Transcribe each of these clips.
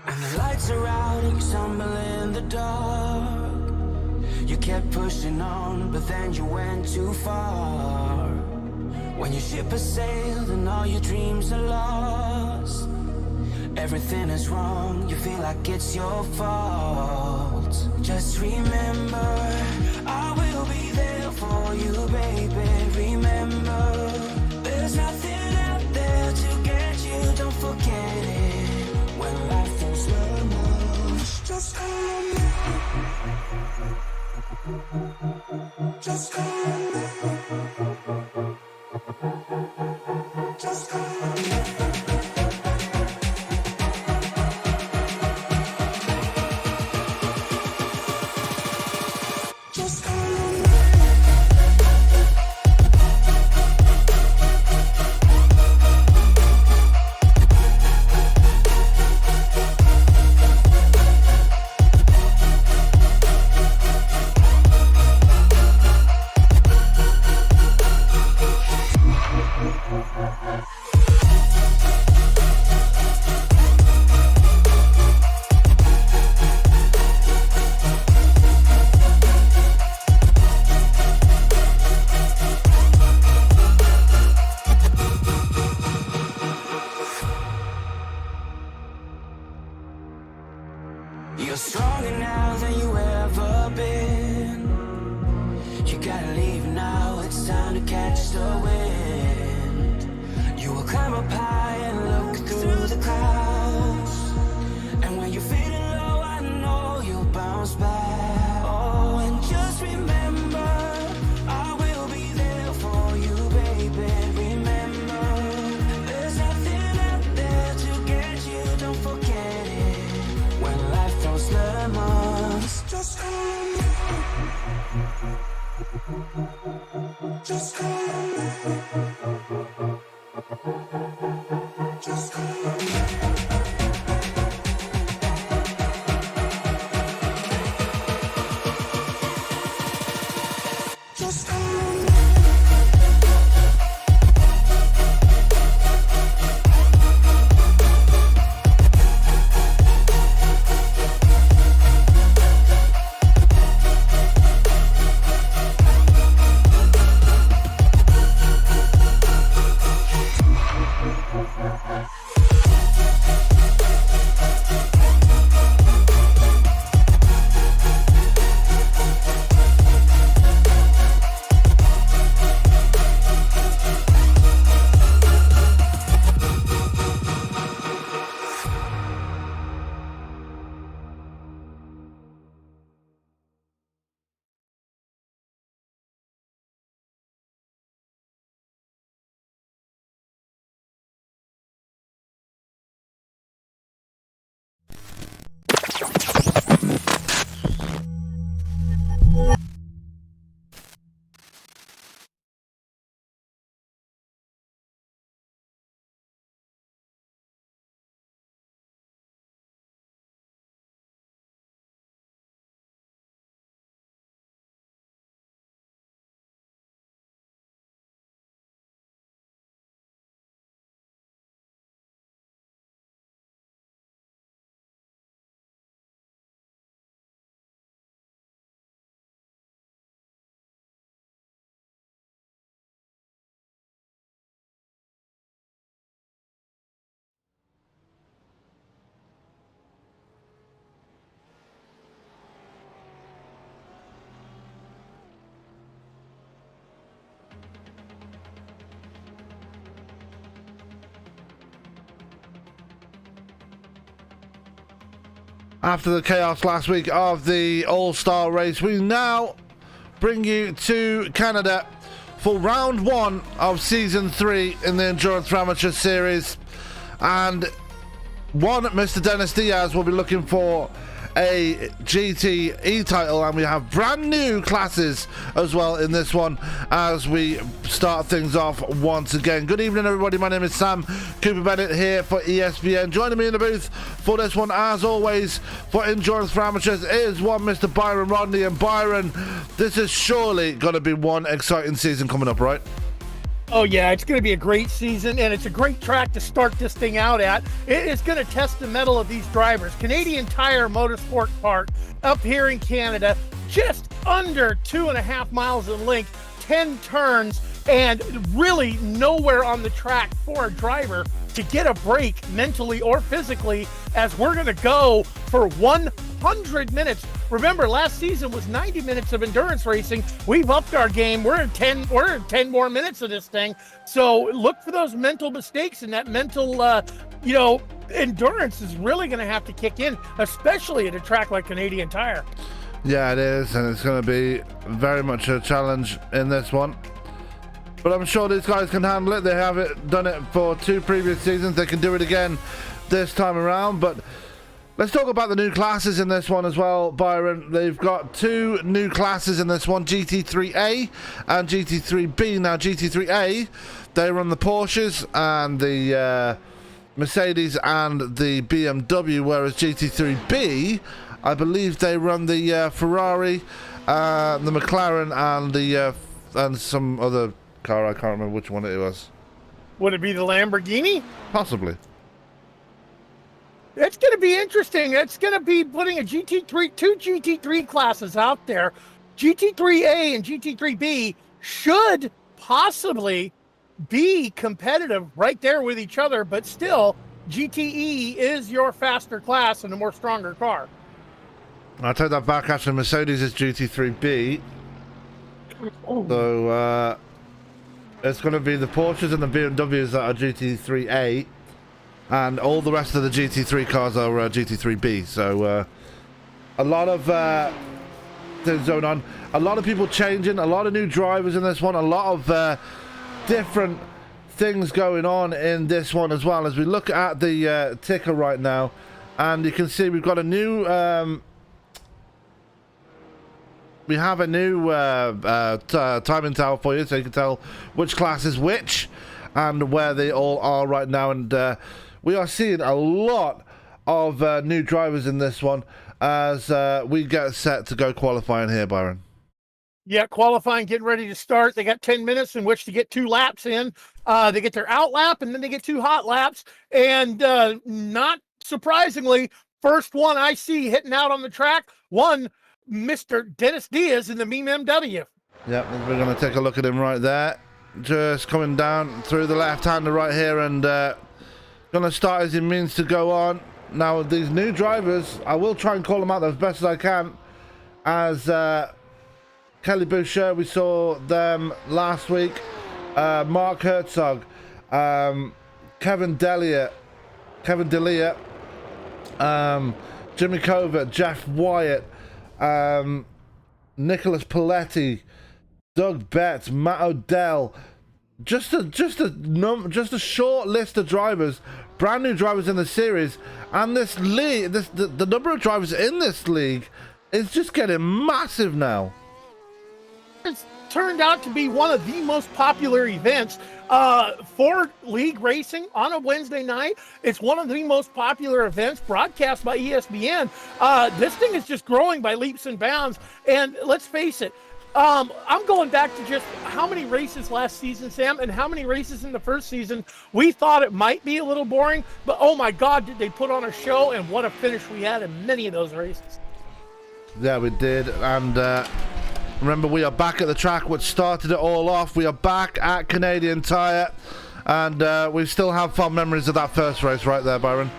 And the lights are out and you stumble in the dark. You kept pushing on, but then you went too far. When your ship has sailed and all your dreams are lost, everything is wrong, you feel like it's your fault. Just remember, I will be there for you, baby. Remember, there's nothing out there to get you, don't forget it. When life feels lemons, just call on me. Just call on me. Just call on me. You're stronger now than you ever been. You gotta leave now, it's time to catch the wind. You will climb up high and look through the clouds. And when you're feeling low, I know you'll bounce back. Oh, and just remember, I will be there for you, baby. Remember, there's nothing out there to get you, don't forget it. When life throws lemons, just call on me. Just call on me. Just call on me. Just call on me. We'll be right back. After the chaos last week of the All-Star race, we now bring you to Canada for round 1 of season 3 in the Endurance for Amateur series. And Mr. Dennis Diaz will be looking for a GTE title, and we have brand new classes as well in this one as we start things off once again. Good evening, everybody. My name is Sam Cooper Bennett here for ESPN. Joining me in the booth for this one, as always, for Endurance for Amateurs is one Mr. Byron Rodney. And Byron, this is surely going to be one exciting season coming up, right? Oh, yeah, it's going to be a great season, and it's a great track to start this thing out at. It's going to test the mettle of these drivers. Canadian Tire Motorsport Park up here in Canada, just under 2.5 miles in length, 10 turns, and really nowhere on the track for a driver to get a break mentally or physically, as we're going to go for 100 minutes. Remember, last season was 90 minutes of endurance racing. We've upped our game. We're in 10 more minutes of this thing. So look for those mental mistakes, and that mental, endurance is really going to have to kick in, especially at a track like Canadian Tire. Yeah, it is, and it's going to be very much a challenge in this one. But I'm sure these guys can handle it. They have done it for 2 previous seasons. They can do it again this time around. But let's talk about the new classes in this one as well, Byron. They've got 2 new classes in this one, GT3A and GT3B. Now, GT3A, they run the Porsches and the Mercedes and the BMW, whereas GT3B, I believe they run the Ferrari, the McLaren, and some other car. I can't remember which one it was. Would it be the Lamborghini? Possibly. It's going to be interesting. It's going to be putting a two GT3 classes out there. GT3A and GT3B should possibly be competitive right there with each other, but still, GTE is your faster class and a more stronger car. I take that back. Actually, Mercedes is GT3B. So it's going to be the Porsches and the BMWs that are GT3A, and all the rest of the GT3 cars are GT3B. So a lot of things going on, a lot of people changing, a lot of new drivers in this one, a lot of different things going on in this one as well. As we look at the ticker right now, and you can see we've got a new we have a new timing tower for you, so you can tell which class is which and where they all are right now. And we are seeing a lot of new drivers in this one as we get set to go qualifying here, Byron. Yeah, qualifying, getting ready to start. They got 10 minutes in which to get 2 laps in. They get their out lap, and then they get 2 hot laps. And not surprisingly, first one I see hitting out on the track, Mr. Dennis Diaz in the BMW. Yep, we're going to take a look at him right there. Just coming down through the left-hander right here, and going to start as he means to go on. Now, these new drivers, I will try and call them out as best as I can. As Kelly Boucher, we saw them last week. Mark Herzog, Kevin Delia, Jimmy Covert, Jeff Wyatt, Nicholas Paletti, Doug Betts, Matt Odell. Just a short list of drivers, brand new drivers in the series, and this league, the number of drivers in this league is just getting massive now. It's turned out to be one of the most popular events for league racing on a Wednesday night. It's one of the most popular events broadcast by ESPN. This thing is just growing by leaps and bounds. And let's face it, I'm going back to just how many races last season, Sam, and how many races in the first season. We thought it might be a little boring, but oh my God, did they put on a show, and what a finish we had in many of those races. Yeah, we did. And remember, we are back at the track which started it all off. We are back at Canadian Tire, and we still have fond memories of that first race right there, Byron.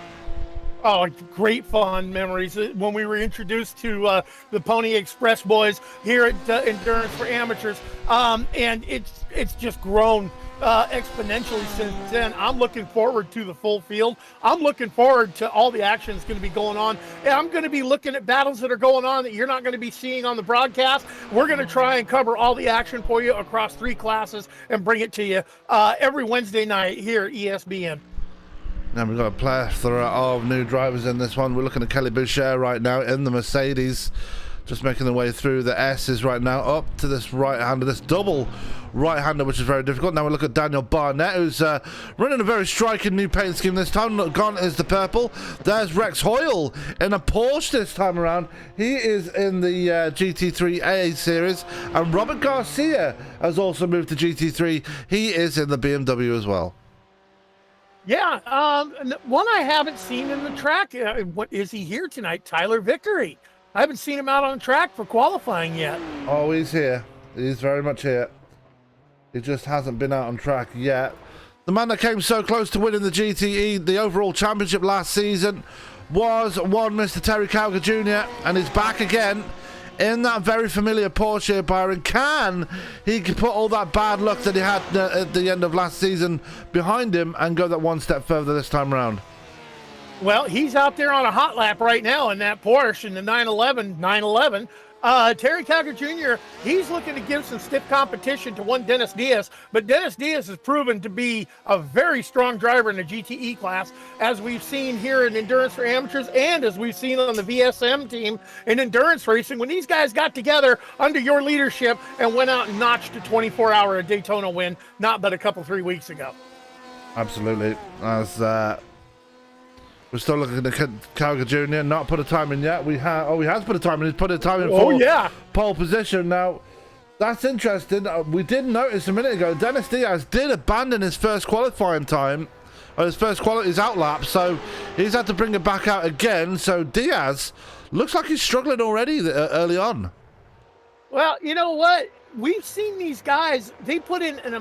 Oh, great fond memories when we were introduced to the Pony Express boys here at Endurance for Amateurs, and it's just grown exponentially since then. I'm looking forward to the full field. I'm looking forward to all the action that's going to be going on, and I'm going to be looking at battles that are going on that you're not going to be seeing on the broadcast. We're going to try and cover all the action for you across 3 classes and bring it to you every Wednesday night here at ESBN. Now we've got a plethora of new drivers in this one. We're looking at Kelly Boucher right now in the Mercedes, just making their way through the S's right now, up to this right-hander, this double right-hander, which is very difficult. Now we look at Daniel Barnett, who's running a very striking new paint scheme this time. Gone is the purple. There's Rex Hoyle in a Porsche this time around. He is in the GT3A series, and Robert Garcia has also moved to GT3. He is in the BMW as well. Yeah, one I haven't seen in the track. What is he here tonight? Tyler Vickery. I haven't seen him out on track for qualifying yet. Oh, he's here. He's very much here. He just hasn't been out on track yet. The man that came so close to winning the GTE, the overall championship last season, was one Mr. Terry Cowger Jr., and he's back again in that very familiar Porsche, Byron. Can he put all that bad luck that he had at the end of last season behind him and go that one step further this time around? Well, he's out there on a hot lap right now in that Porsche in the 911. Terry Cowger Jr., he's looking to give some stiff competition to one Dennis Diaz, but Dennis Diaz has proven to be a very strong driver in the GTE class, as we've seen here in Endurance for Amateurs and as we've seen on the VSM team in endurance racing, when these guys got together under your leadership and went out and notched a 24-hour Daytona win not but a couple 3 weeks ago. Absolutely. As we're still looking at Cowger Jr. Not put a time in yet. He has put a time in. He's put a time in for pole position. Now, that's interesting. We did notice a minute ago, Dennis Diaz did abandon his first qualifying time, or his out lap, so he's had to bring it back out again. So Diaz looks like he's struggling already early on. Well, you know what? We've seen these guys, they put in an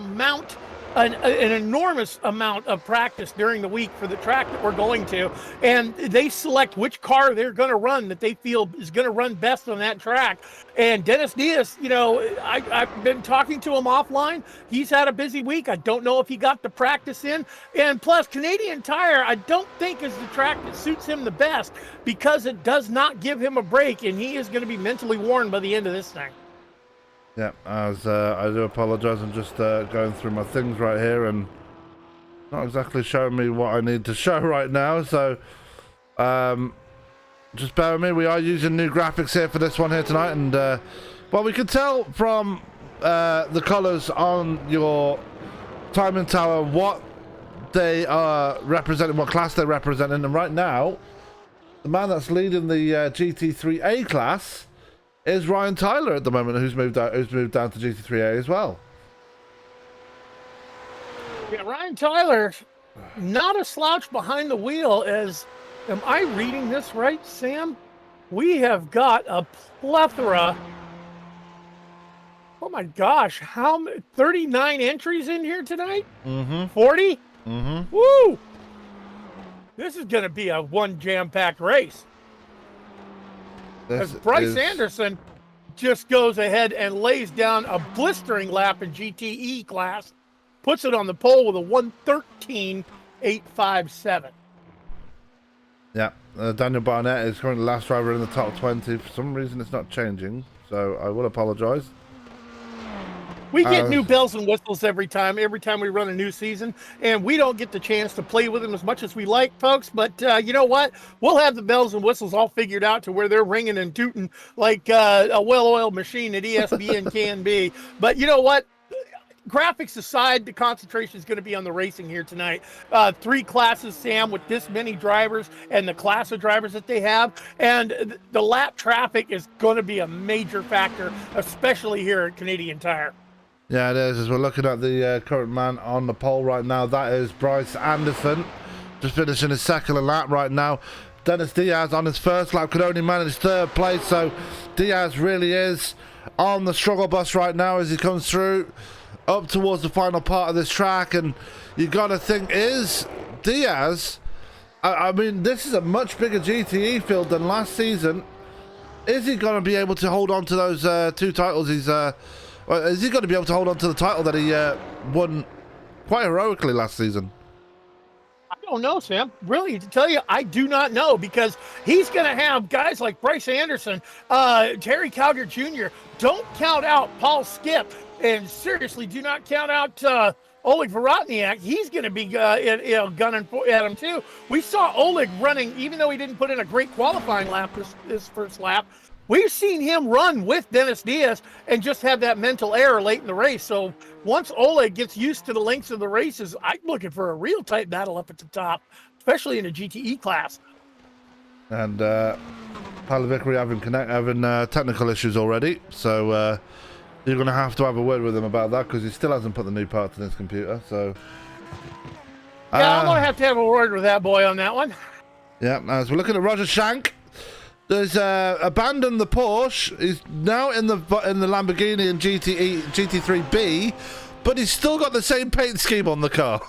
enormous amount of practice during the week for the track that we're going to, and they select which car they're going to run that they feel is going to run best on that track. And Dennis Diaz, you know, I've been talking to him offline. He's had a busy week. I don't know if he got the practice in. And plus, Canadian Tire, I don't think is the track that suits him the best, because it does not give him a break, and he is going to be mentally worn by the end of this thing. Yeah, as I do apologize, I'm just going through my things right here and not exactly showing me what I need to show right now, so just bear with me. We are using new graphics here for this one here tonight, and well, we can tell from the colours on your timing tower what they are representing, what class they're representing, and right now the man that's leading the GT3A class is Ryan Tyler at the moment, who's moved down to GT3A as well. Yeah, Ryan Tyler, not a slouch behind the wheel. Am I reading this right, Sam? We have got a plethora. Oh my gosh, 39 entries in here tonight? 40? Woo! This is going to be a one jam-packed race. As Bryce Anderson just goes ahead and lays down a blistering lap in GTE class, puts it on the pole with a 1:13.857. Yeah, Daniel Barnett is currently the last driver in the top 20. For some reason, it's not changing, so I will apologise. We get new bells and whistles every time we run a new season, and we don't get the chance to play with them as much as we like, folks. But you know what? We'll have the bells and whistles all figured out to where they're ringing and tooting like a well-oiled machine at ESPN can be. But you know what? Graphics aside, the concentration is going to be on the racing here tonight. 3 classes, Sam, with this many drivers and the class of drivers that they have. And the lap traffic is going to be a major factor, especially here at Canadian Tire. Yeah, it is. As we're looking at the current man on the pole right now, that is Bryce Anderson, just finishing his second lap right now. Dennis Diaz on his first lap could only manage 3rd place, so Diaz really is on the struggle bus right now as he comes through up towards the final part of this track. And you got to think, is Diaz I mean, this is a much bigger GTE field than last season. Is he going to be able to hold on to those 2 titles? Is he going to be able to hold on to the title that he won quite heroically last season? I don't know, Sam. Really, to tell you, I do not know, because he's going to have guys like Bryce Anderson, Terry Calgert Jr. Don't count out Paul Skip, and seriously, do not count out Oleg Vorotniak. He's going to be gunning at him too. We saw Oleg running, even though he didn't put in a great qualifying lap this first lap. We've seen him run with Dennis Diaz and just have that mental error late in the race. So once Oleg gets used to the lengths of the races, I'm looking for a real tight battle up at the top, especially in the GTE class. And Tyler Vickery having technical issues already, so you're going to have a word with him about that, because he still hasn't put the new parts in his computer. So yeah, I'm going to have a word with that boy on that one. Yeah, as we're looking at Roger Shank, there's abandoned the Porsche. He's now in the Lamborghini and GT3B, but he's still got the same paint scheme on the car.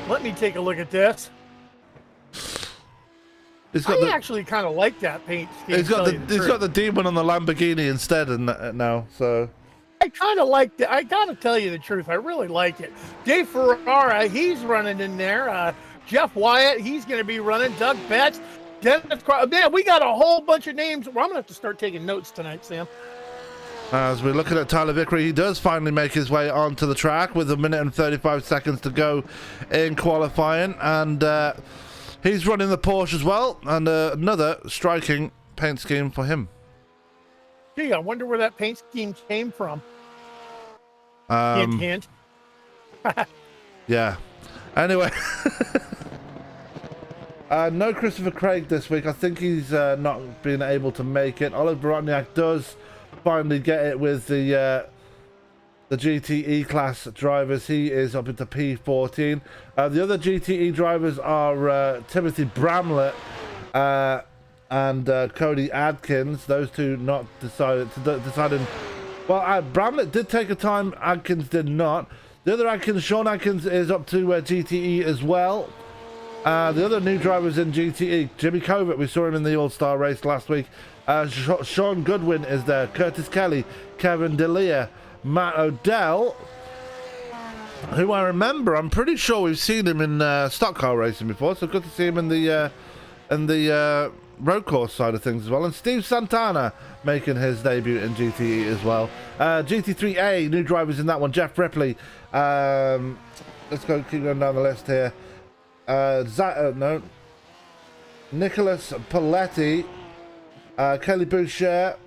Let me take a look at this. I actually kind of like that paint scheme. He's got the demon on the Lamborghini instead, and now so. I kind of like that. I got to tell you the truth. I really like it. Dave Ferrara, he's running in there. Jeff Wyatt, he's going to be running. Doug Betts, Dennis Cross. Man, we got a whole bunch of names. Well, I'm going to have to start taking notes tonight, Sam. As we're looking at Tyler Vickery, he does finally make his way onto the track with 1 minute and 35 seconds to go in qualifying, and he's running the Porsche as well, and another striking paint scheme for him. Gee, I wonder where that paint scheme came from. Hint. Yeah. Anyway. No Christopher Craig this week. I think he's not been able to make it. Oleg Vorotniak does finally get it with the GTE class drivers. He is up into P14. The other GTE drivers are Timothy Bramlett and Cody Adkins. Those two not deciding. Well, Bramlett did take a time. Adkins did not. The other Adkins, Sean Adkins, is up to GTE as well. The other new drivers in GTE, Jimmy Covert, we saw him in the All-Star race last week. Sean Goodwin is there. Curtis Kelly, Kevin D'Elia, Matt Odell, who I remember, I'm pretty sure we've seen him in stock car racing before, so good to see him in the road course side of things as well. And Steve Santana making his debut in GTE as well. GT3A, new drivers in that one. Jeff Ripley. Let's keep going down the list here. Nicholas Paletti. Kelly Boucher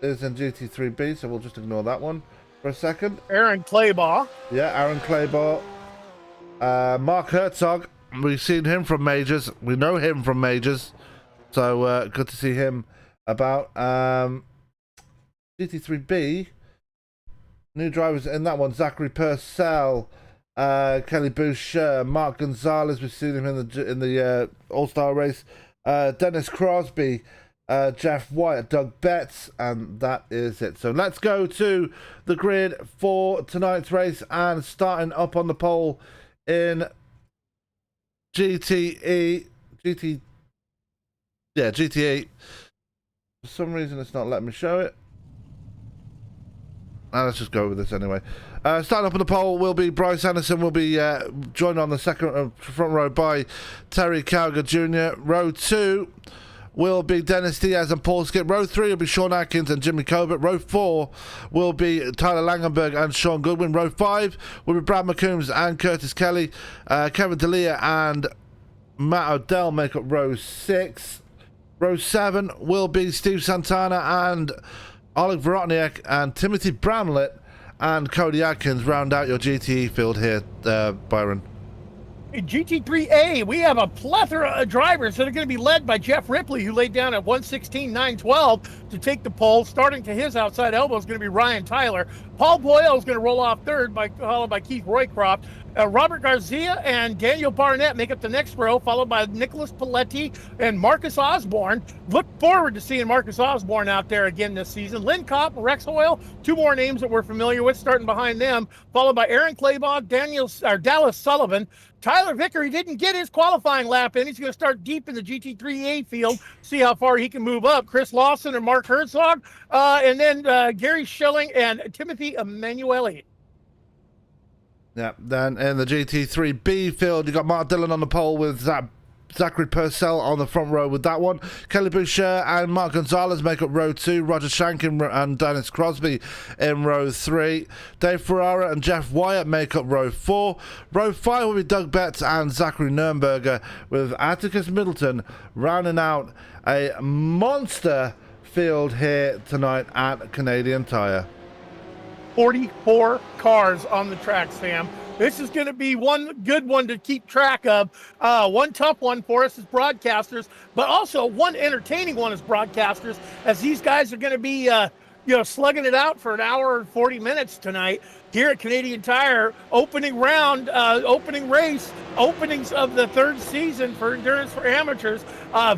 is in GT3B, so we'll just ignore that one for a second. Aaron Claybaugh. Yeah, Aaron Claybaugh. Mark Herzog. We've seen him from majors. We know him from majors. So good to see him about. GT3B. New drivers in that one. Zachary Purcell. Kelly Boucher. Mark Gonzalez. We've seen him in the All-Star race. Dennis Crosby. Jeff Wyatt, Doug Betts, and that is it. So let's go to the grid for tonight's race, and starting up on the pole in GTE. For some reason it's not letting me show it. Let's just go with this anyway. Starting up on the pole will be Bryce Anderson, will be joined on the second front row by Terry Calgert Jr. Row 2 will be Dennis Diaz and Paul Skip. Row 3 will be Sean Atkins and Jimmy Covert. Row 4 will be Tyler Langenberg and Sean Goodwin. Row 5 will be Brad McCombs and Curtis Kelly. Kevin D'Elia and Matt Odell make up row 6. Row 7 will be Steve Santana and Oleg Vorotniak, and Timothy Bramlett and Cody Adkins round out your GTE field here, Byron. GT3A, we have a plethora of drivers that are going to be led by Jeff Ripley, who laid down at 1:16.912 to take the pole. Starting to his outside elbow is going to be Ryan Tyler. Paul Boyle is going to roll off third, followed by Keith Roycroft. Robert Garcia and Daniel Barnett make up the next row, followed by Nicholas Paletti and Marcus Osborne. Look forward to seeing Marcus Osborne out there again this season. Lynn Kopp, Rex Hoyle, two more names that we're familiar with, starting behind them, followed by Aaron Claybog, Dallas Sullivan. Tyler Vickery didn't get his qualifying lap in. He's going to start deep in the GT3A field, see how far he can move up. Chris Lawson and Mark Herzog, and then Gary Schilling and Timothy Emanuele. Yeah, then in the GT3B field, you got Mark Dillon on the pole with Zachary Purcell on the front row with that one. Kelly Boucher and Mark Gonzalez make up row 2. Roger Shank and Dennis Crosby in row 3. Dave Ferrara and Jeff Wyatt make up row 4. Row 5 will be Doug Betts and Zachary Nurnberger, with Atticus Middleton rounding out a monster field here tonight at Canadian Tire. 44 cars on the track, Sam. This is going to be one good one to keep track of. One tough one for us as broadcasters, but also one entertaining one as broadcasters, as these guys are going to be, slugging it out for an hour and 40 minutes tonight here at Canadian Tire. Opening round, opening race, openings of the third season for Endurance for Amateurs.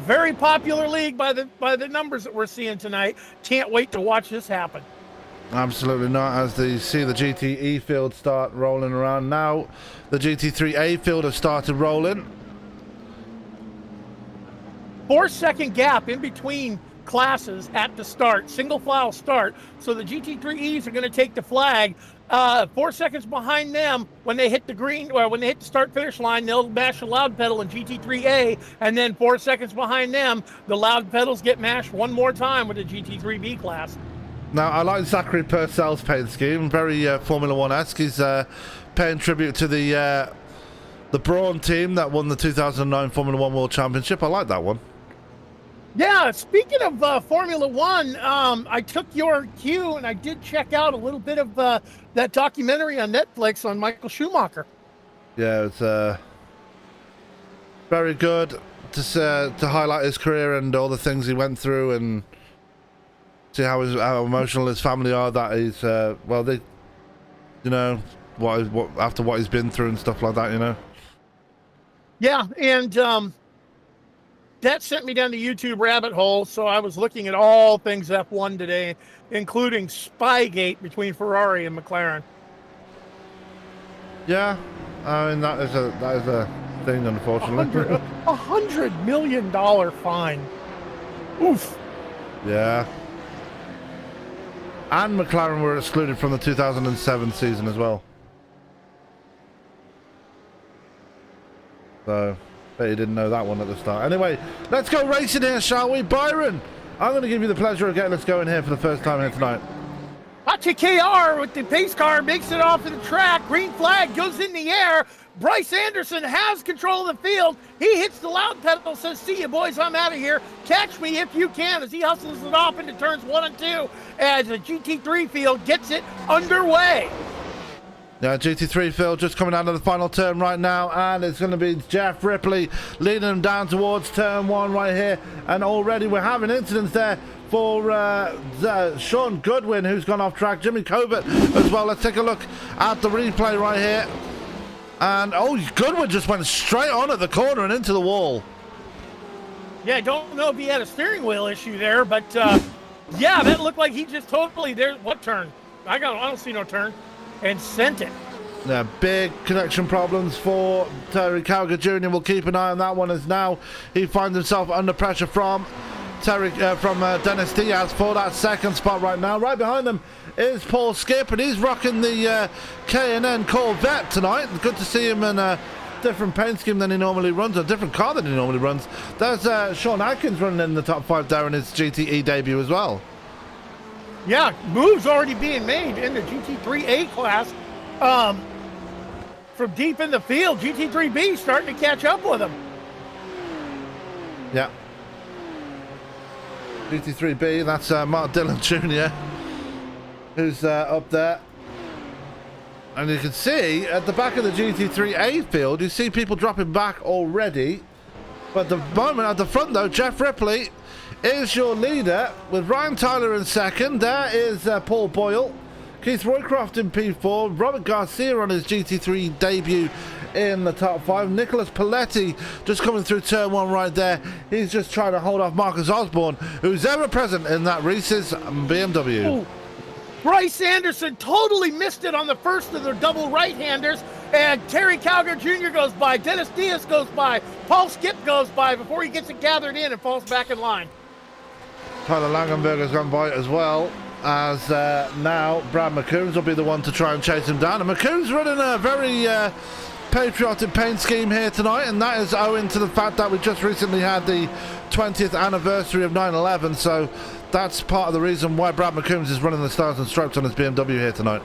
Very popular league by the numbers that we're seeing tonight. Can't wait to watch this happen. Absolutely not, as you see the GTE field start rolling around now. The GT3A field has started rolling. 4-second gap in between classes at the start, single file start. So the GT3Es are going to take the flag. 4 seconds behind them when they hit the green, or when they hit the start finish line, they'll mash the loud pedal in GT3A, and then 4 seconds behind them, the loud pedals get mashed one more time with the GT3B class. Now, I like Zachary Purcell's paint scheme, very Formula 1-esque. He's paying tribute to the Brawn team that won the 2009 Formula 1 World Championship. I like that one. Yeah, speaking of Formula 1, I took your cue and I did check out a little bit of that documentary on Netflix on Michael Schumacher. Yeah, it's very good to highlight his career and all the things he went through, and see how emotional his family are, that he's what after what he's been through and stuff like that, Yeah, and that sent me down the YouTube rabbit hole, so I was looking at all things F1 today, including Spygate between Ferrari and McLaren. Yeah, I mean that is a thing, unfortunately. $100 million fine. Oof. Yeah. And McLaren were excluded from the 2007 season as well. So, bet you didn't know that one at the start. Anyway, let's go racing here, shall we? Byron, I'm going to give you the pleasure of getting us going here for the first time here tonight. KR with the pace car makes it off of the track. Green flag goes in the air. Bryce Anderson has control of the field. He hits the loud pedal, says, "See you, boys, I'm out of here. Catch me if you can," as he hustles it off into turns 1 and 2 as the GT3 field gets it underway. Yeah, GT3 field just coming out of the final turn right now, and it's going to be Jeff Ripley leading him down towards turn 1 right here. And already we're having incidents there for Sean Goodwin, who's gone off track. Jimmy Covert as well. Let's take a look at the replay right here. And, Goodwin just went straight on at the corner and into the wall. Yeah, I don't know if he had a steering wheel issue there, but, yeah, that looked like he just totally, what turn? I don't see no turn. And sent it. Yeah, big connection problems for Terry Calgar Jr. We'll keep an eye on that one, as now he finds himself under pressure from Dennis Diaz for that second spot right now. Right behind them is Paul Skip, and he's rocking the K&N Corvette tonight. Good to see him in a different paint scheme than he normally runs, a different car than he normally runs. There's Sean Atkins running in the top 5 there in his GTE debut as well. Yeah, moves already being made in the GT3A class. From deep in the field, GT3B starting to catch up with him. Yeah. GT3B, that's Mark Dillon Jr., who's up there. And you can see at the back of the GT3A field, you see people dropping back already. But at the moment, at the front though, Jeff Ripley is your leader with Ryan Tyler in second. There is Paul Boyle Keith Roycroft in P4. Robert Garcia on his GT3 debut in the top 5. Nicholas Paletti just coming through turn 1 right there. He's just trying to hold off Marcus Osborne, who's ever present in that Reese's BMW. Ooh. Bryce Anderson totally missed it on the first of their double right-handers, and Terry Calgar Jr. goes by, Dennis Diaz goes by, Paul Skip goes by before he gets it gathered in and falls back in line. Tyler Langenberger's gone by as well, as now Brad McCombs will be the one to try and chase him down. And McCombs running a very patriotic paint scheme here tonight, and that is owing to the fact that we just recently had the 20th anniversary of 9/11, so that's part of the reason why Brad McCombs is running the Stars and Stripes on his BMW here tonight.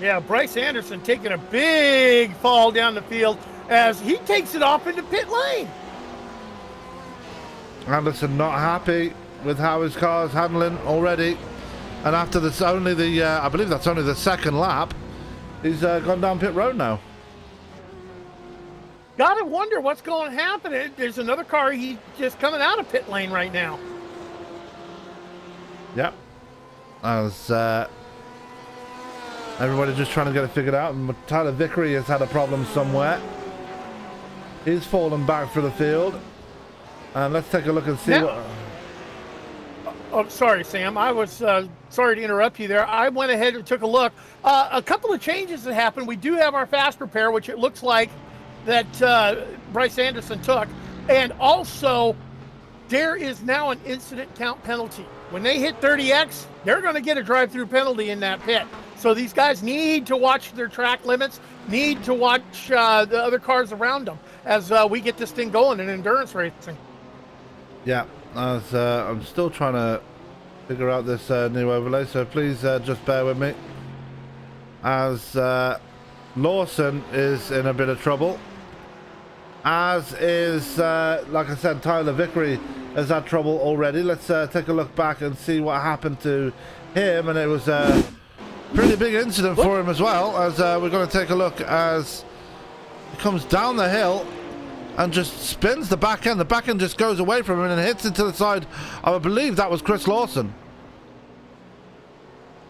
Yeah, Bryce Anderson taking a big fall down the field as he takes it off into pit lane. Anderson not happy with how his car is handling already, and after this only the I believe that's only the second lap, he's gone down pit road now. Gotta wonder what's going to happen. There's another car he's just coming out of pit lane right now. Yep. As everybody just trying to get it figured out, and Tyler Vickery has had a problem somewhere. He's fallen back through the field, and let's take a look and see what. Oh, sorry, Sam. I was sorry to interrupt you there. I went ahead and took a look. A couple of changes that happened. We do have our fast repair, which it looks like that Bryce Anderson took, and also there is now an incident count penalty. When they hit 30X, they're going to get a drive-through penalty in that pit. So these guys need to watch their track limits, need to watch the other cars around them as we get this thing going in endurance racing. Yeah, as I'm still trying to figure out this new overlay, so please just bear with me. As Lawson is in a bit of trouble, as is, like I said, Tyler Vickery has had trouble already. Let's take a look back and see what happened to him, and it was a pretty big incident for him as well, as we're going to take a look as he comes down the hill and just spins the back end. The back end just goes away from him and hits into the side. I believe that was Chris Lawson.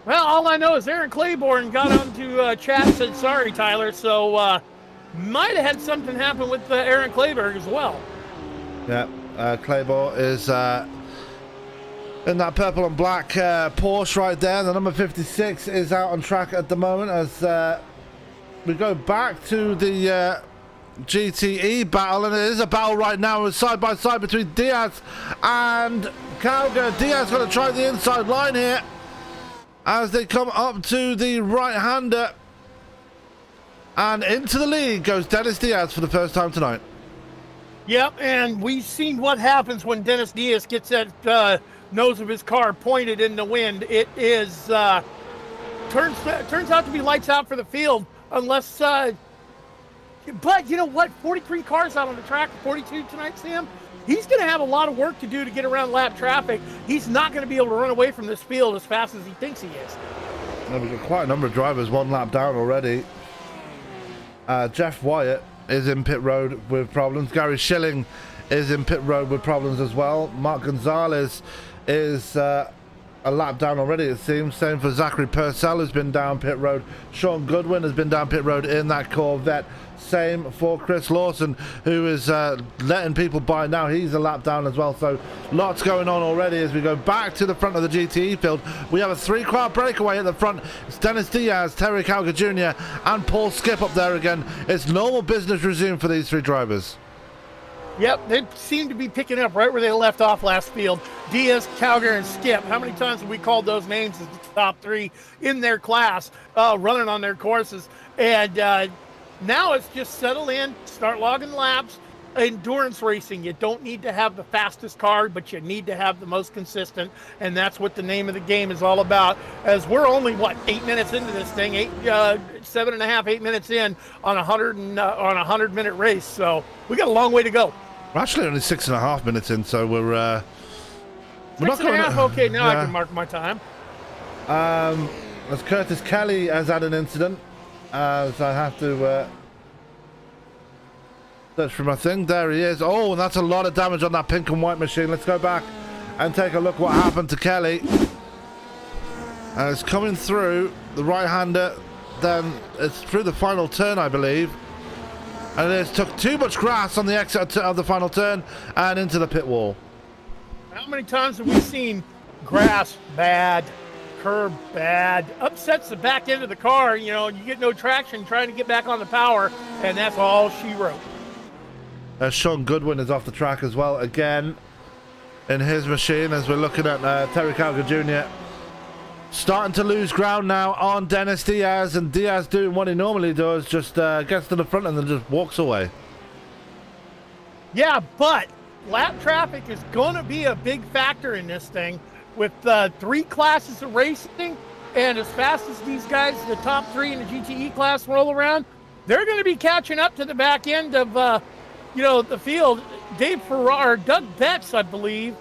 Well, all I know is Aaron Claiborne got onto chat and said, sorry, Tyler, so might have had something happen with Aaron Claiborne as well. Yeah. Claiborne is in that purple and black Porsche right there. The number 56 is out on track at the moment as we go back to the GTE battle, and it is a battle right now side by side between Diaz and Calgar. Diaz going to try the inside line here as they come up to the right-hander, and into the lead goes Dennis Diaz for the first time tonight. Yep, and we've seen what happens when Dennis Diaz gets that nose of his car pointed in the wind. It is turns out to be lights out for the field, unless. But you know what? 43 cars out on the track, 42 tonight, Sam. He's going to have a lot of work to do to get around lap traffic. He's not going to be able to run away from this field as fast as he thinks he is. Well, we've got quite a number of drivers one lap down already. Jeff Wyatt is in pit road with problems. Gary Schilling is in pit road with problems as well. Mark Gonzalez is a lap down already, it seems. Same for Zachary Purcell, who's been down pit road. Sean Goodwin has been down pit road in that Corvette. Same for Chris Lawson, who is letting people by now. He's a lap down as well. So lots going on already as we go back to the front of the GTE field. We have a 3-car breakaway at the front. It's Dennis Diaz, Terry Calgar Jr. and Paul Skip up there again. It's normal business resumed for these three drivers. Yep, they seem to be picking up right where they left off last field. Diaz, Calgar, and Skip. How many times have we called those names as the top three in their class, running on their courses? And now it's just settle in, start logging laps. Endurance racing, you don't need to have the fastest car, but you need to have the most consistent, and that's what the name of the game is all about. As we're only 8 minutes into this thing, 8 minutes in on a 100-minute race, so we got a long way to go. We're actually only 6.5 minutes in, so we're not going to. Okay, now I can mark my time. As Curtis Kelly has had an incident, as I have to search for my thing. There he is. Oh, and that's a lot of damage on that pink and white machine. Let's go back and take a look what happened to Kelly. And it's coming through the right-hander. Then it's through the final turn, I believe. And it took too much grass on the exit of the final turn and into the pit wall. How many times have we seen grass bad, curb bad, upsets the back end of the car, you know, you get no traction trying to get back on the power, and that's all she wrote. Sean Goodwin is off the track as well, again, in his machine, as we're looking at Terry Calgar Jr. starting to lose ground now on Dennis Diaz, and Diaz doing what he normally does, just gets to the front and then just walks away. Yeah, but lap traffic is going to be a big factor in this thing. With 3 classes of racing, and as fast as these guys, the top 3 in the GTE class, roll around, they're going to be catching up to the back end of, the field. Dave Ferrara, Doug Betts, I believe.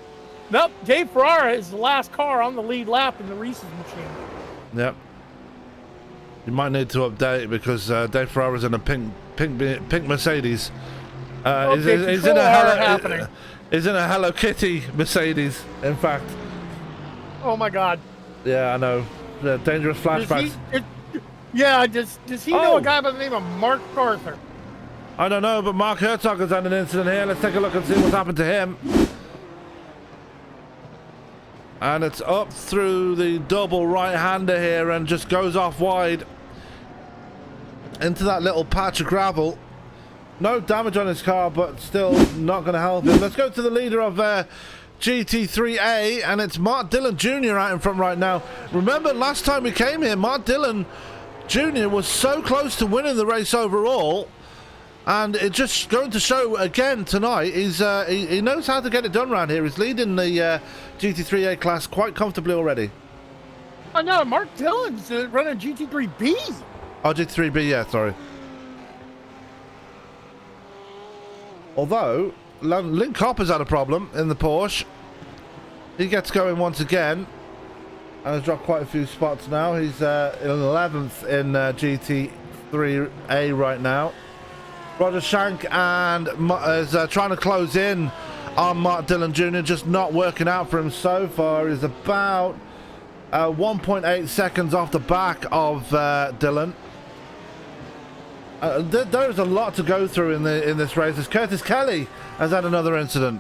Nope, Dave Ferrara is the last car on the lead lap in the Reese's machine. Yep. You might need to update because Dave Ferrara's in a pink Mercedes. He's in a Hello Kitty Mercedes, in fact. Oh my God. Yeah, I know. The dangerous flashbacks. Does he know a guy by the name of Mark Arthur? I don't know, but Mark Herzog has had an incident here. Let's take a look and see what's happened to him. And it's up through the double right-hander here and just goes off wide into that little patch of gravel. No damage on his car, but still not going to help him. Let's go to the leader of GT3A, and it's Mark Dillon Jr. out in front right now. Remember, last time we came here, Mark Dillon Jr. was so close to winning the race overall, and it's just going to show again tonight. He knows how to get it done around here. He's leading the GT3A class quite comfortably already. Oh no, Mark Dillon's running GT3B. Oh, GT3B, yeah, sorry. Although Link Copper's had a problem in the Porsche. He gets going once again and has dropped quite a few spots now. He's in 11th in GT3A right now. Roger Shank and is trying to close in on Mark Dillon Jr. Just not working out for him so far. He's about 1.8 seconds off the back of Dillon. There's a lot to go through in this race. As Curtis Kelly has had another incident.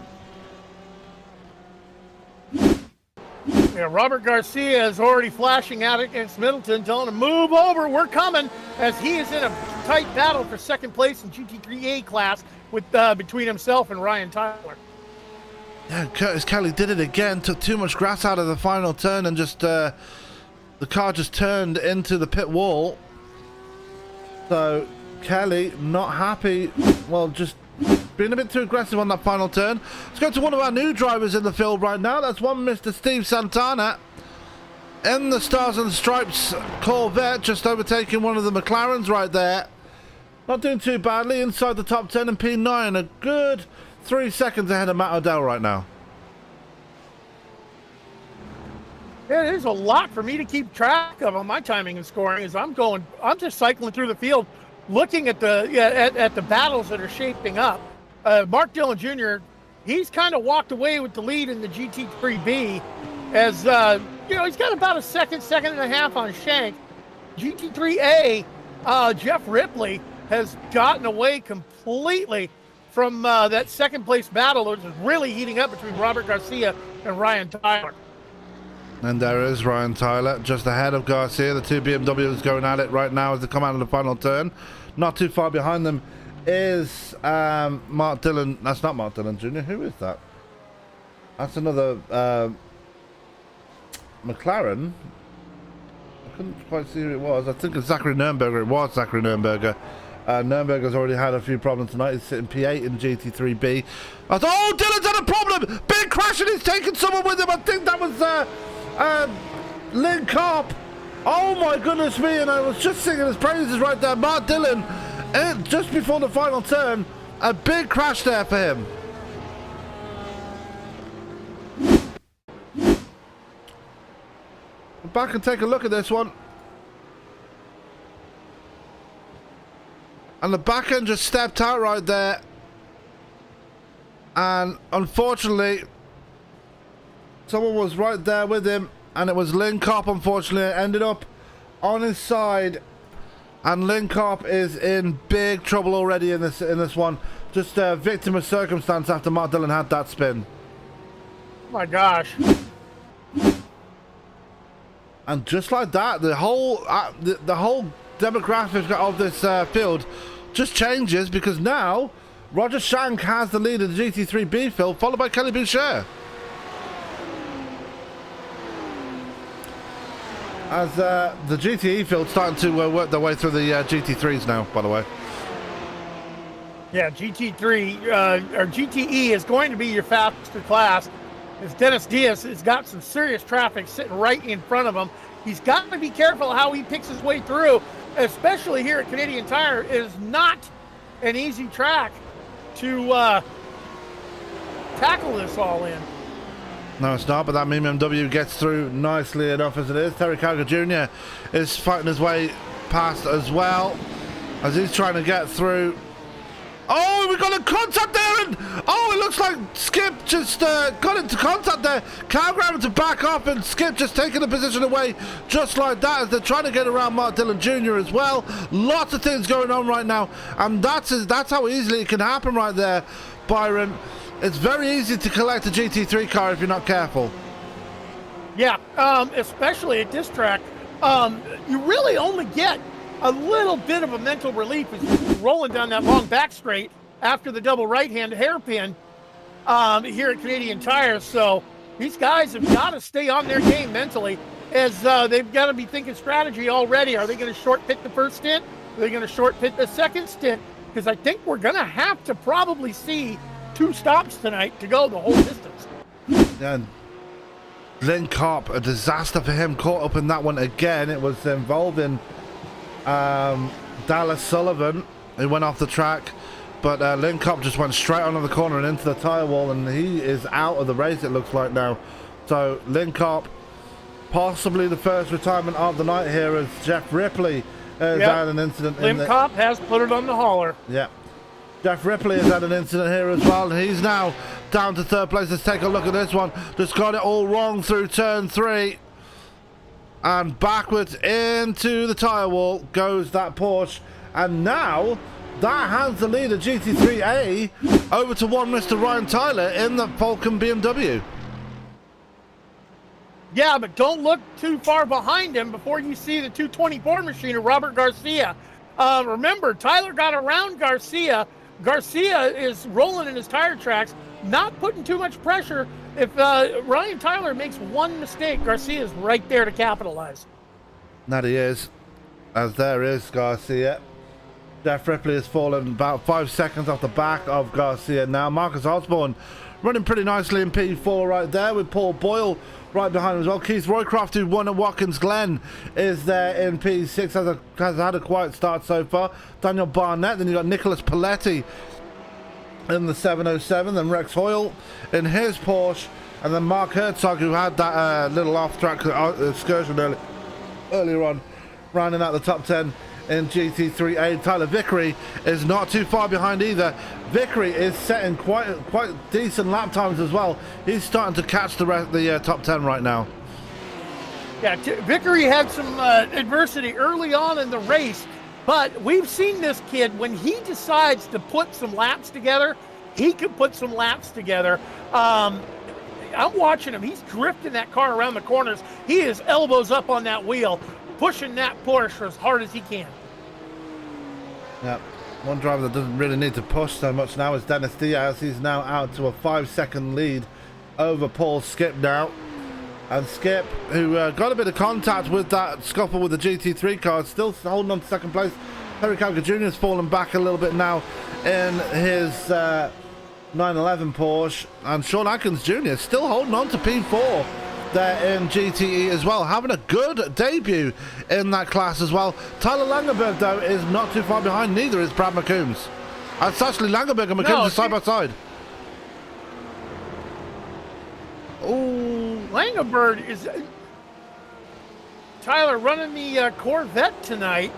Yeah, Robert Garcia is already flashing out against Middleton, telling him, move over, we're coming, as he is in a tight battle for second place in GT3A class with between himself and Ryan Tyler. Yeah, Curtis Kelly did it again, took too much grass out of the final turn and just the car just turned into the pit wall. So Kelly not happy, well, just being a bit too aggressive on that final turn. Let's go to one of our new drivers in the field right now. That's one Mr. Steve Santana in the Stars and Stripes Corvette, just overtaking one of the McLarens right there. Not doing too badly, inside the top 10 in P9, a good 3 seconds ahead of Matt O'Dell right now. Yeah, there's a lot for me to keep track of on my timing and scoring as I'm just cycling through the field, looking at the battles that are shaping up. Mark Dillon Jr., he's kind of walked away with the lead in the GT3B as, he's got about a second and a half on Shank. GT3A, Jeff Ripley has gotten away completely from that second place battle, which is really heating up between Robert Garcia and Ryan Tyler. And there is Ryan Tyler just ahead of Garcia. The two BMWs going at it right now as they come out of the final turn. Not too far behind them is Mark Dillon. That's not Mark Dillon Jr. Who is that? That's another McLaren. I couldn't quite see who it was. I think it's Zachary Nürnberger. It was Zachary Nürnberger. Nürnberger's already had a few problems tonight. He's sitting P8 in GT3B. I thought, oh, Dillon's had a problem! Big crash and he's taken someone with him. I think that was Lynn Carp. Oh my goodness me, and I was just singing his praises right there. Mark Dillon, just before the final turn, a big crash there for him. Back and take a look at this one. And the back end just stepped out right there. And unfortunately, someone was right there with him and it was Lincop, unfortunately, ended up on his side, and Lincop is in big trouble already in this one. Just a victim of circumstance after Mark Dillon had that spin. Oh my gosh. And just like that, the whole demographic of this field just changes, because now Roger Shank has the lead of the GT3B field, followed by Kelly Boucher. As the GTE field starting to work their way through the GT3s now, by the way. Yeah, GT3 or GTE is going to be your faster class. As Dennis Diaz has got some serious traffic sitting right in front of him. He's got to be careful how he picks his way through, especially here at Canadian Tire. It is not an easy track to tackle this all in. No, it's not, but that BMW gets through nicely enough as it is. Terry Calgar Jr. is fighting his way past as well, as he's trying to get through. Oh, we got a contact there, and oh, it looks like Skip just got into contact there. Calgar having to back off, and Skip just taking the position away just like that, as they're trying to get around Mark Dillon Jr. as well. Lots of things going on right now, and that's how easily it can happen right there, Byron. It's very easy to collect a GT3 car if you're not careful. Yeah, especially at this track. You really only get a little bit of a mental relief as you're rolling down that long back straight after the double right-hand hairpin here at Canadian Tire. So these guys have got to stay on their game mentally, as they've got to be thinking strategy already. Are they going to short pit the first stint? Are they going to short pit the second stint? Because I think we're going to have to probably see 2 stops tonight to go the whole distance. And Lincop, a disaster for him, caught up in that one again. It was involving Dallas Sullivan, who went off the track, but Lincop just went straight onto the corner and into the tyre wall, and he is out of the race, it looks like now. So Lincop, possibly the first retirement of the night here, as Jeff Ripley has had an incident. Lincop has put it on the hauler. Yeah. Jeff Ripley has had an incident here as well, and he's now down to third place. Let's take a look at this one. Just got it all wrong through turn 3. And backwards into the tyre wall goes that Porsche. And now that hands the lead of GT3A over to one Mr. Ryan Tyler in the Falcon BMW. Yeah, but don't look too far behind him before you see the 224 machine of Robert Garcia. Remember, Tyler got around Garcia. Garcia is rolling in his tire tracks, not putting too much pressure. If Ryan Tyler makes one mistake, Garcia is right there to capitalize. That he is, as there is Garcia. Jeff Ripley has fallen about 5 seconds off the back of Garcia now. Marcus Osborne running pretty nicely in P4 right there, with Paul Boyle right behind him as well. Keith Roycroft, who won at Watkins Glen, is there in P6, has had a quiet start so far. Daniel Barnett, then you got Nicholas Paletti in the 707, then Rex Hoyle in his Porsche, and then Mark Herzog, who had that little off-track excursion earlier on, rounding out the top 10 in GT3A. Tyler Vickery is not too far behind either. Vickery is setting quite decent lap times as well. He's starting to catch the top 10 right now. Yeah, Vickery had some adversity early on in the race, but we've seen this kid, when he decides to put some laps together, he can put some laps together. I'm watching him. He's drifting that car around the corners. He is elbows up on that wheel, pushing that Porsche as hard as he can. Yeah, one driver that doesn't really need to push so much now is Dennis Diaz. He's now out to a 5-second lead over Paul Skip now. And Skip, who got a bit of contact with that scuffle with the GT3 car, still holding on to second place. Terry Calgar Jr. has fallen back a little bit now in his 911 Porsche. And Sean Atkins Jr. still holding on to P4 there in GTE as well, having a good debut in that class as well. Tyler Langenberg, though, is not too far behind. Neither is Brad McCombs. It's actually Langenberg and McCombs are side by side. Oh, Langenberg is Tyler running the Corvette tonight.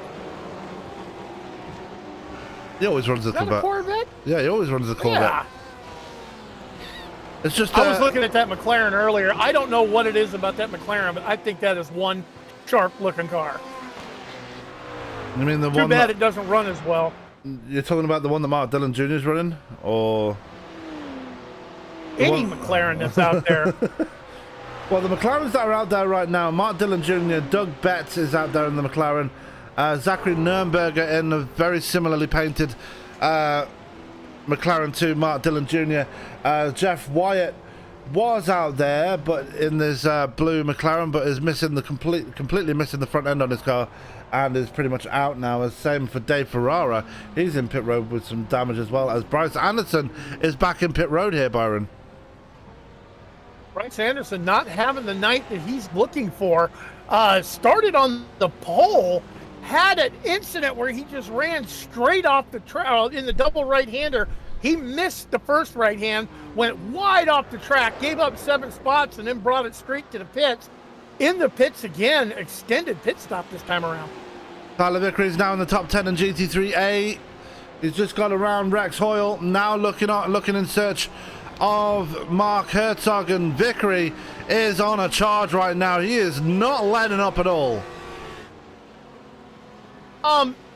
He always runs the Corvette. Corvette? Yeah, he always runs the Corvette. Yeah. It's just I was looking at that McLaren earlier. I don't know what it is about that McLaren, but I think that is one sharp-looking car. I mean, Too bad it doesn't run as well. You're talking about the one that Mark Dillon Jr. is running, or any McLaren that's out there? Well, the McLarens that are out there right now, Mark Dillon Jr., Doug Betts is out there in the McLaren, Zachary Nürnberger in a very similarly painted McLaren to Mark Dillon Jr. Jeff Wyatt was out there, but in this blue McLaren, but is missing the completely missing the front end on his car, and is pretty much out now. As same for Dave Ferrara, he's in pit road with some damage as well. As Bryce Anderson is back in pit road here, Byron. Bryce Anderson not having the night that he's looking for. Started on the pole, had an incident where he just ran straight off the track in the double right-hander. He missed the first right-hand, went wide off the track, gave up 7 spots, and then brought it straight to the pits. In the pits again, extended pit stop this time around. Tyler Vickery's now in the top 10 in GT3A. He's just got around Rex Hoyle, now looking in search of Mark Herzog, and Vickery is on a charge right now. He is not letting up at all.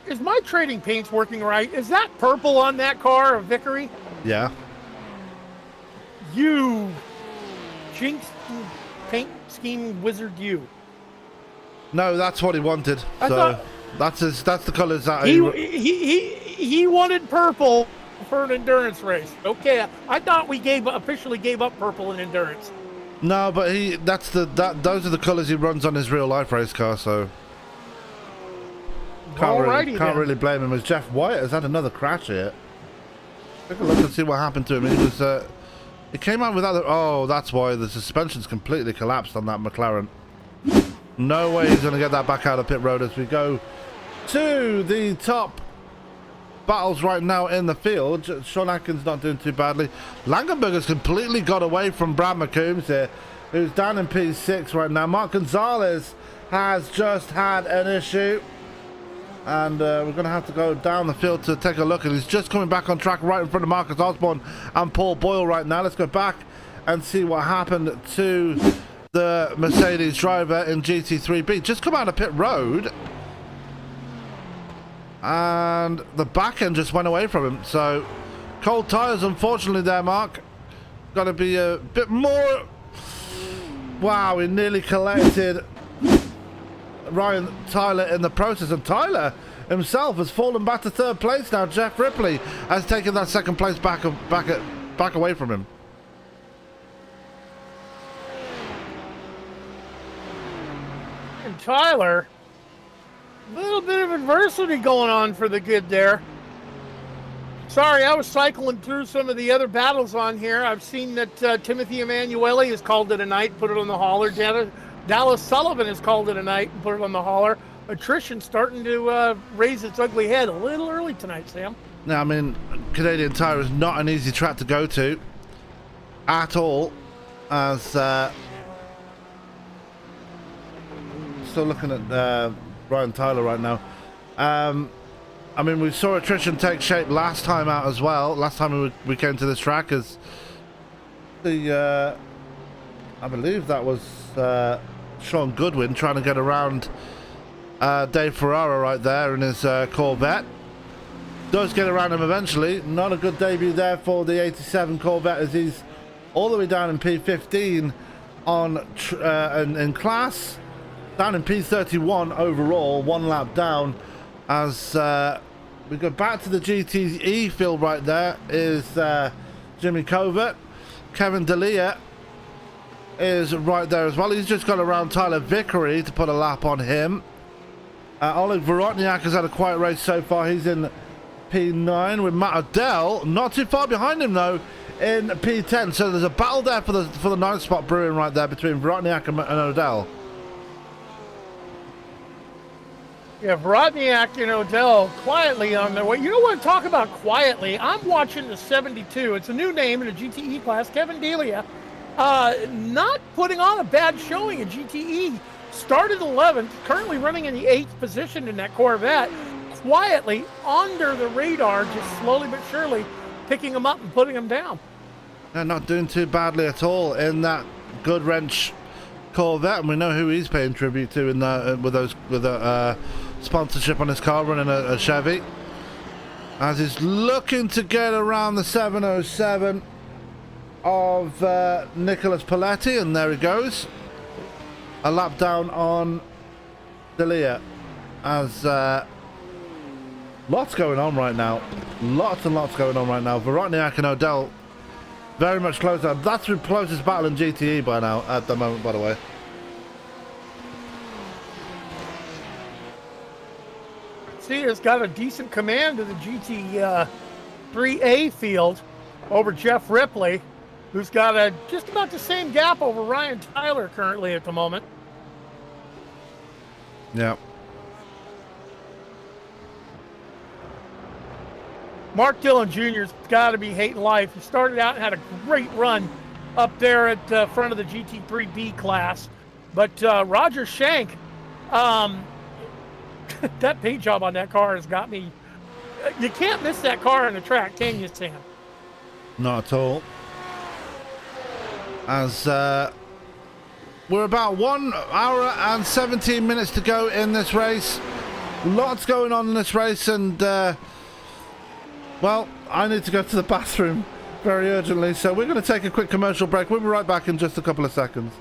Is my trading paints working right? Is that purple on that car of Vickery? Yeah. You jinx paint scheme wizard, you. No, that's what he wanted. That's the colours that he wanted purple for an endurance race. Okay, I thought we officially gave up purple in endurance. No, but those are the colours he runs on his real life race car, so can't really blame him. As Jeff Wyatt has had another crash here. Take a look and see what happened to him. He came out without oh, that's why the suspension's completely collapsed on that McLaren. No way he's going to get that back out of pit road as we go to the top battles right now in the field. Sean Atkins not doing too badly. Langenberger's completely got away from Brad McCombs here, who's down in P6 right now. Mark Gonzalez has just had an issue, and we're going to have to go down the field to take a look, and he's just coming back on track right in front of Marcus Osborne and Paul Boyle right now. Let's go back and see what happened to the Mercedes driver in GT3B. Just come out of pit road, and the back end just went away from him. So cold tires, unfortunately, there, Mark. Got to be a bit more. Wow, he nearly collected Ryan Tyler in the process, and Tyler himself has fallen back to third place now. Jeff Ripley has taken that second place back away from him. And Tyler, a little bit of adversity going on for the good there. Sorry, I was cycling through some of the other battles on here. I've seen that Timothy Emanuele has called it a night, put it on the hauler. Dallas Sullivan has called it a night and put it on the hauler. Attrition starting to raise its ugly head a little early tonight, Sam. Now, I mean, Canadian Tire is not an easy track to go to at all, as still looking at Ryan Tyler right now. I mean, we saw attrition take shape last time out as well. Last time we came to this track, as the I believe that was Sean Goodwin trying to get around Dave Ferrara right there in his Corvette. Does get around him eventually. Not a good debut there for the 87 Corvette, as he's all the way down in P15 in class, down in P31 overall, 1 lap down. As we go back to the GTE field right there is Jimmy Covert. Kevin D'Elia is right there as well. He's just got around Tyler Vickery to put a lap on him. Oleg Vorotniak has had a quiet race so far. He's in P9 with Matt Odell, not too far behind him though, in P10. So there's a battle there for the 9th spot brewing right there between Vorotniak and Odell. Yeah, Vorotniak and Odell quietly on their way. You know what? Talk about quietly. I'm watching the 72. It's a new name in the GTE class. Kevin D'Elia, not putting on a bad showing in GTE. Started 11th, currently running in the 8th position in that Corvette. Quietly, under the radar, just slowly but surely picking them up and putting them down. They're not doing too badly at all in that good wrench Corvette, and we know who he's paying tribute to in the, with a sponsorship on his car, running a Chevy. As he's looking to get around the 707 of Nicholas Paletti, and there he goes. A lap down on Delia. As lots going on right now. Lots and lots going on right now. Vorotniak and Odell very much closer. That's the closest battle in GTE by now, at the moment, by the way. Cena's got a decent command of the GT3A field over Jeff Ripley, who's got just about the same gap over Ryan Tyler currently at the moment. Yeah. Mark Dillon Jr.'s got to be hating life. He started out and had a great run up there at front of the GT3B class. But Roger Shank, that paint job on that car has got me. You can't miss that car on the track, can you, Sam? Not at all. As we're about 1 hour and 17 minutes to go in this race. Lots going on in this race, and well, I need to go to the bathroom very urgently, so we're going to take a quick commercial break. We'll be right back in just a couple of seconds.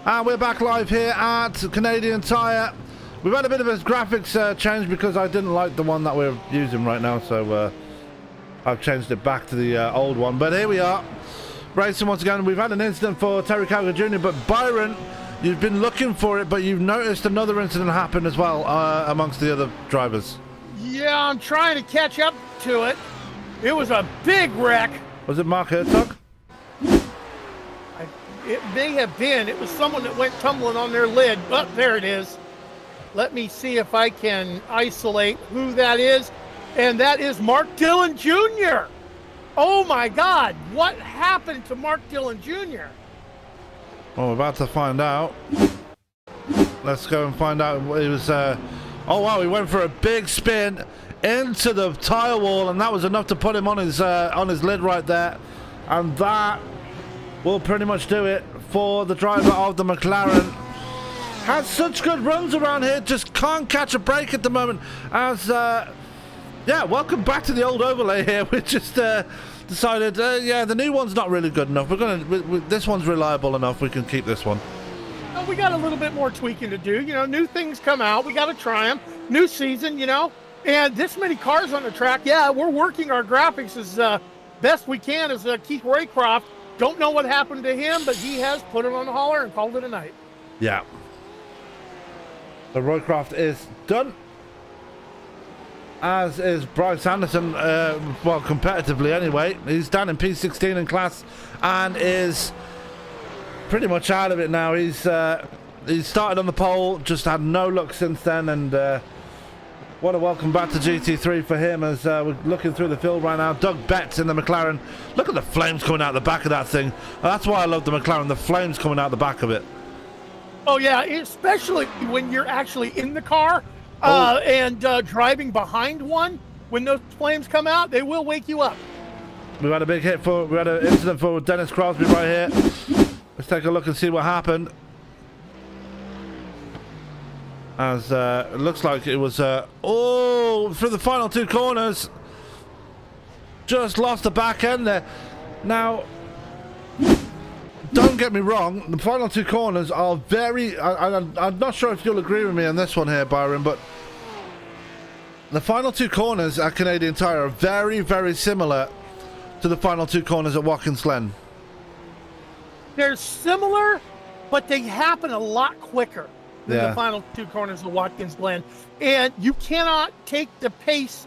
And we're back live here at Canadian Tire. We've had a bit of a graphics change because I didn't like the one that we're using right now, so I've changed it back to the old one. But here we are, racing once again. We've had an incident for Terry Calgar Jr., but Byron, you've been looking for it, but you've noticed another incident happen as well amongst the other drivers. Yeah, I'm trying to catch up to it. It was a big wreck. Was it Mark Herzog? It may have been. It was someone that went tumbling on their lid. But there it is. Let me see if I can isolate who that is. And that is Mark Dillon Jr. Oh my God. What happened to Mark Dillon Jr.? Well, we're about to find out. Let's go and find out. It was, oh wow, he went for a big spin into the tire wall, and that was enough to put him on his lid right there. And that will pretty much do it for the driver of the McLaren. Has such good runs around here, just can't catch a break at the moment. As yeah, welcome back to the old overlay here. We just decided, yeah, the new one's not really good enough. This one's reliable enough. We can keep this one. Well, we got a little bit more tweaking to do. You know, new things come out. We got to try them. New season, you know, and this many cars on the track. Yeah, we're working our graphics as best we can. As Keith Roycroft. Don't know what happened to him, but he has put it on the hauler and called it a night. Yeah. The Roycroft is done. As is Bryce Anderson, well, competitively anyway. He's down in P16 in class and is pretty much out of it now. He's started on the pole, just had no luck since then, and what a welcome back to GT3 for him as we're looking through the field right now. Doug Betts in the McLaren. Look at the flames coming out the back of that thing. That's why I love the McLaren, the flames coming out the back of it. Oh, yeah, especially when you're actually in the car and driving behind one. When those flames come out, they will wake you up. We had an incident for Dennis Crosby right here. Let's take a look and see what happened. As it looks like it was oh, through the final two corners, just lost the back end there. Now, don't get me wrong, the final two corners are very, I'm not sure if you'll agree with me on this one here, Byron, but the final two corners at Canadian Tire are very, very similar to the final two corners at Watkins Glen. They're similar, but they happen a lot quicker than the final two corners of Watkins Glen. And you cannot take the pace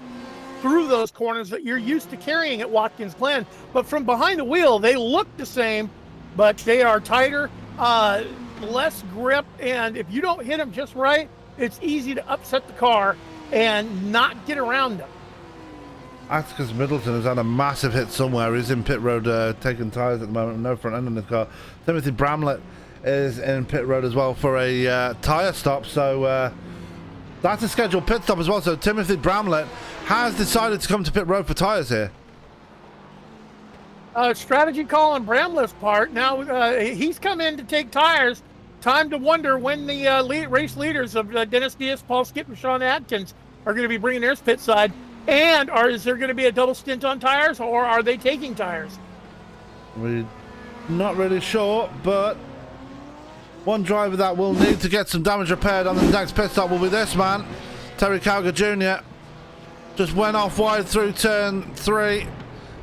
through those corners that you're used to carrying at Watkins Glen. But from behind the wheel, they look the same, but they are tighter, less grip, and if you don't hit them just right, it's easy to upset the car and not get around them. Atticus Middleton has had a massive hit somewhere. He's in pit road taking tyres at the moment, no front end in the car. Timothy Bramlett is in pit road as well for a tyre stop, so that's a scheduled pit stop as well. So Timothy Bramlett has decided to come to pit road for tyres here. Strategy call on Bramlett's part. Now he's come in to take tires. Time to wonder when the race leaders of Dennis Diaz, Paul Skip, and Sean Atkins are going to be bringing theirs pit side. And is there going to be a double stint on tires, or are they taking tires? We're not really sure, but one driver that will need to get some damage repaired on the next pit stop will be this man, Terry Calgar Jr. Just went off wide through turn 3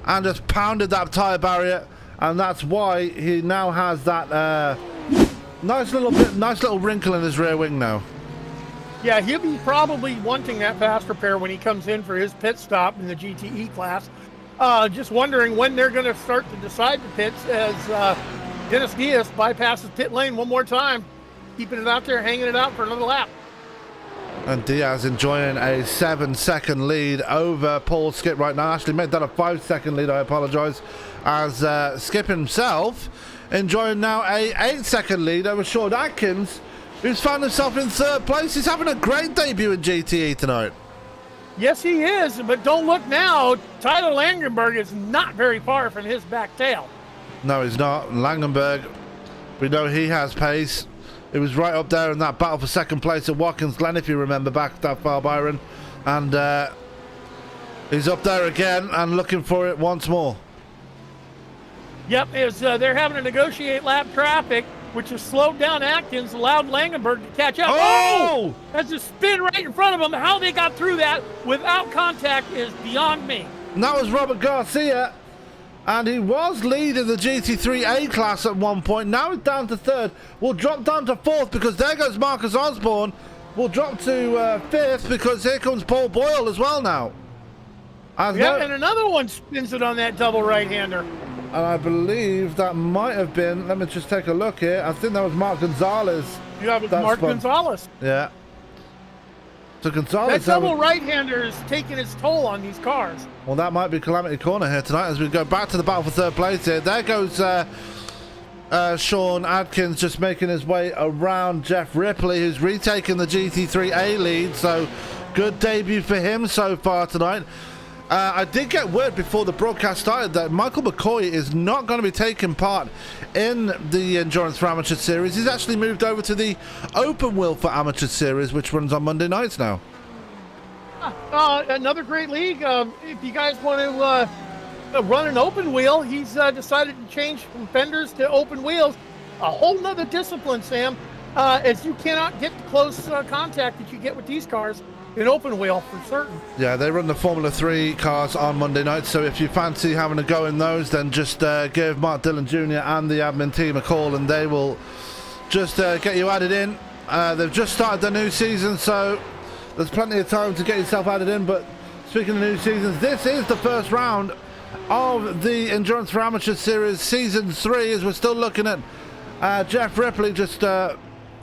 and just pounded that tyre barrier, and that's why he now has that nice little wrinkle in his rear wing now. Yeah, he'll be probably wanting that fast repair when he comes in for his pit stop in the GTE class. Just wondering when they're going to start to decide the pits as Dennis Diaz bypasses pit lane one more time, keeping it out there, hanging it out for another lap. And Diaz enjoying a 7-second lead over Paul Skip right now. Actually made that a 5-second lead, I apologise. As Skip himself enjoying now a 8-second lead over Sean Atkins, who's found himself in 3rd place. He's having a great debut in GTE tonight. Yes, he is, but don't look now. Tyler Langenberg is not very far from his back tail. No, he's not. Langenberg, we know he has pace. It was right up there in that battle for 2nd place at Watkins Glen, if you remember back that far, Byron. And he's up there again and looking for it once more. Yep, they're having to negotiate lap traffic, which has slowed down Atkins, allowed Langenberg to catch up. Oh! That's a spin right in front of them. How they got through that without contact is beyond me. And that was Robert Garcia, and he was leading the GT3A class at one point. Now he's down to third. We'll drop down to fourth because there goes Marcus Osborne. We'll drop to fifth because here comes Paul Boyle as well now. And another one spins it on that double right-hander. And I believe that might have been, let me just take a look here. I think that was Mark Gonzalez. You have Mark Gonzalez. Yeah. So Gonzalez. That double right-hander is taking its toll on these cars. Well, that might be Calamity Corner here tonight as we go back to the battle for third place here. There goes Sean Adkins just making his way around Jeff Ripley, who's retaking the GT3A lead. So good debut for him so far tonight. I did get word before the broadcast started that Michael McCoy is not going to be taking part in the Endurance for Amateur Series. He's actually moved over to the Open Wheel for Amateur Series, which runs on Monday nights now. Another great league. If you guys want to run an open wheel, he's decided to change from fenders to open wheels. A whole nother discipline, Sam, as you cannot get the close contact that you get with these cars. An open wheel for certain. Yeah, they run the Formula 3 cars on Monday night, so if you fancy having a go in those, then just give Mark Dillon Jr. and the admin team a call and they will just get you added in. They've just started the new season, so there's plenty of time to get yourself added in. But speaking of new seasons, this is the first round of the Endurance for Amateur Series Season 3, as we're still looking at Jeff Ripley just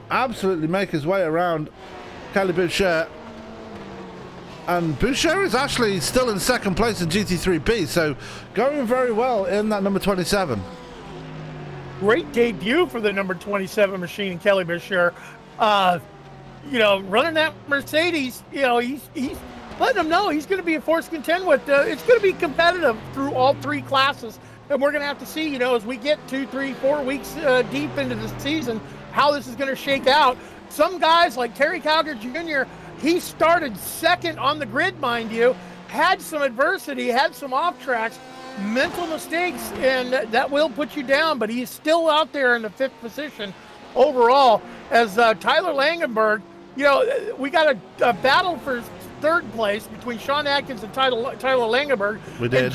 absolutely make his way around Kelly Boucher. And Boucher is actually still in second place in GT3B, so going very well in that number 27. Great debut for the number 27 machine, Kelly Boucher. Running that Mercedes, he's letting them know he's going to be a force to contend with. It's going to be competitive through all three classes, and we're going to have to see, as we get 2, 3, 4 weeks deep into the season, how this is going to shake out. Some guys like Terry Calgar Jr., he started second on the grid, mind you, had some adversity, had some off tracks, mental mistakes, and that will put you down, but he's still out there in the fifth position overall. As Tyler Langenberg, we got a battle for third place between Sean Atkins and Tyler Langenberg. We did. And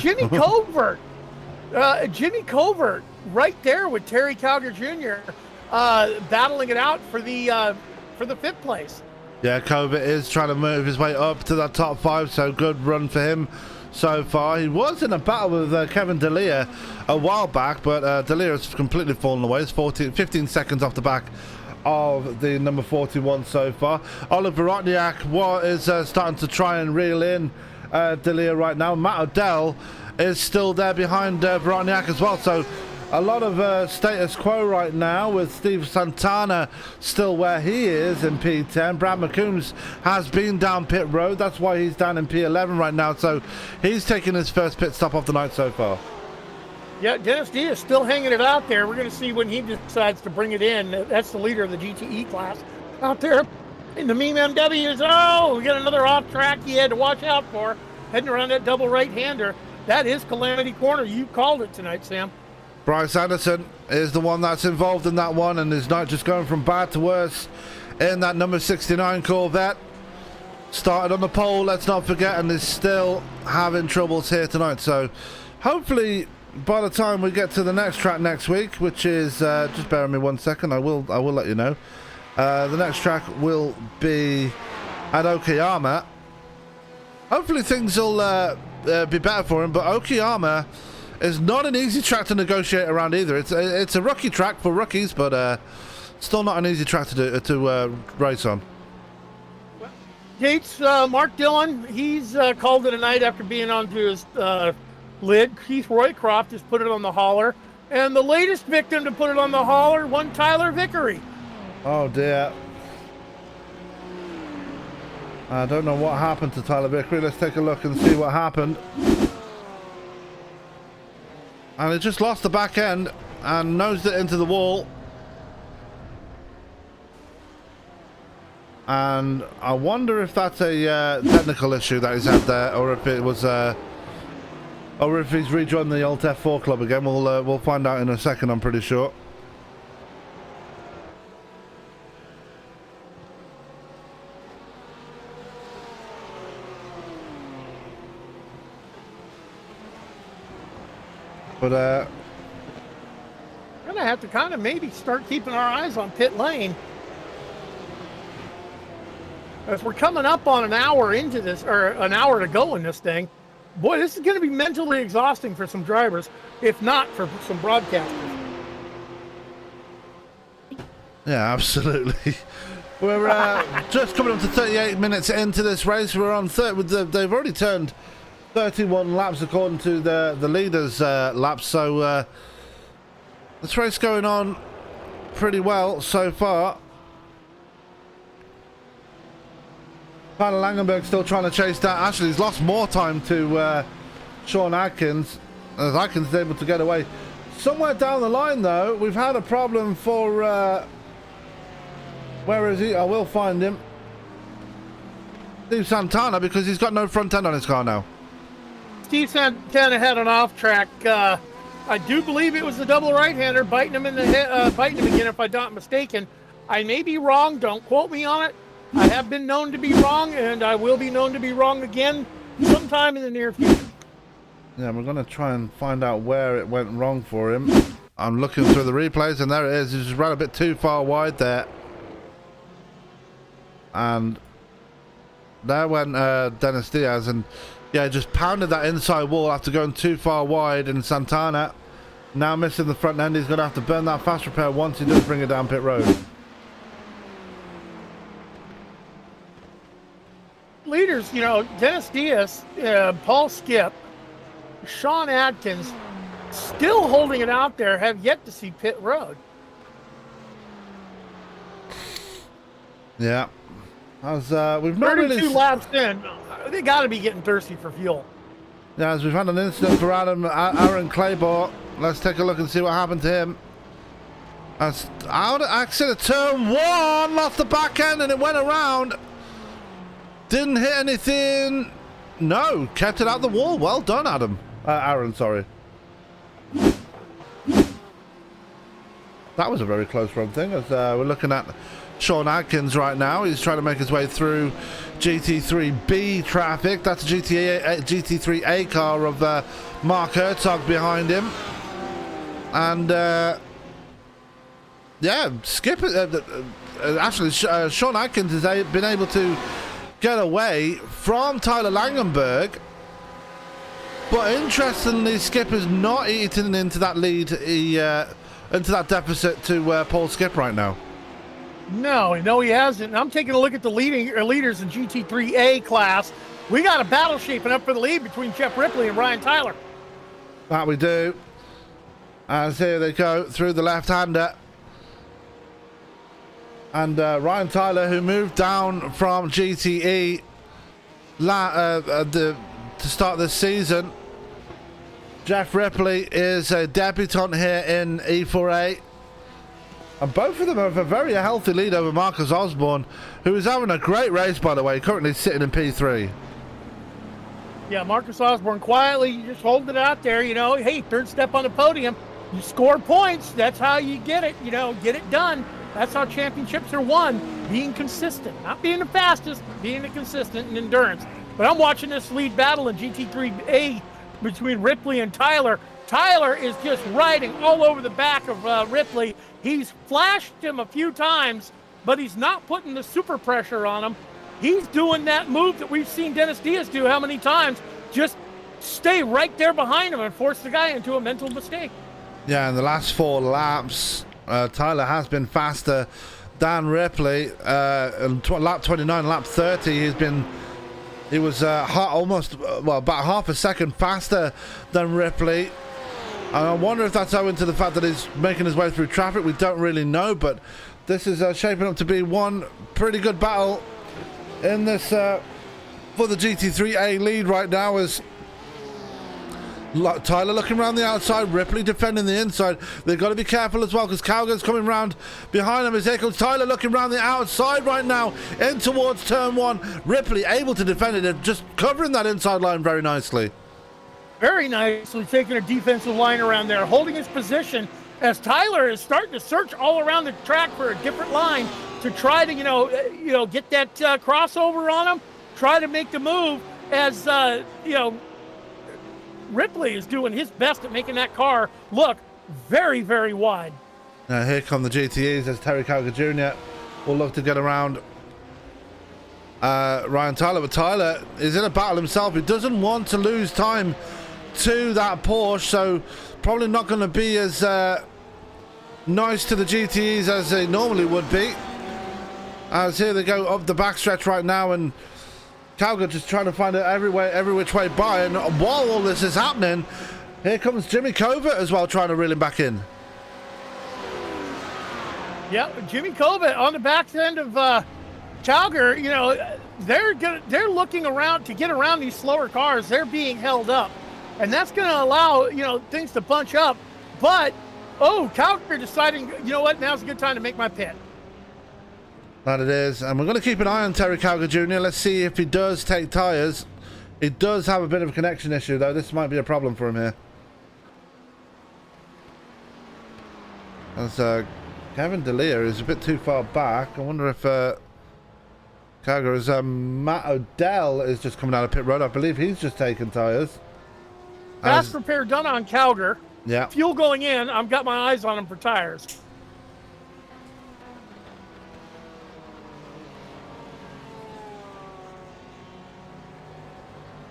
Jimmy Covert right there with Terry Calgar Jr. Battling it out for the fifth place. Yeah, Covert is trying to move his way up to that top 5, so good run for him so far. He was in a battle with Kevin D'Elia a while back, but D'Elia has completely fallen away. It's 15 seconds off the back of the number 41 so far. Oliver Rotniak is starting to try and reel in D'Elia right now. Matt O'Dell is still there behind Vorotniak as well, so a lot of status quo right now with Steve Santana still where he is in P10. Brad McCombs has been down pit road. That's why he's down in P11 right now. So he's taking his first pit stop of the night so far. Yeah, Dennis D is still hanging it out there. We're going to see when he decides to bring it in. That's the leader of the GTE class out there in the Meme MWs. Oh, we got another off track he had to watch out for. Heading around that double right-hander. That is Calamity Corner. You called it tonight, Sam. Bryce Anderson is the one that's involved in that one and is not just going from bad to worse in that number 69 Corvette. Started on the pole, let's not forget, and is still having troubles here tonight. So hopefully by the time we get to the next track next week, which is just bear with me 1 second, I will let you know. The next track will be at Okayama. Hopefully things will be better for him, but Okayama is not an easy track to negotiate around either. It's a rookie track for rookies, but still not an easy track to race on. Gates, Mark Dillon, he's called it a night after being onto his lid. Keith Roycroft has put it on the hauler, and the latest victim to put it on the hauler, one Tyler Vickery. Oh dear. I don't know what happened to Tyler Vickery. Let's take a look and see what happened. And it just lost the back end and nosed it into the wall. And I wonder if that's a technical issue that he's had there, or if it was Or if he's rejoined the Alt F4 club again, we'll find out in a second, I'm pretty sure. But we're gonna have to kind of maybe start keeping our eyes on pit lane, as we're coming up on an hour into this, or an hour to go in this thing. Boy, this is going to be mentally exhausting for some drivers, if not for some broadcasters. yeah, absolutely. We're just coming up to 38 minutes into this race. We're on they've already turned 31 laps according to the leaders' laps. So this race going on pretty well so far. Tyler Langenberg still trying to chase down. Actually, he's lost more time to Sean Atkins, as Atkins is able to get away. Somewhere down the line, though, we've had a problem for... where is he? I will find him. Steve Santana, because he's got no front end on his car now. Steve Santana had an off track. I do believe it was the double right-hander biting him in the head, biting him again, if I'm not mistaken. I may be wrong. Don't quote me on it. I have been known to be wrong, and I will be known to be wrong again sometime in the near future. Yeah, we're going to try and find out where it went wrong for him. I'm looking through the replays, and there it is. He just ran a bit too far wide there. And there went Dennis Diaz, and yeah, just pounded that inside wall after going too far wide. And Santana now missing the front end. He's going to have to burn that fast repair once he does bring it down pit road. Leaders, you know, Dennis Diaz, Paul Skip, Sean Atkins, still holding it out there, have yet to see pit road. Yeah. As we've not 32 really... laps in, they got to be getting thirsty for fuel. Yeah, as we've had an incident for Aaron Claybor. Let's take a look and see what happened to him. As out of accident, turn one, lost the back end, and it went around. Didn't hit anything. No, kept it out the wall. Well done, Adam. Aaron, sorry. That was a very close front thing. As we're looking at Sean Atkins right now. He's trying to make his way through GT3B traffic. That's a GT3A car of Mark Herzog behind him. And yeah, Skip. Actually, Sean Atkins has been able to get away from Tyler Langenberg, but interestingly, Skip is not eating into that lead, into that deficit to Paul Skip right now. No, he hasn't. I'm taking a look at the leaders in GT3A class. We got a battle shaping up for the lead between Jeff Ripley and Ryan Tyler. That we do. As here they go through the left-hander. And Ryan Tyler, who moved down from GTE to start this season. Jeff Ripley is a debutant here in E4A. And both of them have a very healthy lead over Marcus Osborne, who is having a great race, by the way, currently sitting in P3. Yeah, Marcus Osborne quietly just holding it out there, you know. Hey, third step on the podium. You score points. That's how you get it, you know, get it done. That's how championships are won, being consistent. Not being the fastest, being the consistent in endurance. But I'm watching this lead battle in GT3A between Ripley and Tyler. Tyler is just riding all over the back of Ripley. He's flashed him a few times, but he's not putting the super pressure on him. He's doing that move that we've seen Dennis Diaz do how many times? Just stay right there behind him and force the guy into a mental mistake. Yeah, in the last 4 laps, Tyler has been faster than Ripley. Lap 29, lap 30, he was about half a second faster than Ripley. And I wonder if that's owing to the fact that he's making his way through traffic. We don't really know, but this is shaping up to be one pretty good battle in this for the GT3A lead right now. As Tyler looking around the outside, Ripley defending the inside. They've got to be careful as well, because Calga's coming round behind him. As here comes Tyler looking around the outside right now in towards turn 1. Ripley able to defend it, just covering that inside line very nicely. Very nicely taking a defensive line around there, holding his position as Tyler is starting to search all around the track for a different line to try to, get that crossover on him, try to make the move as, Ripley is doing his best at making that car look very, very wide. Now here come the GTEs as Terry Calgar Jr. will look to get around Ryan Tyler, but Tyler is in a battle himself. He doesn't want to lose time to that Porsche, so probably not going to be as nice to the GTEs as they normally would be. As here they go up the backstretch right now, and Calgar just trying to find it every which way by. And while all this is happening, here comes Jimmy Covert as well, trying to reel him back in. Yeah, Jimmy Covert on the back end of Calgar. They're looking around to get around these slower cars. They're being held up, and that's going to allow things to bunch up. But Calgar deciding, now's a good time to make my pit. That it is, and we're going to keep an eye on Terry Calgar Jr. Let's see if he does take tires. He does have a bit of a connection issue, though. This might be a problem for him here. As Kevin D'Elia is a bit too far back. I wonder if Calgar is Matt Odell is just coming out of pit road. I believe he's just taking tires. Fast repair done on Calgar. Yeah. Fuel going in. I've got my eyes on him for tires.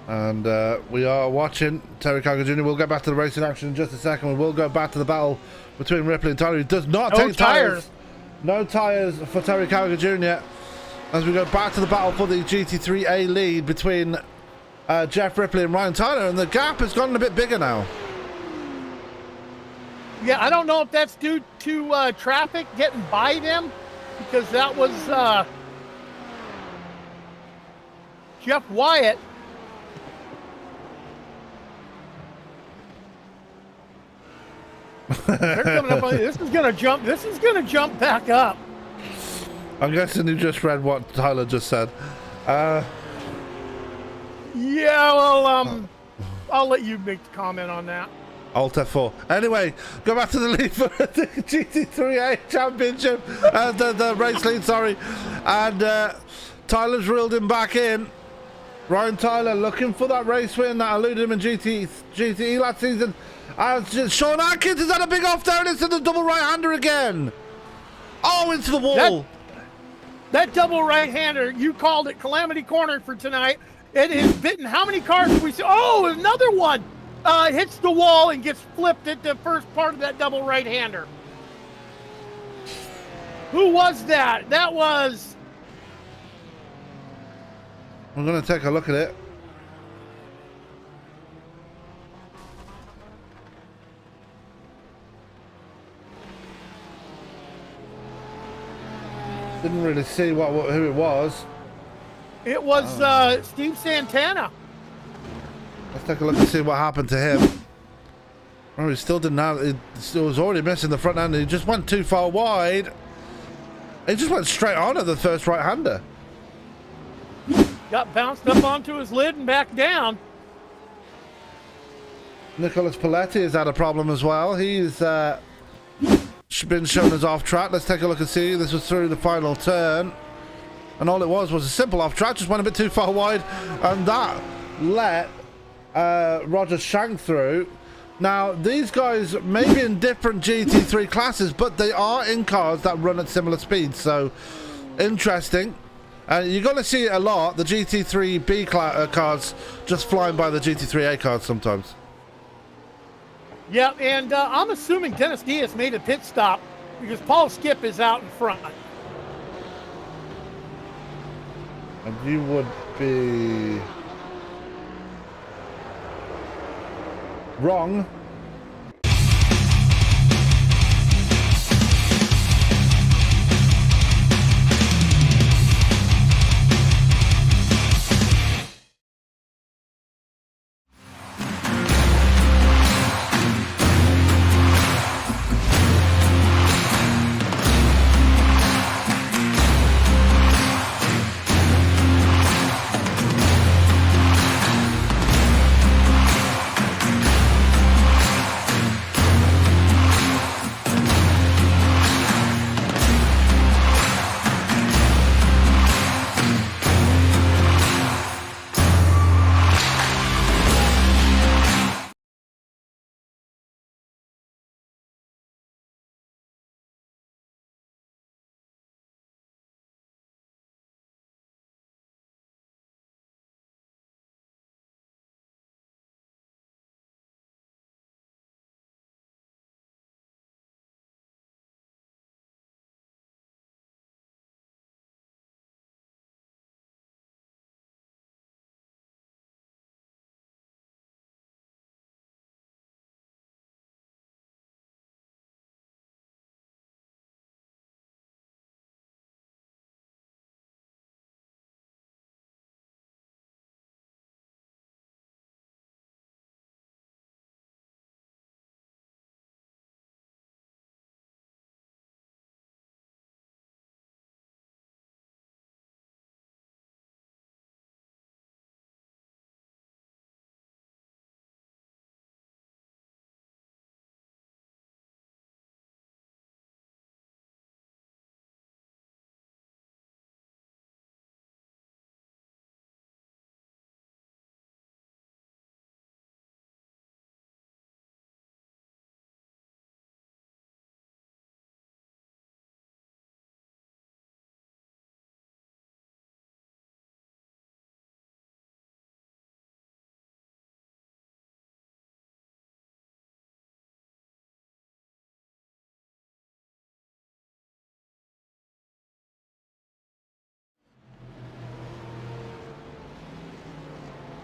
And we are watching Terry Calgar Jr. We'll get back to the racing action in just a second. We will go back to the battle between Ripley and Tyler. He does not take tires. No tires for Terry Calgar Jr. As we go back to the battle for the GT3A lead between Jeff Ripley and Ryan Tyler. And the gap has gotten a bit bigger now. Yeah, I don't know if that's due to traffic getting by them, because that was Jeff Wyatt. They're coming up on this is gonna jump back up. I'm guessing you just read what Tyler just said. Yeah, well, I'll let you make the comment on that. Alt F4. Anyway, go back to the lead for the GT3A Championship. The race lead, sorry. And Tyler's reeled him back in. Ryan Tyler looking for that race win that eluded him in GTE last season. Sean Atkins has had a big off there, and it's in the double right-hander again. Oh, into the wall. That double right-hander, you called it Calamity Corner for tonight. It has bitten. How many cars have we seen? Oh, another one hits the wall and gets flipped at the first part of that double right-hander. Who was that? That was... I'm going to take a look at it. Didn't really see who it was. It was Steve Santana. Let's take a look and see what happened to him. Oh, he still didn't have. He still was already missing the front end. He just went too far wide. He just went straight on at the first right-hander. Got bounced up onto his lid and back down. Nicholas Paletti has had a problem as well. He's been shown as off track. Let's take a look and see. This was through the final turn, and all it was a simple off track. Just went a bit too far wide, and that let Roger Shank through. Now these guys may be in different GT3 classes, but they are in cars that run at similar speeds, so interesting. You're going to see it a lot, the GT3B cars just flying by the GT3A cars sometimes. Yeah, and I'm assuming Dennis Diaz made a pit stop because Paul Skip is out in front. And you would be wrong.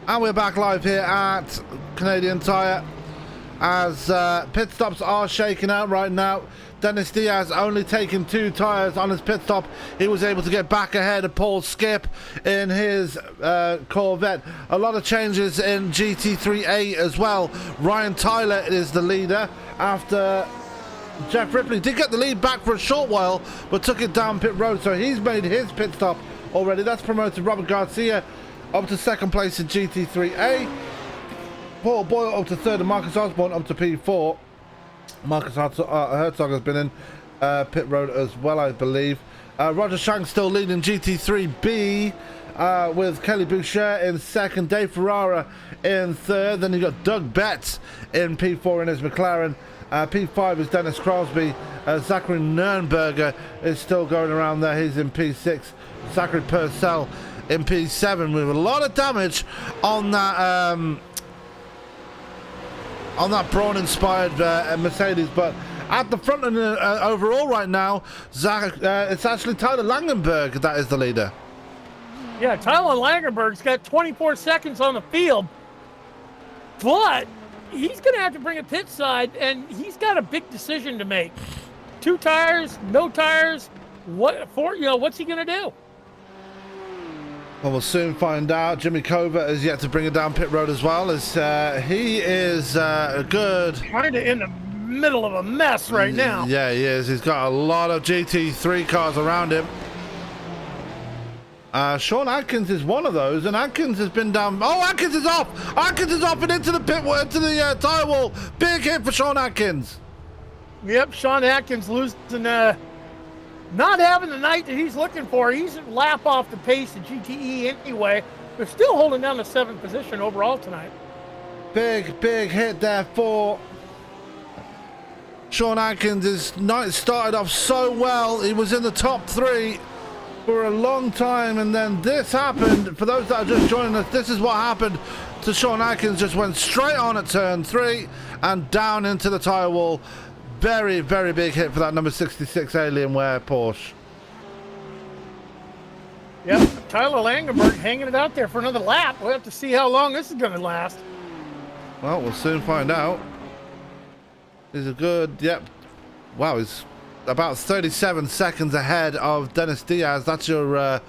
And we're back live here at Canadian Tire as pit stops are shaking out right now. Dennis Diaz only taking 2 tires on his pit stop. He was able to get back ahead of Paul Skip in his Corvette. A lot of changes in GT3A as well. Ryan Tyler is the leader after Jeff Ripley did get the lead back for a short while, but took it down pit road, so he's made his pit stop already. That's promoted Robert Garcia up to 2nd place in GT3A. Paul Boyle up to 3rd, and Marcus Osborne up to P4. Marcus Herzog has been in pit road as well, I believe. Roger Shank still leading GT3B with Kelly Boucher in 2nd, Dave Ferrara in 3rd. Then you got Doug Betts in P4 in his McLaren. P5 is Dennis Crosby. Zachary Nurnberger is still going around there. He's in P6. Zachary Purcell in P7 with a lot of damage on that Braun-inspired Mercedes. But at the front and overall right now, it's actually Tyler Langenberg that is the leader. Yeah, Tyler Langenberg's got 24 seconds on the field, but he's going to have to bring a pit side, and he's got a big decision to make. 2 tires, no tires. What's he going to do? Well, we'll soon find out. Jimmy Covert is yet to bring it down pit road as well, as he is good. Kind of in the middle of a mess right now. Yeah, he is. He's got a lot of GT3 cars around him. Sean Atkins is one of those, and Atkins has been down. Oh, Atkins is off! Atkins is off and into the pit, into the tire wall. Big hit for Sean Atkins. Yep, Sean Atkins losing, not having the night that he's looking for. He's a lap off the pace of GTE anyway. They're still holding down the 7th position overall tonight. Big hit there for Sean Atkins. His night started off so well. He was in the top 3 for a long time, and then this happened. For those that are just joining us, this is what happened to Sean Atkins. Just went straight on at turn 3 and down into the tire wall. Very big hit for that number 66 Alienware Porsche. Yep, Tyler Langenberg hanging it out there for another lap. We'll have to see how long this is going to last. Well, we'll soon find out. He's a good, yep. Wow, he's about 37 seconds ahead of Dennis Diaz. That's your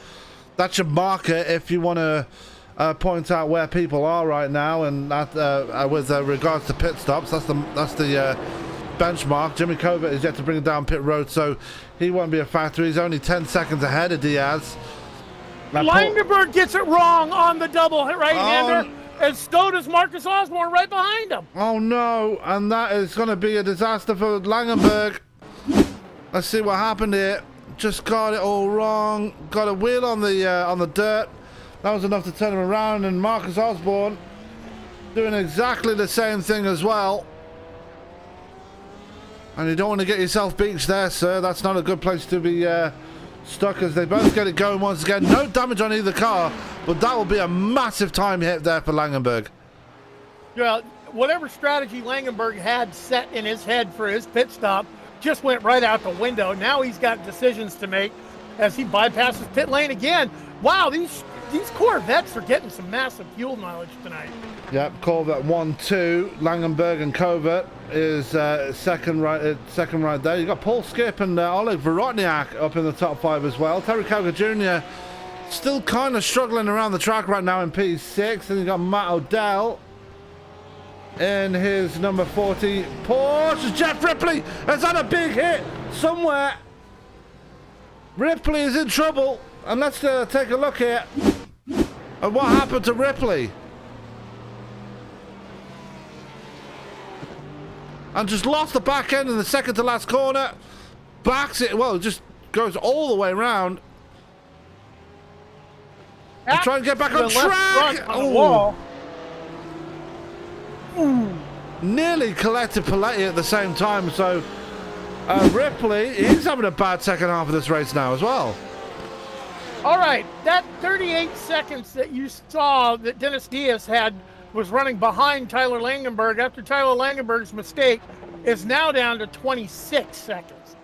marker if you want to point out where people are right now, and that, with regards to pit stops. That's the benchmark. Jimmy Covert is yet to bring it down pit road, so he won't be a factor. He's only 10 seconds ahead of Diaz. Langenberg gets it wrong on the double right-hander, and so does Marcus Osborne right behind him. Oh no, and that is going to be a disaster for Langenberg. Let's see what happened here. Just got it all wrong. Got a wheel on the dirt. That was enough to turn him around, and Marcus Osborne doing exactly the same thing as well. And you don't want to get yourself beached there, sir. That's not a good place to be stuck, as they both get it going once again. No damage on either car, but that will be a massive time hit there for Langenberg. Yeah, whatever strategy Langenberg had set in his head for his pit stop just went right out the window. Now he's got decisions to make as he bypasses pit lane again. Wow, these Corvettes are getting some massive fuel mileage tonight. Yep, Corvette 1-2. Langenberg and Covert is second right there. You got Paul Skip and Oleg Vorotniak up in the top 5 as well. Terry Koga Jr. still kind of struggling around the track right now in P6. And you got Matt Odell in his number 40 Porsche. Jeff Ripley has had a big hit somewhere. Ripley is in trouble, and let's take a look here at what happened to Ripley. And just lost the back end in the second to last corner. Backs it, well, just goes all the way around. And try and get back on track. On Nearly collected Paletti at the same time, so Ripley, he's having a bad second half of this race now as well. All right, that 38 seconds that you saw that Dennis Diaz had was running behind Tyler Langenberg after Tyler Langenberg's mistake is now down to 26 seconds.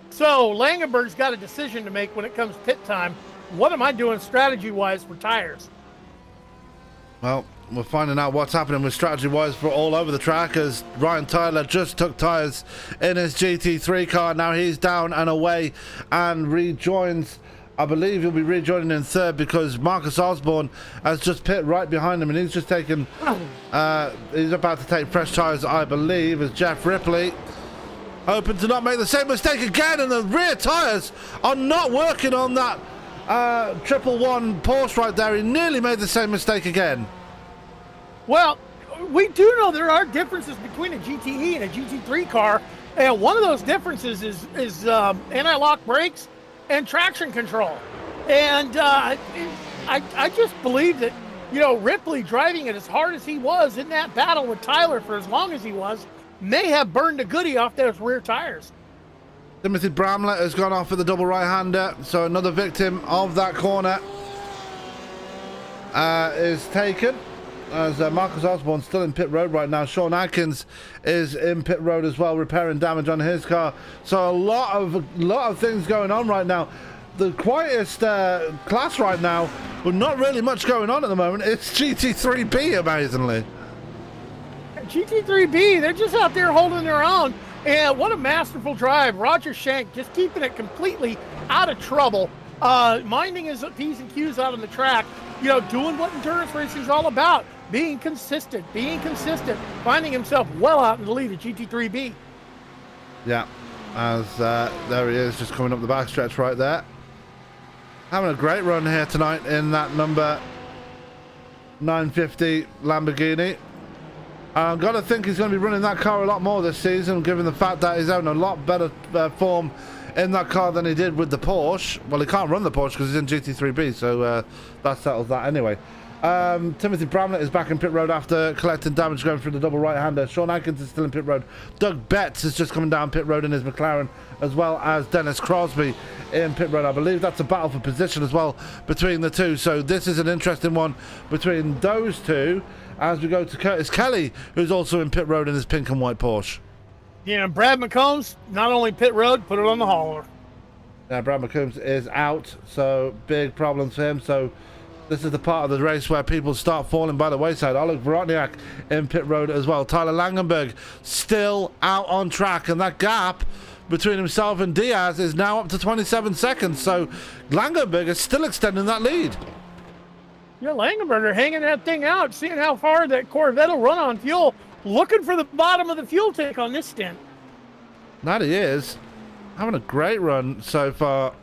So Langenberg's got a decision to make when it comes pit time. What am I doing strategy-wise for tires? Well, We're finding out what's happening with strategy-wise for all over the track as Ryan Tyler just took tyres in his GT3 car. Now he's down and away and rejoins. I believe he'll be rejoining in third because Marcus Osborne has just pit right behind him and he's just taken, he's about to take fresh tyres, I believe, as Jeff Ripley hoping to not make the same mistake again, and the rear tyres are not working on that 111 Porsche right there. He nearly made the same mistake again. Well, we do know there are differences between a GTE and a GT3 car, and one of those differences is anti-lock brakes and traction control. And I just believe that, you know, Ripley driving it as hard as he was in that battle with Tyler for as long as he was may have burned a goodie off those rear tires. Timothy Bramlett has gone off with the double right-hander, so another victim of that corner is taken. As Marcus Osborne still in pit road right now. Sean Atkins is in pit road as well, repairing damage on his car. So a lot of things going on right now. The quietest class right now, but not really much going on at the moment. It's GT3B, amazingly. GT3B, they're just out there holding their own. And what a masterful drive. Roger Shank just keeping it completely out of trouble. Minding his P's and Q's out on the track. You know, doing what endurance racing is all about. Being consistent, finding himself well out in the lead of GT3B. Yeah, as there he is, just coming up the backstretch right there. Having a great run here tonight in that number 950 Lamborghini. I've got to think he's going to be running that car a lot more this season, given the fact that he's having a lot better form in that car than he did with the Porsche. Well, he can't run the Porsche because he's in GT3B, so that settles that anyway. Timothy Bramlett is back in pit road after collecting damage going through the double right-hander. Sean Atkins is still in pit road. Doug Betts is just coming down pit road in his McLaren, as well as Dennis Crosby in pit road. I believe that's a battle for position as well between the two, so this is an interesting one between those two as we go to Curtis Kelly, who's also in pit road in his pink and white Porsche. Yeah, Brad McCombs, not only pit road, put it on the hauler. Yeah, Brad McCombs is out, so big problems for him. So this is the part of the race where people start falling by the wayside. Oleg Vorotniak in pit road as well. Tyler Langenberg still out on track, and that gap between himself and Diaz is now up to 27 seconds. So Langenberg is still extending that lead. Yeah, Langenberger hanging that thing out, seeing how far that Corvette will run on fuel, looking for the bottom of the fuel tank on this stint. That he is. Having a great run so far.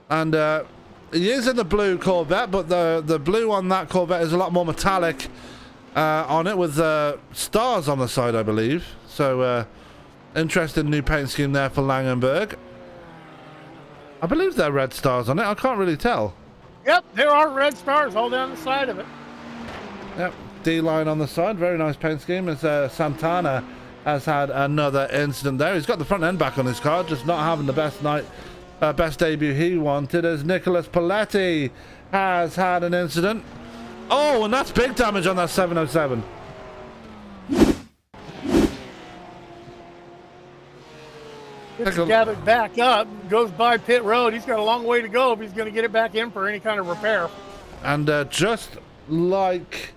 And he is in the blue Corvette, but the blue on that Corvette is a lot more metallic on it, with stars on the side, I believe. So interesting new paint scheme there for Langenberg. I believe they're red stars on it. I can't really tell. Yep, there are red stars all down the side of it. Yep, D-line on the side. Very nice paint scheme. As Santana has had another incident there. He's got the front end back on his car, just not having the best debut he wanted, as Nicholas Paletti has had an incident. Oh, and that's big damage on that 707. It's gathered back up, goes by pit road. He's got a long way to go if he's going to get it back in for any kind of repair. And just like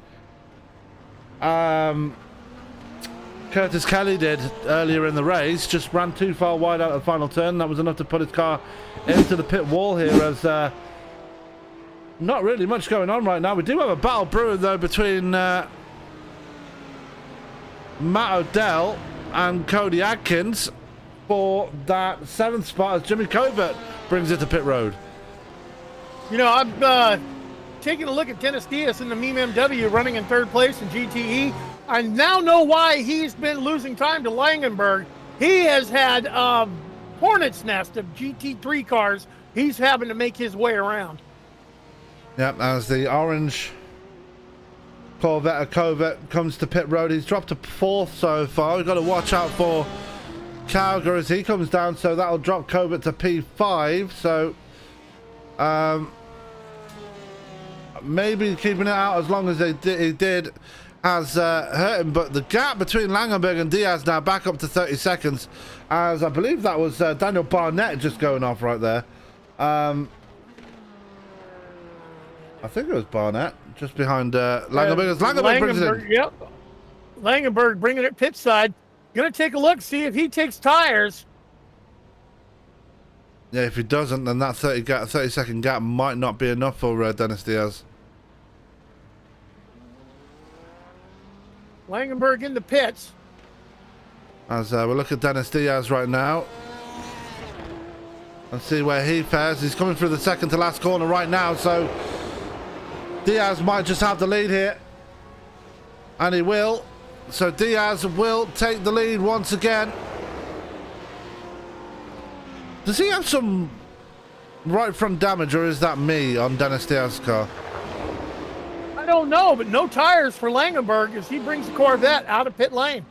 Curtis Kelly did earlier in the race, just ran too far wide out of the final turn. That was enough to put his car into the pit wall here, as not really much going on right now. We do have a battle brewing though between Matt Odell and Cody Adkins for that 7th spot, as Jimmy Covert brings it to pit road. You know, I'm taking a look at Dennis Diaz in the MMW running in 3rd place in GTE. I now know why he's been losing time to Langenberg. He has had hornet's nest of GT3 cars he's having to make his way around. Yep, as the orange Corvette Covert comes to pit road. He's dropped to 4th so far. We've got to watch out for Calgary as he comes down, so that'll drop Covert to P5. So maybe keeping it out as long as he did has hurt him, but the gap between Langenberg and Diaz now back up to 30 seconds, as I believe that was Daniel Barnett just going off right there. I think it was Barnett, just behind Langenberg. Langenberg brings it in. Yep. Langenberg bringing it pit side. Going to take a look, see if he takes tires. Yeah, if he doesn't, then that 30-second gap might not be enough for Dennis Diaz. Langenberg in the pits. As we look at Dennis Diaz right now. And see where he fares. He's coming through the second to last corner right now, so Diaz might just have the lead here. And he will. So Diaz will take the lead once again. Does he have some right front damage, or is that me on Dennis Diaz's car? I don't know, but no tires for Langenberg as he brings the Corvette out of pit lane.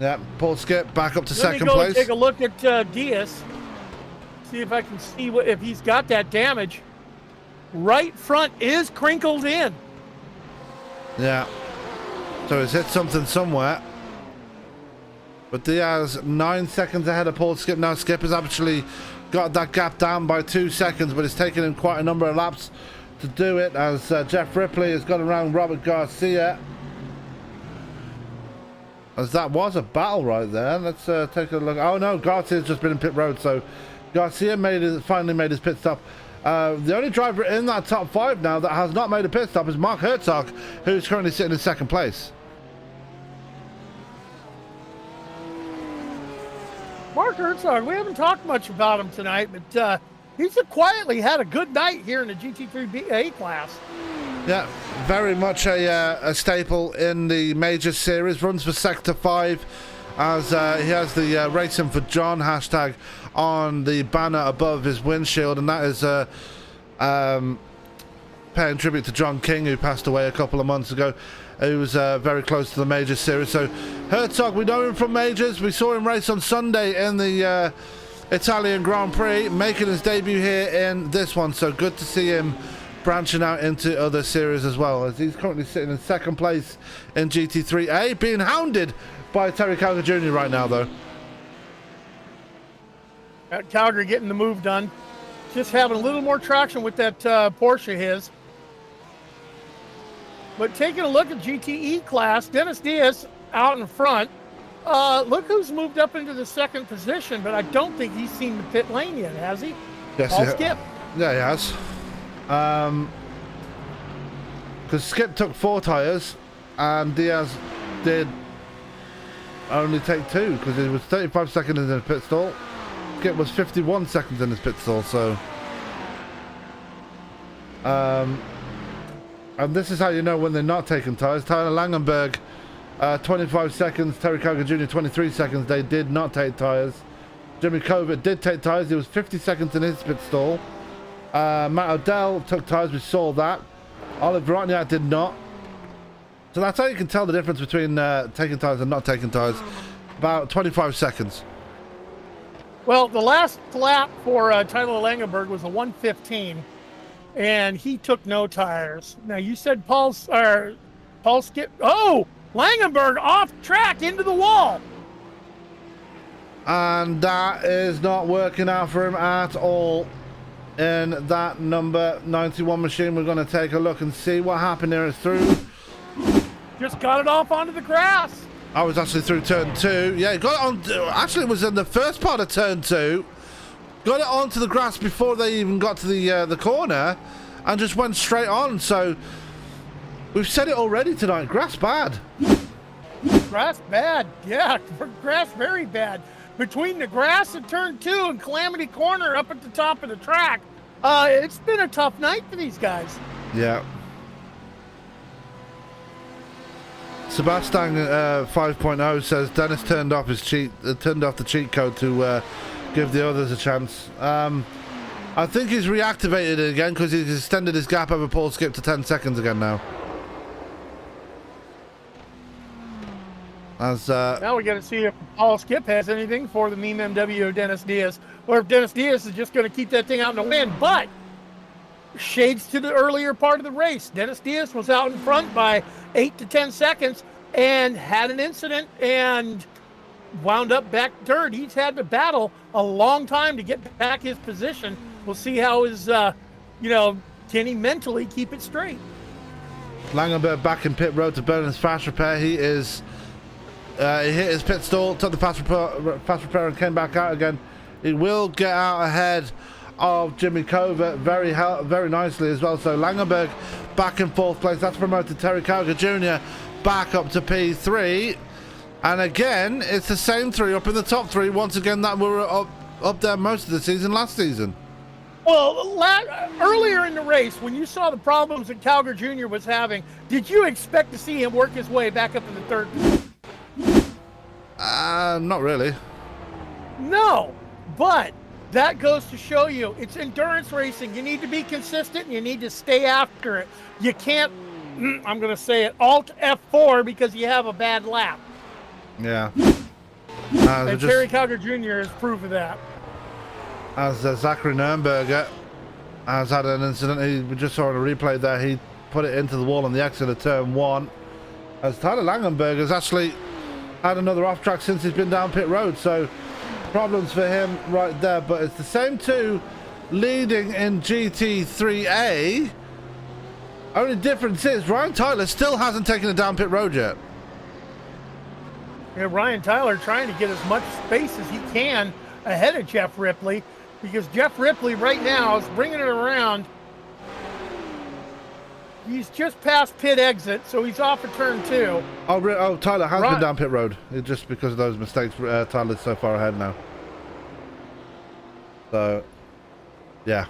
Yeah, Paul Skip back up to Let me second go place. and take a look at Diaz. See if I can see if he's got that damage. Right front is crinkled in. Yeah. So he's hit something somewhere. But Diaz 9 seconds ahead of Paul Skip. Now Skip has actually got that gap down by 2 seconds, but it's taken him quite a number of laps to do it, as Jeff Ripley has gone around Robert Garcia. As that was a battle right there. Let's take a look. Oh no, Garcia's just been in pit road, so Garcia finally made his pit stop. The only driver in that top 5 now that has not made a pit stop is Mark Herzog, who's currently sitting in second place. Mark Herzog, we haven't talked much about him tonight, but he's quietly had a good night here in the GT3 class. Yeah, very much a staple in the major series. Runs for Sector 5 as he has the Racing for John hashtag on the banner above his windshield, and that is paying tribute to John King, who passed away a couple of months ago. He was very close to the major series. So Herzog, we know him from majors. We saw him race on Sunday in the Italian Grand Prix, making his debut here in this one. So good to see him branching out into other series as well, as he's currently sitting in second place in GT3A, being hounded by Terry Calgar Jr. right now, though. Calgary getting the move done. Just having a little more traction with that Porsche of his. But taking a look at GTE class, Dennis Diaz out in front. Look who's moved up into the second position, but I don't think he's seen the pit lane yet, has he? Yes, Paul Skip. Yeah, he has. Because Skip took 4 tyres and Diaz did only take 2, because it was 35 seconds in his pit stall. Skip was 51 seconds in his pit stall, so and this is how you know when they're not taking tyres. Tyler Langenberg 25 seconds, Terry Calgar Jr. 23 seconds. They did not take tyres. Jimmy Covet did take tyres. He was 50 seconds in his pit stall. Matt O'Dell took tyres. We saw that. Oliver Rotniak did not. So that's how you can tell the difference between taking tyres and not taking tyres. About 25 seconds. Well, the last lap for Tyler Langenberg was a 1:15, and he took no tires. Now, you said Paul Skip. Oh, Langenberg off track into the wall. And that is not working out for him at all in that number 91 machine. We're going to take a look and see what happened here. It's through. Just got it off onto the grass. I was actually through turn 2. Yeah, got it on. Actually, it was in the first part of turn 2. Got it onto the grass before they even got to the corner, and just went straight on. So we've said it already tonight. Grass bad. Grass bad. Yeah, grass very bad. Between the grass and turn 2 and Calamity Corner up at the top of the track, it's been a tough night for these guys. Yeah. Sebastian 5.0 says Dennis turned off the cheat code to give the others a chance. I think he's reactivated it again because he's extended his gap over Paul Skip to 10 seconds again now. Now we got to see if Paul Skip has anything for the meme MW of Dennis Diaz, or if Dennis Diaz is just going to keep that thing out in the wind. But shades to the earlier part of the race. Dennis Diaz was out in front by 8 to 10 seconds and had an incident and wound up back dirt. He's had to battle a long time to get back his position. We'll see how his, can he mentally keep it straight? Langenberg back in pit road to burn his fast repair. He is he hit his pit stall, took the fast repair and came back out again. He will get out ahead of Jimmy Covert very nicely as well. So Langenberg back in 4th place. That's promoted Terry Cowger Jr. back up to P3. And again, it's the same 3 up in the top 3 once again that were up there most of the season last season. Well, earlier in the race, when you saw the problems that Cowger Jr. was having, did you expect to see him work his way back up in the 3rd position? Not really. No, but that goes to show you it's endurance racing. You need to be consistent and you need to stay after it. You can't, I'm going to say it, Alt F4 because you have a bad lap. Yeah. And Terry Cowger Jr. is proof of that. As Zachary Nurnberger has had an incident, we just saw in a replay there, he put it into the wall on the exit of turn 1. As Tyler Langenberger has actually had another off track since he's been down pit road, so problems for him right there. But it's the same 2 leading in GT3A. Only difference is Ryan Tyler still hasn't taken it down pit road yet. Yeah, Ryan Tyler trying to get as much space as he can ahead of Jeff Ripley, because Jeff Ripley right now is bringing it around. He's just past pit exit, so he's off of turn 2. Oh, Tyler has been down pit road. It's just because of those mistakes, Tyler's so far ahead now. So, yeah.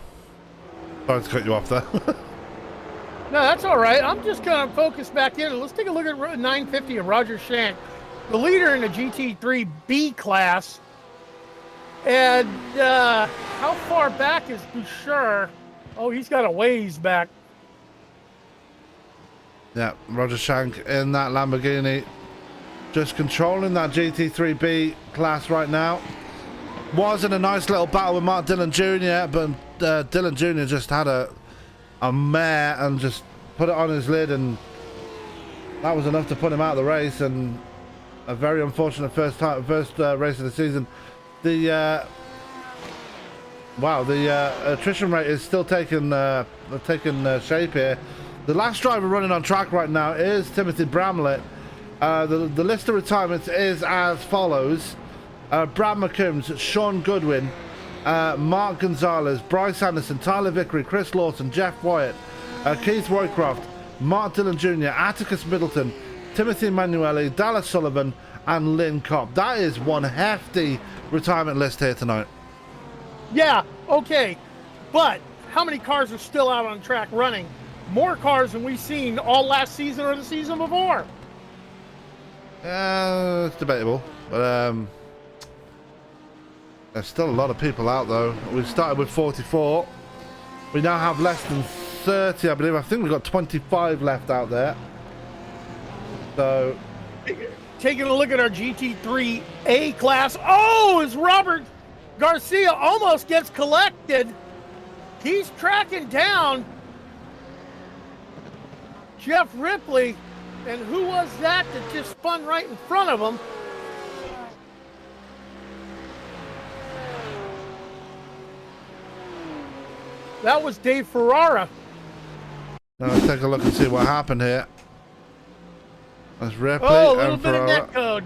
Sorry to cut you off there. No, that's all right. I'm just going to focus back in. Let's take a look at 950 of Roger Shank, the leader in the GT3B class. And how far back is Bouchard? Oh, he's got a ways back. Yeah, Roger Shank in that Lamborghini, just controlling that GT3B class right now. Was in a nice little battle with Mark Dillon Jr., but Dillon Jr. just had a mare and just put it on his lid, and that was enough to put him out of the race. And a very unfortunate first race of the season. The attrition rate is still taking shape here. The last driver running on track right now is Timothy Bramlett. The list of retirements is as follows: Brad McCombs, Sean Goodwin, Mark Gonzalez, Bryce Anderson, Tyler Vickery, Chris Lawson, Jeff Wyatt, Keith Roycroft, Mark Dillon Jr., Atticus Middleton, Timothy Emanuele, Dallas Sullivan, and Lynn Kopp. That is one hefty retirement list here tonight. Yeah, okay. But how many cars are still out on track running? More cars than we've seen all last season or the season before. It's debatable. But there's still a lot of people out, though. We started with 44. We now have less than 30, I believe. I think we've got 25 left out there. So, taking a look at our GT3A class. Oh, as Robert Garcia almost gets collected. He's tracking down Jeff Ripley. And who was that just spun right in front of him? That was Dave Ferrara. Now let's take a look and see what happened here. That's Ripley a little and bit Ferrara. of net code.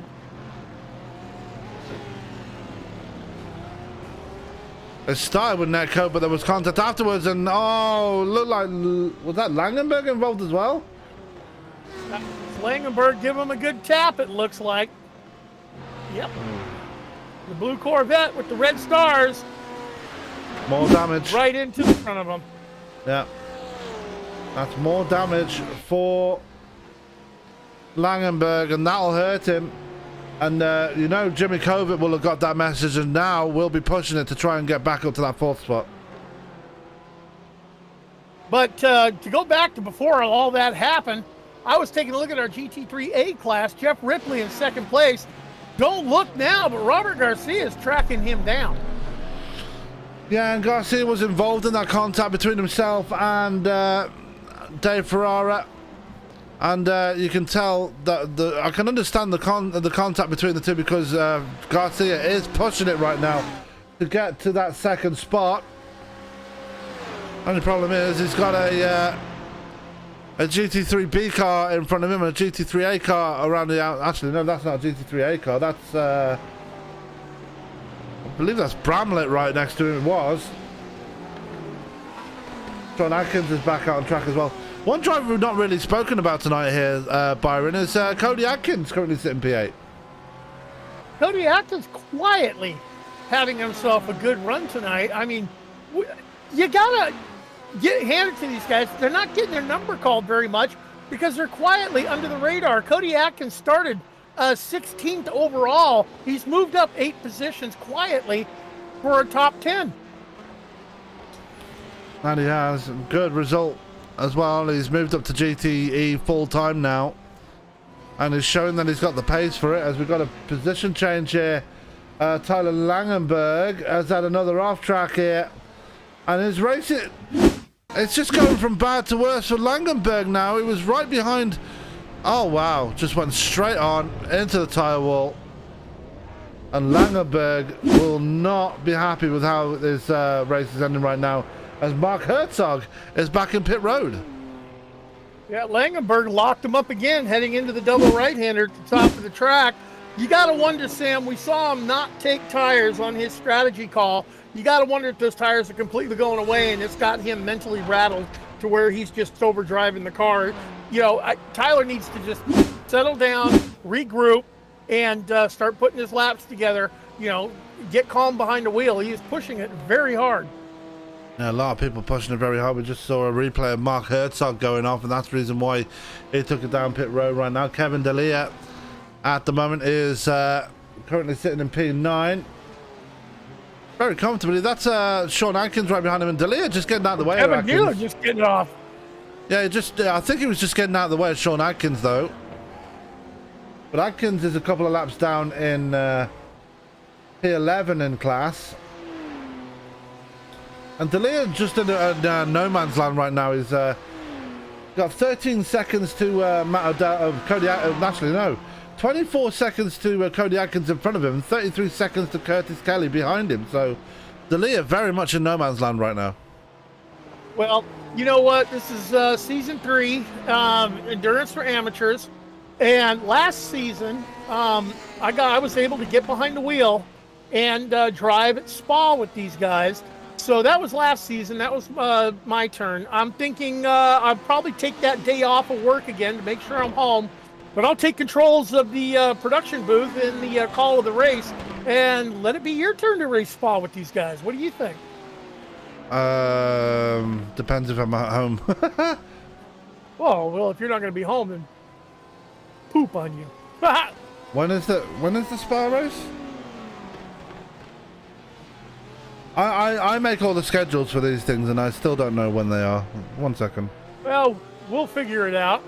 It started with netcode, but there was contact afterwards, and looked like, was that Langenberg involved as well? Langenberg give him a good tap, it looks like. Yep. The blue Corvette with the red stars. More damage. Right into the front of him. Yeah. That's more damage for Langenberg, and that'll hurt him. And, Jimmy Covert will have got that message, and now we'll be pushing it to try and get back up to that 4th spot. But to go back to before all that happened, I was taking a look at our GT3A class. Jeff Ripley in 2nd place. Don't look now, but Robert Garcia is tracking him down. Yeah, and Garcia was involved in that contact between himself and Dave Ferrara. And you can tell that I can understand the contact between the two, because Garcia is pushing it right now to get to that 2nd spot. Only problem is he's got a GT3B car in front of him and a GT3A car around the out. Actually, no, that's not a GT3A car. That's I believe that's Bramlett right next to him. It was. John Atkins is back out on track as well. One driver we've not really spoken about tonight here, Byron, is Cody Atkins, currently sitting P8. Cody Atkins quietly having himself a good run tonight. I mean, you gotta hand it to these guys. They're not getting their number called very much because they're quietly under the radar. Cody Atkins started 16th overall. He's moved up 8 positions quietly for a top 10. And he has a good result as well. He's moved up to GTE full-time now. And he's showing that he's got the pace for it, as we've got a position change here. Tyler Langenberg has had another off-track here. And his race, it's just going from bad to worse for Langenberg now. He was right behind. Oh, wow. Just went straight on into the tyre wall. And Langenberg will not be happy with how this race is ending right now, as Mark Herzog is back in pit road. Yeah, Langenberg locked him up again, heading into the double right-hander at the top of the track. You got to wonder, Sam, we saw him not take tires on his strategy call. You got to wonder if those tires are completely going away, and it's got him mentally rattled to where he's just overdriving the car. You know, Tyler needs to just settle down, regroup, and start putting his laps together. You know, get calm behind the wheel. He is pushing it very hard. Yeah, a lot of people pushing it very hard. We just saw a replay of Mark Herzog going off, and that's the reason why he took it down pit road right now. Kevin D'Elia at the moment is currently sitting in P9. Very comfortably. That's Sean Atkins right behind him, and D'Elia just getting out of the way. Kevin D'Elia just getting off. Yeah, I think he was just getting out of the way of Sean Atkins, though. But Atkins is a couple of laps down in P11 in class. And D'Elia just in no man's land right now. He's got 13 seconds to Cody Atkins. Actually, no. 24 seconds to Cody Atkins in front of him, and 33 seconds to Curtis Kelly behind him. So D'Elia very much in no man's land right now. Well, you know what? This is season 3, endurance for amateurs. And last season, I was able to get behind the wheel and drive at Spa with these guys. So that was last season. That was my turn. I'm thinking I'll probably take that day off of work again to make sure I'm home. But I'll take controls of the production booth in the call of the race and let it be your turn to race Spa with these guys. What do you think? Depends if I'm at home. Well, if you're not going to be home, then poop on you. When is the Spa race? I make all the schedules for these things, and I still don't know when they are. 1 second. Well, we'll figure it out.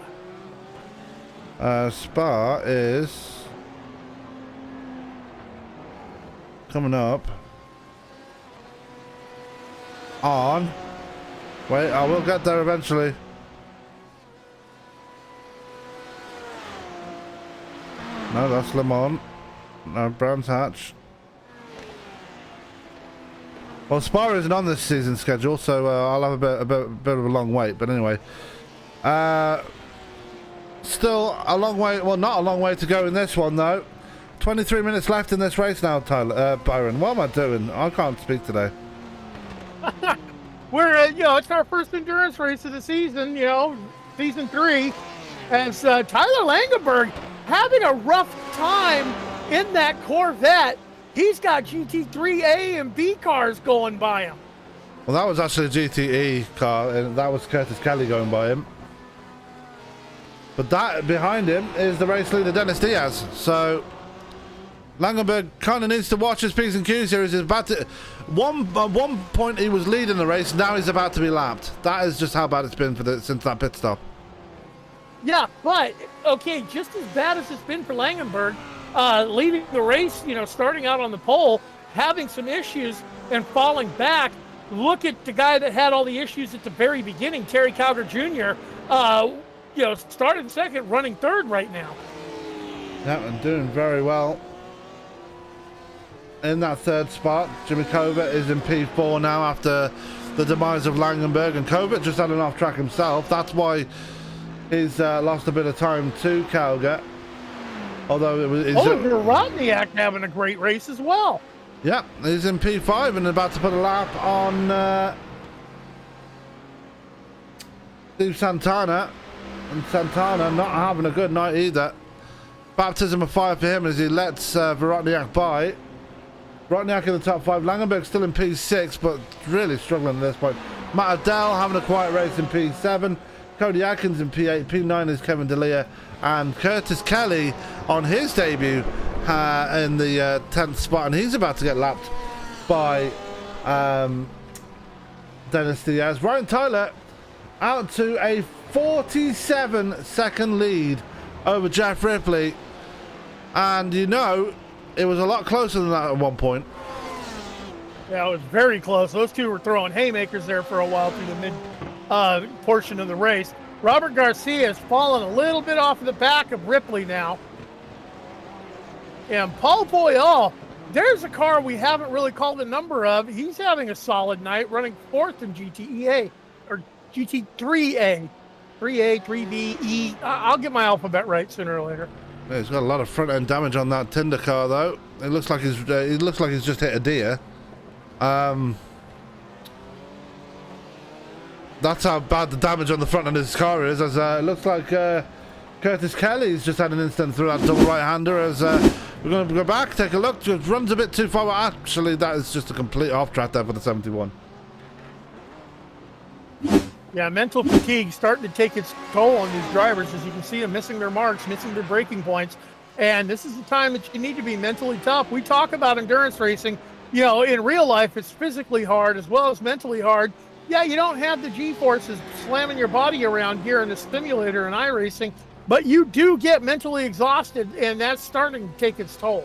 Spa is coming up on. Wait, I will get there eventually. No, that's Le Mans. No, Brands Hatch. Well, Spa isn't on this season's schedule, so I'll have a bit of a long wait. But anyway, still a long way. Well, not a long way to go in this one, though. 23 minutes left in this race now, Tyler. Byron, what am I doing? I can't speak today. We're, it's our first endurance race of the season, season 3. And Tyler Langenberg having a rough time in that Corvette. He's got GT3A and B cars going by him. Well, that was actually a GTE car, and that was Curtis Kelly going by him. But that behind him is the race leader, Dennis Diaz. So Langenberg kind of needs to watch his P's and Q's here. He's about to, at one point he was leading the race, now he's about to be lapped. That is just how bad it's been since that pit stop. Yeah, but, okay, just as bad as it's been for Langenberg, leading the race, starting out on the pole, having some issues and falling back. Look at the guy that had all the issues at the very beginning, Terry Cowger Jr., started second, running third right now. Yeah, and doing very well in that third spot. Jimmy Covert is in P4 now after the demise of Langenberg, and Kovac just had an off track himself. That's why he's lost a bit of time to Kauga. Although it was Rodniak having a great race as well. Yeah, he's in P5 and about to put a lap on Steve Santana, and Santana not having a good night either. Baptism of fire for him as he lets Vorotniak by. Vorotniak in the top 5. Langenberg still in P6, but really struggling at this point. Matt Adele having a quiet race in P7. Cody Atkins in P8. P9 is Kevin D'Elia. And Curtis Kelly on his debut in the 10th spot. And he's about to get lapped by Dennis Diaz. Ryan Tyler out to a 47-second lead over Jeff Ripley. And you know, it was a lot closer than that at one point. Yeah, it was very close. Those two were throwing haymakers there for a while through the mid portion of the race. Robert Garcia has fallen a little bit off of the back of Ripley now. And Paul Boyal, there's a car we haven't really called the number of. He's having a solid night, running 4th in GTEA, or GT3A. 3A, 3B, E. I'll get my alphabet right sooner or later. Yeah, he's got a lot of front end damage on that Tinder car, though. It looks like he's just hit a deer. That's how bad the damage on the front end of his car is. As it looks like Curtis Kelly's just had an instant through that double right-hander. As we're going to go back, take a look. Just runs a bit too far. Actually, that is just a complete off track there for the 71. Yeah, mental fatigue starting to take its toll on these drivers, as you can see them missing their marks, missing their braking points. And this is the time that you need to be mentally tough. We talk about endurance racing. You know, in real life, it's physically hard as well as mentally hard. Yeah, you don't have the G-forces slamming your body around here in the simulator and iRacing, but you do get mentally exhausted, and that's starting to take its toll.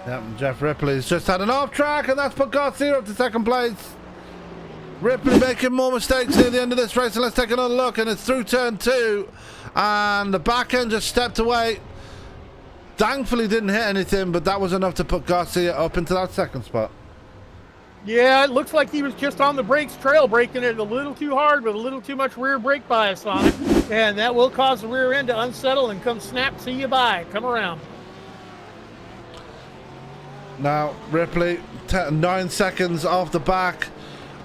Yep, Jeff Ripley's just had an off track, and that's put Garcia up to second place. Ripley making more mistakes near the end of this race, and let's take another look, and it's through turn 2, and the back end just stepped away. Thankfully didn't hit anything, but that was enough to put Garcia up into that second spot. Yeah, it looks like he was just on the brakes, trail braking it a little too hard with a little too much rear brake bias on it, and that will cause the rear end to unsettle and come snap, see you bye, come around. Now Ripley 9 seconds off the back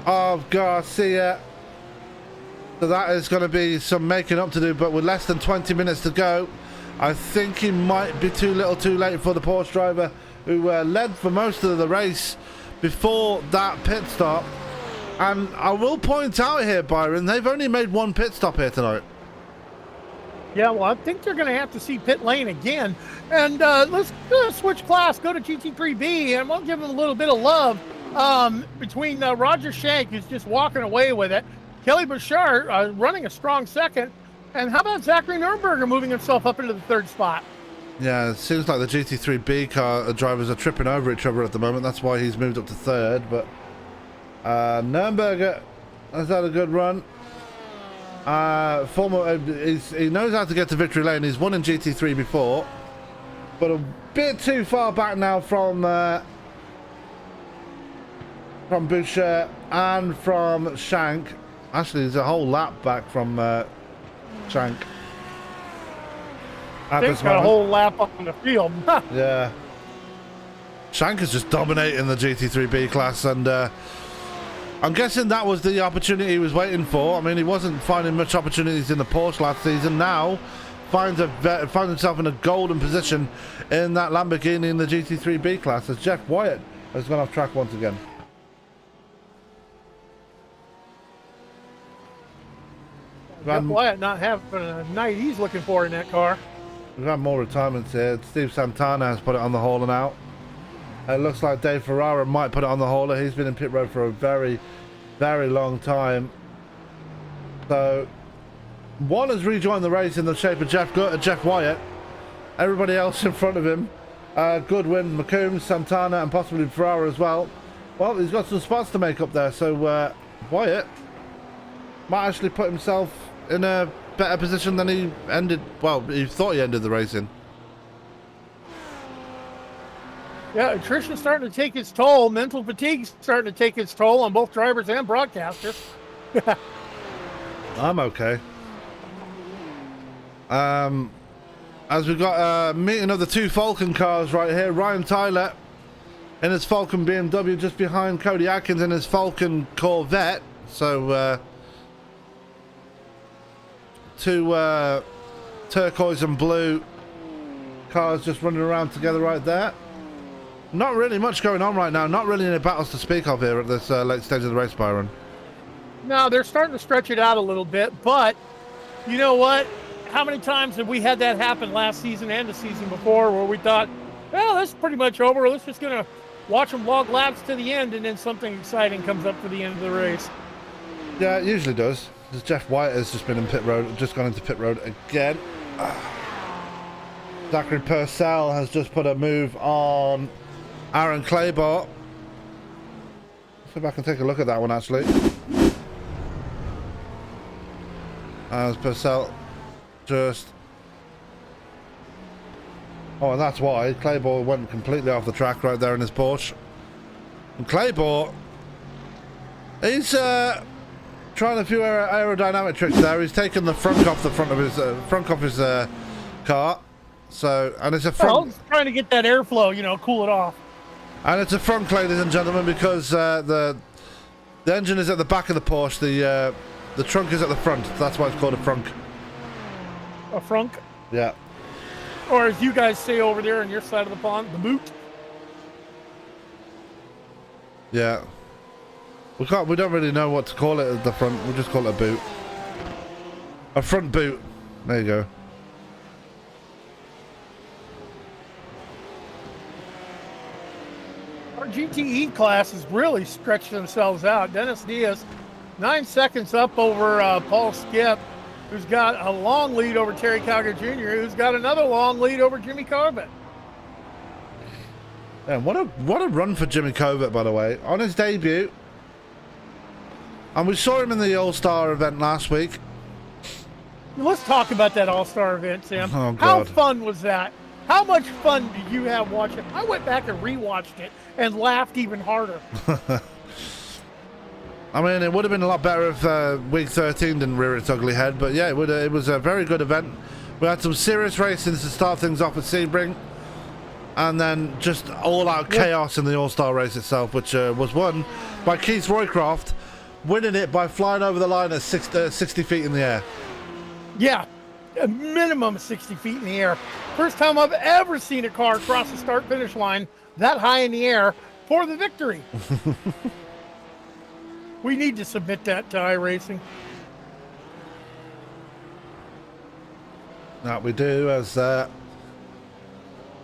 of Garcia, so that is going to be some making up to do, but with less than 20 minutes to go, I think he might be too little too late for the Porsche driver who led for most of the race before that pit stop. And I will point out here, Byron, they've only made one pit stop here tonight. Yeah, well, I think they're going to have to see pit lane again. And let's switch class, go to GT3B, and we'll give them a little bit of love between Roger Shank, who's just walking away with it, Kelly Bouchard running a strong second, and how about Zachary Nuremberger moving himself up into the 3rd spot? Yeah, it seems like the GT3B car drivers are tripping over each other at the moment. That's why he's moved up to 3rd, but Nuremberger has had a good run. He knows how to get to victory lane. He's won in GT3 before, but a bit too far back now from Boucher and from Shank. Actually, there's a whole lap back from Shank. Shank's got a whole lap up on the field. Yeah. Shank is just dominating the GT3B class, and I'm guessing that was the opportunity he was waiting for. I mean, he wasn't finding much opportunities in the Porsche last season. Now finds himself in a golden position in that Lamborghini in the GT3B class, as Jeff Wyatt has gone off track once again. Jeff Wyatt not having a night he's looking for in that car. We've had more retirements here. Steve Santana has put it on the hauler now. It looks like Dave Ferrara might put it on the hauler. He's been in pit road for a very, very long time. So, one has rejoined the race in the shape of Jeff Wyatt. Everybody else in front of him, Goodwin, McCombs, Santana, and possibly Ferrara as well. Well, he's got some spots to make up there. So, Wyatt might actually put himself in a better position than he ended. Well, he thought he ended the race in. Yeah, attrition's starting to take its toll. Mental fatigue's starting to take its toll on both drivers and broadcasters. I'm okay. As we've got a meeting of the two Falcon cars right here. Ryan Tyler in his Falcon BMW just behind Cody Atkins in his Falcon Corvette. So two turquoise and blue cars just running around together right there. Not really much going on right now. Not really any battles to speak of here at this late stage of the race, Byron. No, they're starting to stretch it out a little bit, but you know what? How many times have we had that happen last season and the season before where we thought, well, that's pretty much over. Let's just going to watch them log laps to the end, and then something exciting comes up for the end of the race. Yeah, it usually does. Because Jeff White has just been in pit road, just gone into pit road again. Zachary Purcell has just put a move on Aaron Claybart. See if I can take a look at that one actually. As Purcell just... Oh, and that's why Claybart went completely off the track right there in his Porsche. And Claybart, he's trying a few aerodynamic tricks there. He's taken the front off his car. So, and it's a front. Well, trying to get that airflow, you know, cool it off. And it's a frunk, ladies and gentlemen, because the engine is at the back of the Porsche. The trunk is at the front. That's why it's called a frunk. A frunk? Yeah. Or as you guys say over there on your side of the pond, the boot. Yeah. We don't really know what to call it at the front. We'll just call it a boot. A front boot. There you go. Our GTE class has really stretched themselves out. Dennis Diaz, 9 seconds up over Paul Skip, who's got a long lead over Terry Calgary Jr., who's got another long lead over Jimmy Corbett. And what a run for Jimmy Corbett, by the way, on his debut. And we saw him in the All-Star event last week. Let's talk about that All-Star event, Sam. Oh, God. How fun was that? How much fun did you have watching? I went back and rewatched it and laughed even harder. I mean, it would have been a lot better if week 13 didn't rear its ugly head, but yeah, it was a very good event. We had some serious racing to start things off at Sebring, and then just all-out chaos in the All-Star race itself, which was won by Keith Roycroft, winning it by flying over the line at 60 feet in the air. Yeah, a minimum of 60 feet in the air. First time I've ever seen a car cross the start-finish line that high in the air for the victory. We need to submit that to iRacing. That we do, as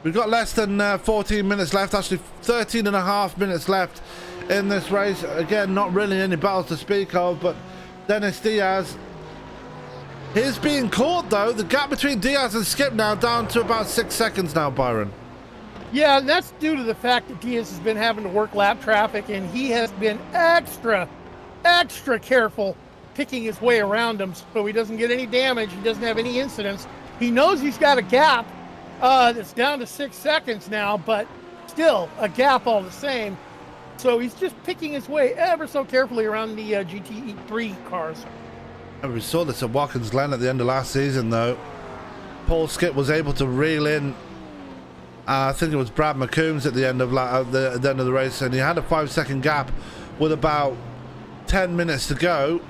we've got less than 14 minutes left, actually 13 and a half minutes left in this race. Again, not really any battles to speak of, but Dennis Diaz is being caught though. The gap between Diaz and Skip now down to about 6 seconds now, Byron. Yeah, and that's due to the fact that Diaz has been having to work lap traffic, and he has been extra careful picking his way around him so he doesn't get any damage, he doesn't have any incidents. He knows he's got a gap that's down to 6 seconds now, but still a gap all the same. So he's just picking his way ever so carefully around the GTE3 cars. And we saw this at Watkins Glen at the end of last season though. Paul Skip was able to reel in I think it was Brad McCombs at the end of the race, and he had a 5-second gap with about 10 minutes to go,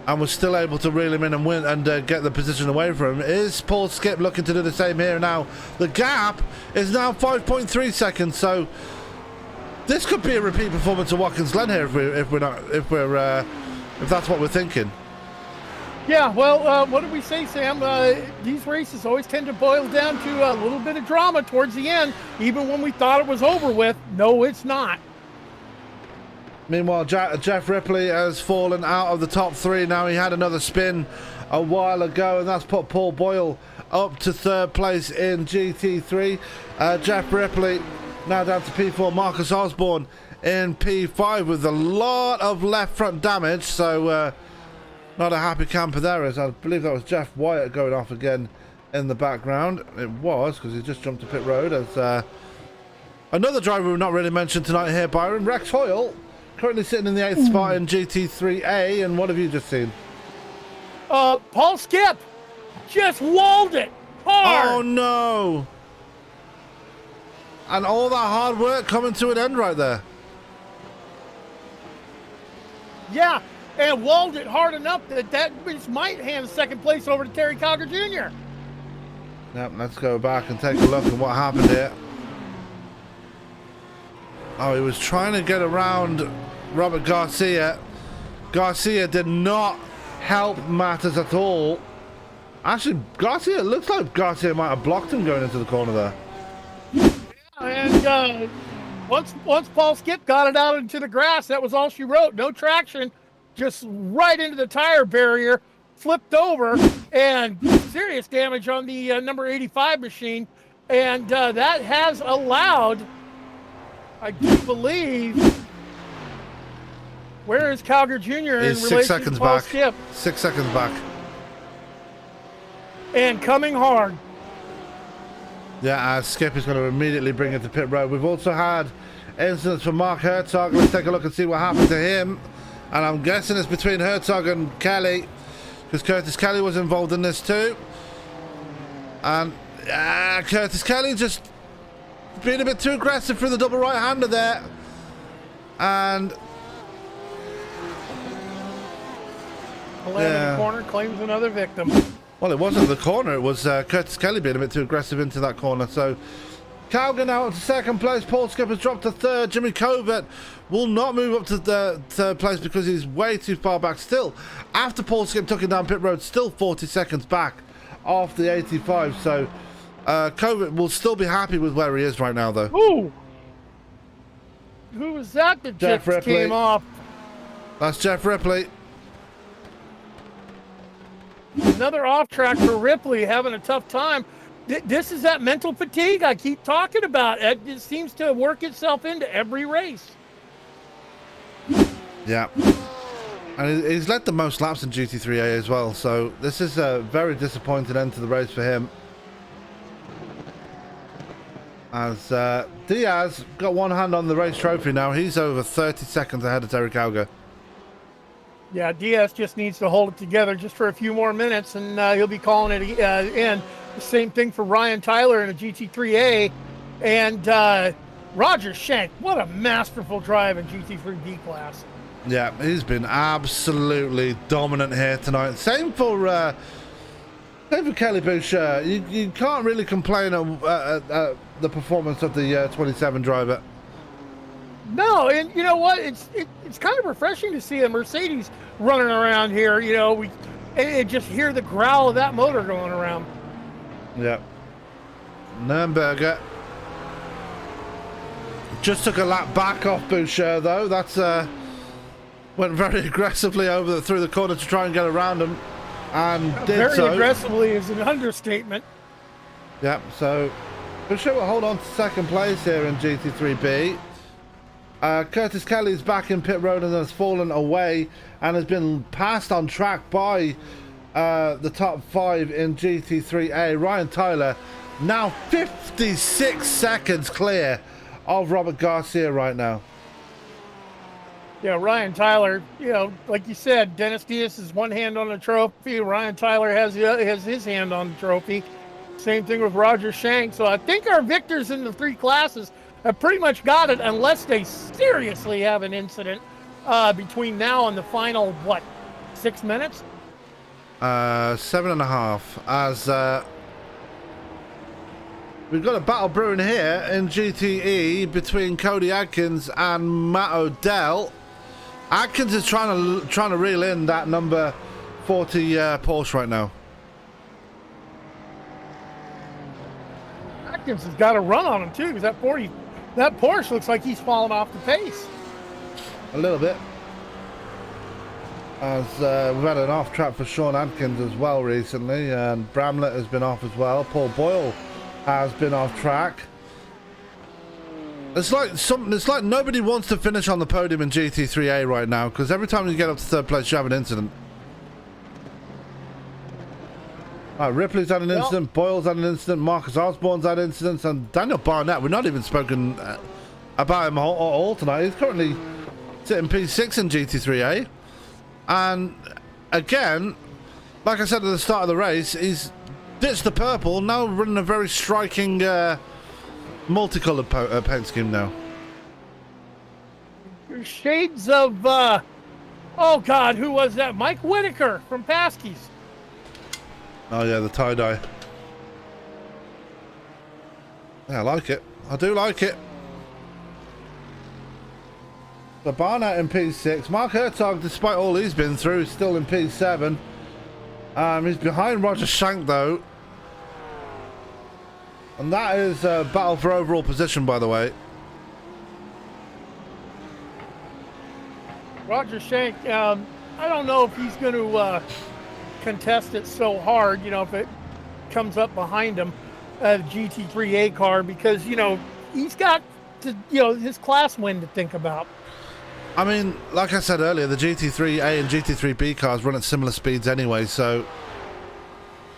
and was still able to reel him in and win and get the position away from him. Is Paul Skip looking to do the same here now? The gap is now 5.3 seconds, so this could be a repeat performance of Watkins Glen here if that's what we're thinking. Yeah, well, what did we say, Sam? These races always tend to boil down to a little bit of drama towards the end, even when we thought it was over with. No, it's not. Meanwhile, Jeff Ripley has fallen out of the top three now. He had another spin a while ago, and that's put Paul Boyle up to third place in GT3. Jeff Ripley now down to P4. Marcus Osborne in P5 with a lot of left front damage, so not a happy camper there. As I believe that was Jeff Wyatt going off again in the background. It was, because he just jumped to pit road as Another driver we've not really mentioned tonight here, Byron, Rex Hoyle, currently sitting in the 8th spot in GT3A, and what have you just seen? Paul Skip just walled it hard. Oh no! And all that hard work coming to an end right there. Yeah, and walled it hard enough that might hand second place over to Terry Cogger Jr. Yep, let's go back and take a look at what happened here. Oh, he was trying to get around Robert Garcia. Garcia did not help matters at all. Actually, Garcia, it looks like Garcia might have blocked him going into the corner there. And once Paul Skip got it out into the grass, that was all she wrote. No traction, just right into the tire barrier, flipped over, and serious damage on the number 85 machine. And that has allowed, I do believe, where is Cowger Jr. in He's relation 6 seconds to Paul back. Skip? 6 seconds back. And coming hard. Yeah, as Skip is going to immediately bring it to pit road. We've also had incidents from Mark Herzog. Let's take a look and see what happened to him. And I'm guessing it's between Herzog and Kelly, because Curtis Kelly was involved in this too. And Curtis Kelly just being a bit too aggressive for the double right-hander there. And In the corner claims another victim. well, it wasn't the corner. It was Curtis Kelly being a bit too aggressive into that corner. So Cowger now to second place. Paul Skip has dropped to third. Jimmy Covert will not move up to the third place because he's way too far back still. After Paul Skip took it down pit road, still 40 seconds back off the 85. So Covert will still be happy with where he is right now, though. Ooh! Who was that that Jeff just Ripley. came off? That's Jeff Ripley. Another off track for Ripley, having a tough time. This is that mental fatigue I keep talking about. It seems to work itself into every race. Yeah. And he's led the most laps in GT3A as well, so this is a very disappointing end to the race for him. As Diaz got one hand on the race trophy now. He's over 30 seconds ahead of Terry Cowger. Yeah, Diaz just needs to hold it together just for a few more minutes, and he'll be calling it in. The same thing for Ryan Tyler in a GT3A. And Roger Shank, what a masterful drive in GT3B class. Yeah, he's been absolutely dominant here tonight. Same for Kelly Boucher. You can't really complain at the performance of the 27 driver. No, and you know what? It's kind of refreshing to see a Mercedes running around here. You know, and just hear the growl of that motor going around. Yeah. Nürnberger just took a lap back off Boucher, though. That's went very aggressively through the corner to try and get around him, and did very so. aggressively is an understatement. Yeah. So Boucher will hold on to second place here in GT3B. Curtis Kelly's back in pit road and has fallen away and has been passed on track by the top 5 in GT3A. Ryan Tyler now 56 seconds clear of Robert Garcia right now. Yeah, Ryan Tyler, you know, like you said, Dennis Diaz has one hand on the trophy. Ryan Tyler has his hand on the trophy. Same thing with Roger Shank. So I think our victors in the 3 classes have pretty much got it, unless they seriously have an incident between now and the final, 6 minutes? 7.5. As we've got a battle brewing here in GTE between Cody Adkins and Matt Odell. Adkins is trying to reel in that number 40 Porsche right now. Atkins has got a run on him too, because that Porsche looks like he's falling off the pace. A little bit. As we've had an off track for Sean Adkins as well recently, and Bramlett has been off as well. Paul Boyle has been off track. It's like nobody wants to finish on the podium in GT3A right now, because every time you get up to third place you have an incident. Ripley's had an incident, Boyle's had an incident, Marcus Osborne's had incidents, and Daniel Barnett, we've not even spoken about him all tonight. He's currently sitting P6 in GT3A. And again, like I said at the start of the race, he's ditched the purple, now running a very striking multicolored paint scheme now. Shades of, oh God, who was that? Mike Whitaker from Paskey's. Oh yeah, the tie-dye. Yeah, I like it. I do like it. So Barnett in P6. Mark Hertog, despite all he's been through, is still in P7. He's behind Roger Shank, though. And that is a battle for overall position, by the way. Roger Shank, I don't know if he's going to contest it so hard, you know, if it comes up behind him, GT3A car, because, you know, he's got, his class win to think about. I mean, like I said earlier, the GT3A and GT3B cars run at similar speeds anyway, so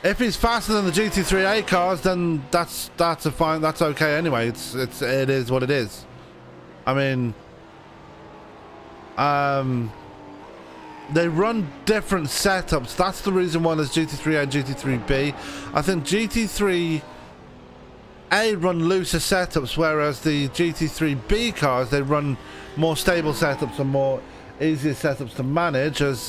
if he's faster than the GT3A cars, then that's okay anyway. It is what it is. I mean, they run different setups. That's the reason why there's GT3A and GT3B. I think GT3A run looser setups, whereas the GT3B cars, they run more stable setups and more easier setups to manage, as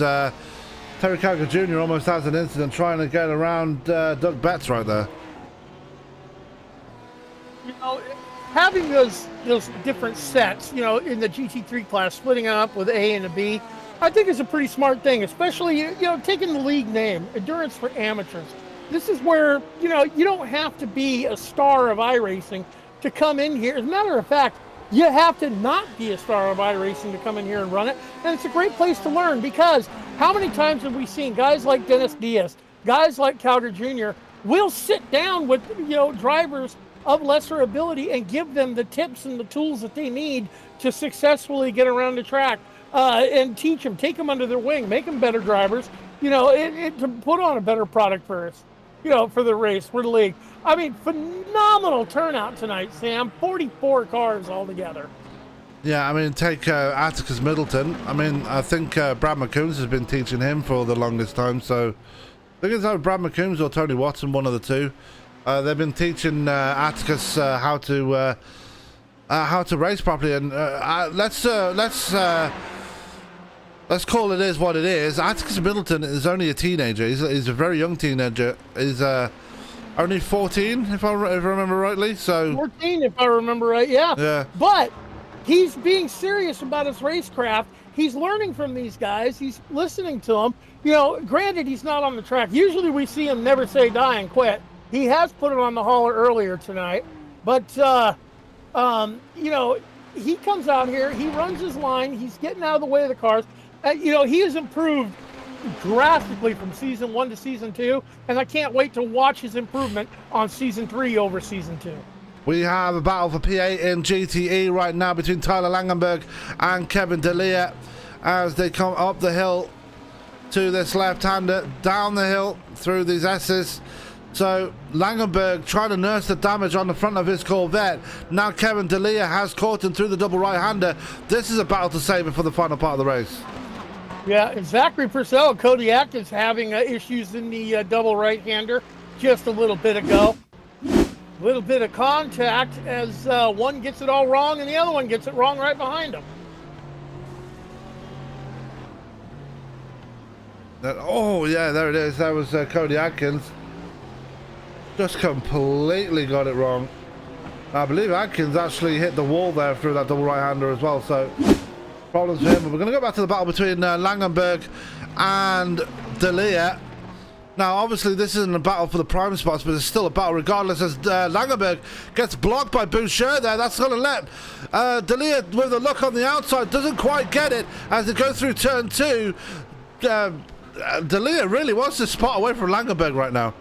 Terry Calgar Jr. almost has an incident trying to get around Doug Betts right there. You know, having those different sets, you know, in the GT3 class, splitting them up with A and a B, I think is a pretty smart thing, especially, you know, taking the league name, Endurance for Amateurs. This is where, you know, you don't have to be a star of iRacing to come in here. As a matter of fact, you have to not be a star of iRacing to come in here and run it. And it's a great place to learn, because how many times have we seen guys like Dennis Diaz, guys like Calgar Jr. will sit down with, you know, drivers of lesser ability and give them the tips and the tools that they need to successfully get around the track, and teach them, take them under their wing, make them better drivers, you know, to put on a better product for us, you know, for the race, for the league. I mean, phenomenal turnout tonight, Sam. 44 cars altogether. Yeah, I mean, take Atticus Middleton. I mean, I think Brad McCombs has been teaching him for the longest time, so I think it's either Brad McCombs or Tony Watson, one of the two. They've been teaching Atticus how to race properly, and let's call it is what it is. Atticus Middleton is only a teenager. He's a very young teenager. He's only 14, if I remember rightly. So 14, if I remember right. Yeah. Yeah. But he's being serious about his racecraft. He's learning from these guys. He's listening to them. You know, granted, he's not on the track. Usually we see him never say die and quit. He has put it on the hauler earlier tonight. But, you know, he comes out here. He runs his line. He's getting out of the way of the cars. You know, he has improved drastically from season 1 to season 2. And I can't wait to watch his improvement on season 3 over season 2. we have a battle for P8 in GTE right now between Tyler Langenberg and Kevin D'Elia as they come up the hill to this left-hander, down the hill through these S's. So Langenberg trying to nurse the damage on the front of his Corvette. Now Kevin D'Elia has caught him through the double right-hander. This is a battle to save it for the final part of the race. Yeah, and Zachary Purcell, Kodiak is having issues in the double right-hander just a little bit ago. A little bit of contact as one gets it all wrong and the other one gets it wrong right behind him. Oh, yeah, there it is. That was Cody Atkins. Just completely got it wrong. I believe Atkins actually hit the wall there through that double right-hander as well, so problems for him. But we're going to go back to the battle between Langenberg and D'Elia. Now, obviously, this isn't a battle for the prime spots, but it's still a battle regardless as Langenberg gets blocked by Boucher there. That's going to let D'Elia, with a look on the outside, doesn't quite get it as they go through turn 2. D'Elia really wants to spot away from Langenberg right now.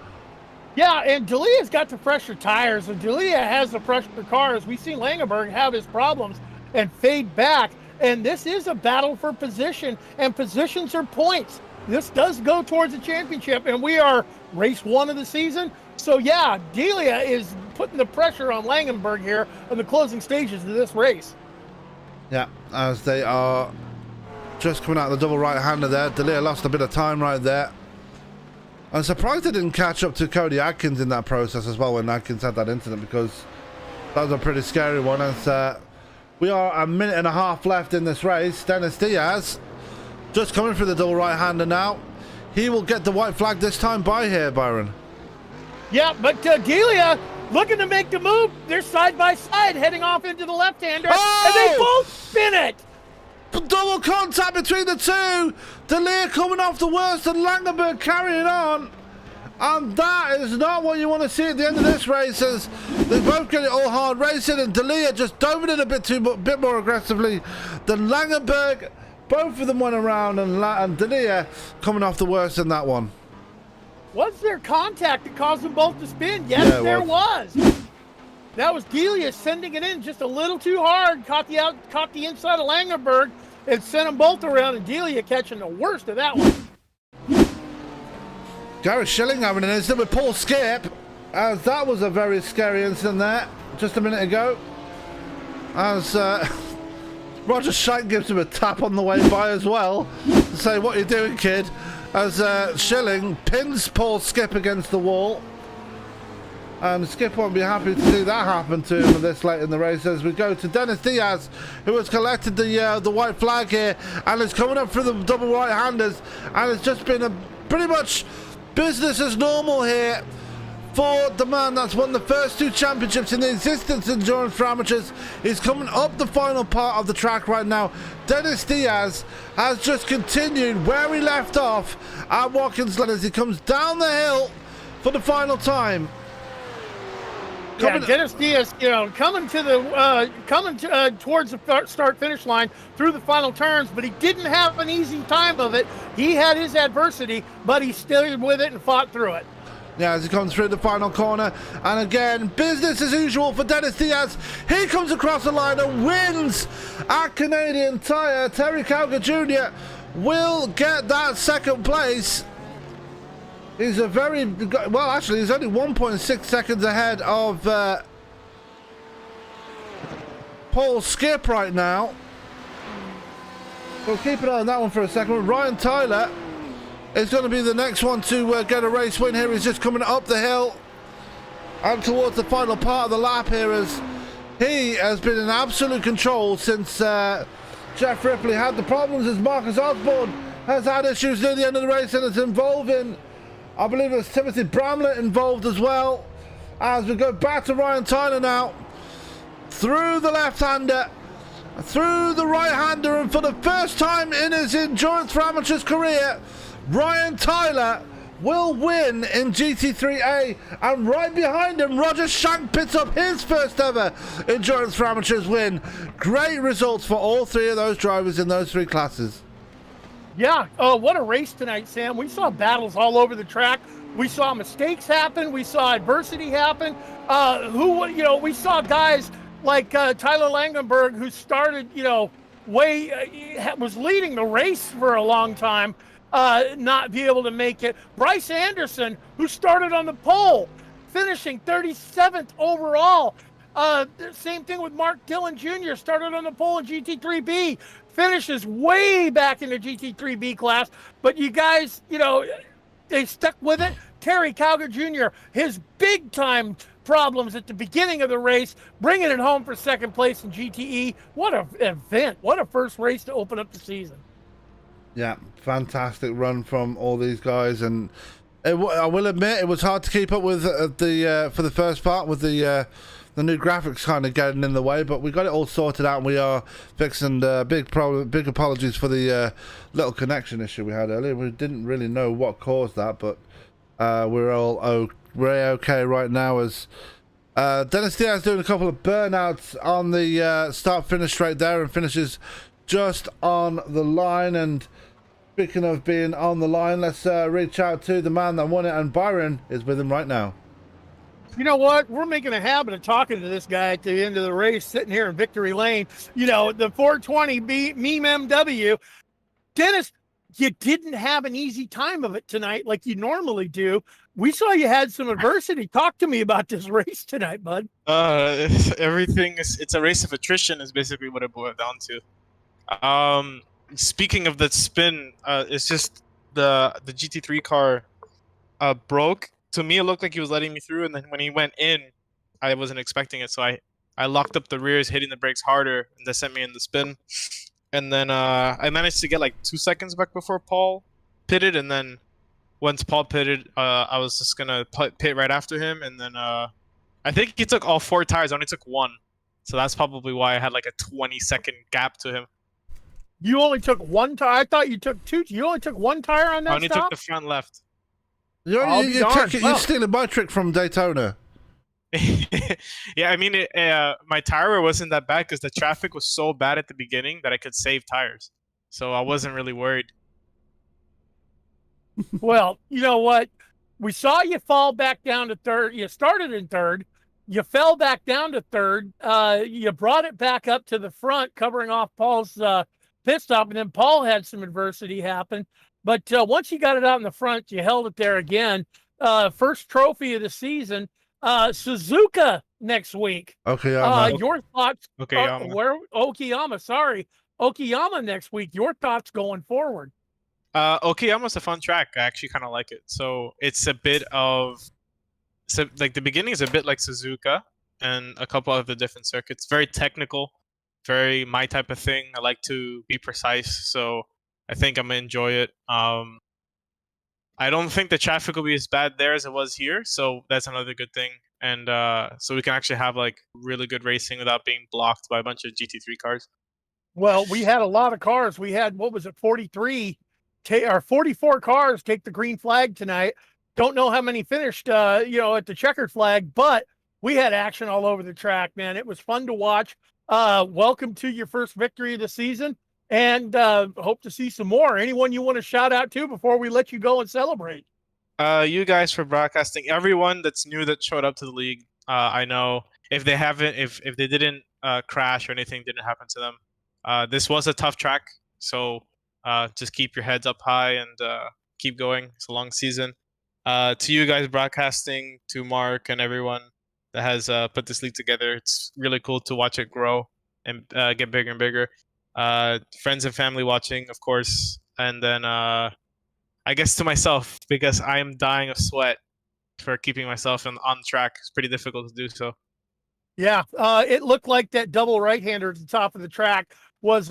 Yeah, and D'Elia's got the fresher tires, and D'Elia has the fresher cars. We've seen Langenberg have his problems and fade back, and this is a battle for position, and positions are points. this does go towards the championship, and we are race 1 of the season. So yeah, Delia is putting the pressure on Langenberg here in the closing stages of this race. Yeah, as they are just coming out of the double right-hander there. Delia lost a bit of time right there. I'm surprised they didn't catch up to Cody Atkins in that process as well when Atkins had that incident, because that was a pretty scary one. As we are a minute and a half left in this race. Dennis Diaz just coming through the double right-hander now. He will get the white flag this time by here, Byron. Yeah, but Delia looking to make the move. They're side by side heading off into the left-hander, and they both spin it. Double contact between the two. Delia coming off the worst and Langenberg carrying on. And that is not what you want to see at the end of this race, as they both get it all hard racing, and Delia just dove in a bit more aggressively than Langenberg. Both of them went around, and Delia coming off the worst in that one. Was there contact that caused them both to spin? Yes, Yeah, there was. That was Delia sending it in just a little too hard, caught the inside of Langenberg, and sent them both around, and Delia catching the worst of that one. Gareth Schilling having an incident with Paul Skip, as that was a very scary incident there just a minute ago, as Roger Shank gives him a tap on the way by as well to say, "What are you doing, kid?" As Schilling pins Paul Skip against the wall, and Skip won't be happy to see that happen to him this late in the race. As we go to Dennis Diaz, who has collected the white flag here and is coming up through the double right-handers, and it's just been a pretty much business as normal here for the man that's won the first 2 championships in the existence of endurance for amateurs. He's coming up the final part of the track right now. Dennis Diaz has just continued where he left off at Watkins Glen as he comes down the hill for the final time. Yeah, Dennis Diaz, coming towards the start-finish line through the final turns, but he didn't have an easy time of it. He had his adversity, but he stayed with it and fought through it. Yeah, as he comes through the final corner, and again, business as usual for Dennis Diaz. He comes across the line and wins at Canadian Tire. Terry Calgar Jr. will get that second place. He's he's only 1.6 seconds ahead of Paul Skip right now. We'll keep an eye on that one for a second. Ryan Tyler is going to be the next one to get a race win here. He's just coming up the hill and towards the final part of the lap here, as he has been in absolute control since Jeff Ripley had the problems, as Marcus Osborne has had issues near the end of the race, and it's involving, I believe it's Timothy Bramlett involved as well. As we go back to Ryan Tyler now, through the left-hander, through the right-hander, and for the first time in his Endurance for Amateurs career, Ryan Tyler will win in GT3A, and right behind him, Roger Shank picks up his first ever Endurance for Amateurs win. Great results for all 3 of those drivers in those 3 classes. Yeah, what a race tonight, Sam. We saw battles all over the track. We saw mistakes happen. We saw adversity happen. We saw guys like Tyler Langenberg, who started, was leading the race for a long time, not be able to make it. Bryce Anderson, who started on the pole, finishing 37th overall. Same thing with Mark Dillon Jr., started on the pole in GT3B, finishes way back in the GT3B class. But you guys, they stuck with it. Terry Calgar Jr., his big-time problems at the beginning of the race, bringing it home for second place in GTE. What an event. What a first race to open up the season. Yeah, fantastic run from all these guys, and I will admit it was hard to keep up with for the first part, with the new graphics kind of getting in the way, but we got it all sorted out, and we are fixing big apologies for the little connection issue we had earlier. We didn't really know what caused that, but we're okay right now, as Dennis Diaz doing a couple of burnouts on the start-finish straight there, and finishes just on the line. And speaking of being on the line, let's reach out to the man that won it, and Byron is with him right now. You know what? We're making a habit of talking to this guy at the end of the race, sitting here in Victory Lane. The 420 Meme MW. Dennis, you didn't have an easy time of it tonight like you normally do. We saw you had some adversity. Talk to me about this race tonight, bud. Everything it's a race of attrition is basically what it boiled down to. Speaking of that spin, it's just the GT3 car broke. To me, it looked like he was letting me through, and then when he went in, I wasn't expecting it, so I locked up the rears, hitting the brakes harder, and that sent me in the spin. And then I managed to get like 2 seconds back before Paul pitted, and then once Paul pitted, I was just gonna pit right after him, and then I think he took all 4 tires. I only took 1, so that's probably why I had like a 20-second gap to him. You only took 1 tire. I thought you took 2. You only took 1 tire on that I only stop? took the front left. You're stealing my trick from Daytona. Yeah, I mean, my tire wear wasn't that bad because the traffic was so bad at the beginning that I could save tires, so I wasn't really worried. Well, you know what? We saw you fall back down to third. You started in third. You fell back down to third. You brought it back up to the front, covering off Paul's pit stop, and then Paul had some adversity happen. But once you got it out in the front, you held it there again. First trophy of the season. Suzuka next week. Okayama. Your thoughts? Okayama. Where Okayama? Sorry, Okayama next week. Your thoughts going forward? Okayama's a fun track. I actually kind of like it. So it's a bit of, so like the beginning is a bit like Suzuka and a couple of the different circuits. Very technical, very my type of thing. I like to be precise, so I think I'm gonna enjoy it. I don't think the traffic will be as bad there as it was here, so that's another good thing. And so we can actually have like really good racing without being blocked by a bunch of GT3 cars. Well, we had a lot of cars. We had, what was it, 43 or 44 cars take the green flag tonight. Don't know how many finished, at the checkered flag, but we had action all over the track, man. It was fun to watch. Welcome to your first victory of the season, and hope to see some more. Anyone you want to shout out to before we let you go and celebrate? You guys for broadcasting. Everyone that's new that showed up to the league. I know if they haven't, if they didn't crash or anything didn't happen to them. This was a tough track, so just keep your heads up high and keep going. It's a long season. To you guys broadcasting, to Mark and everyone that has put this league together, it's really cool to watch it grow and get bigger and bigger. Friends and family watching, of course, and then I guess to myself, because I am dying of sweat for keeping myself on track. It's pretty difficult to do so. Yeah, it looked like that double right-hander at the top of the track was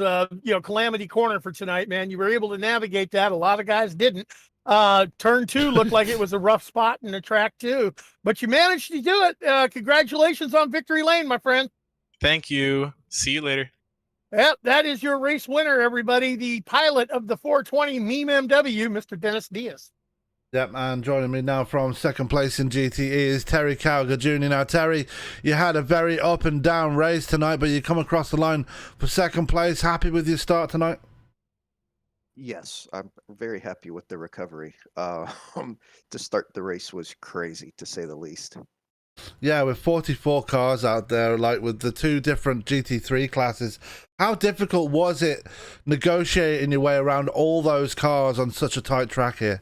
calamity corner for tonight, man. You were able to navigate that. A lot of guys didn't. Turn 2 looked like it was a rough spot in the track too, but you managed to do it. Congratulations on victory lane, my friend. Thank you. See you later. Yep, that is your race winner, everybody. The pilot of the 420 Meme MW, Mr. Dennis Diaz. Yep, and joining me now from second place in GTE is Terry Cowger Jr. Now, Terry, you had a very up and down race tonight, but you come across the line for second place. Happy with your start tonight? Yes, I'm very happy with the recovery. To start the race was crazy, to say the least. Yeah, with 44 cars out there, like with the 2 different GT3 classes, how difficult was it negotiating your way around all those cars on such a tight track here?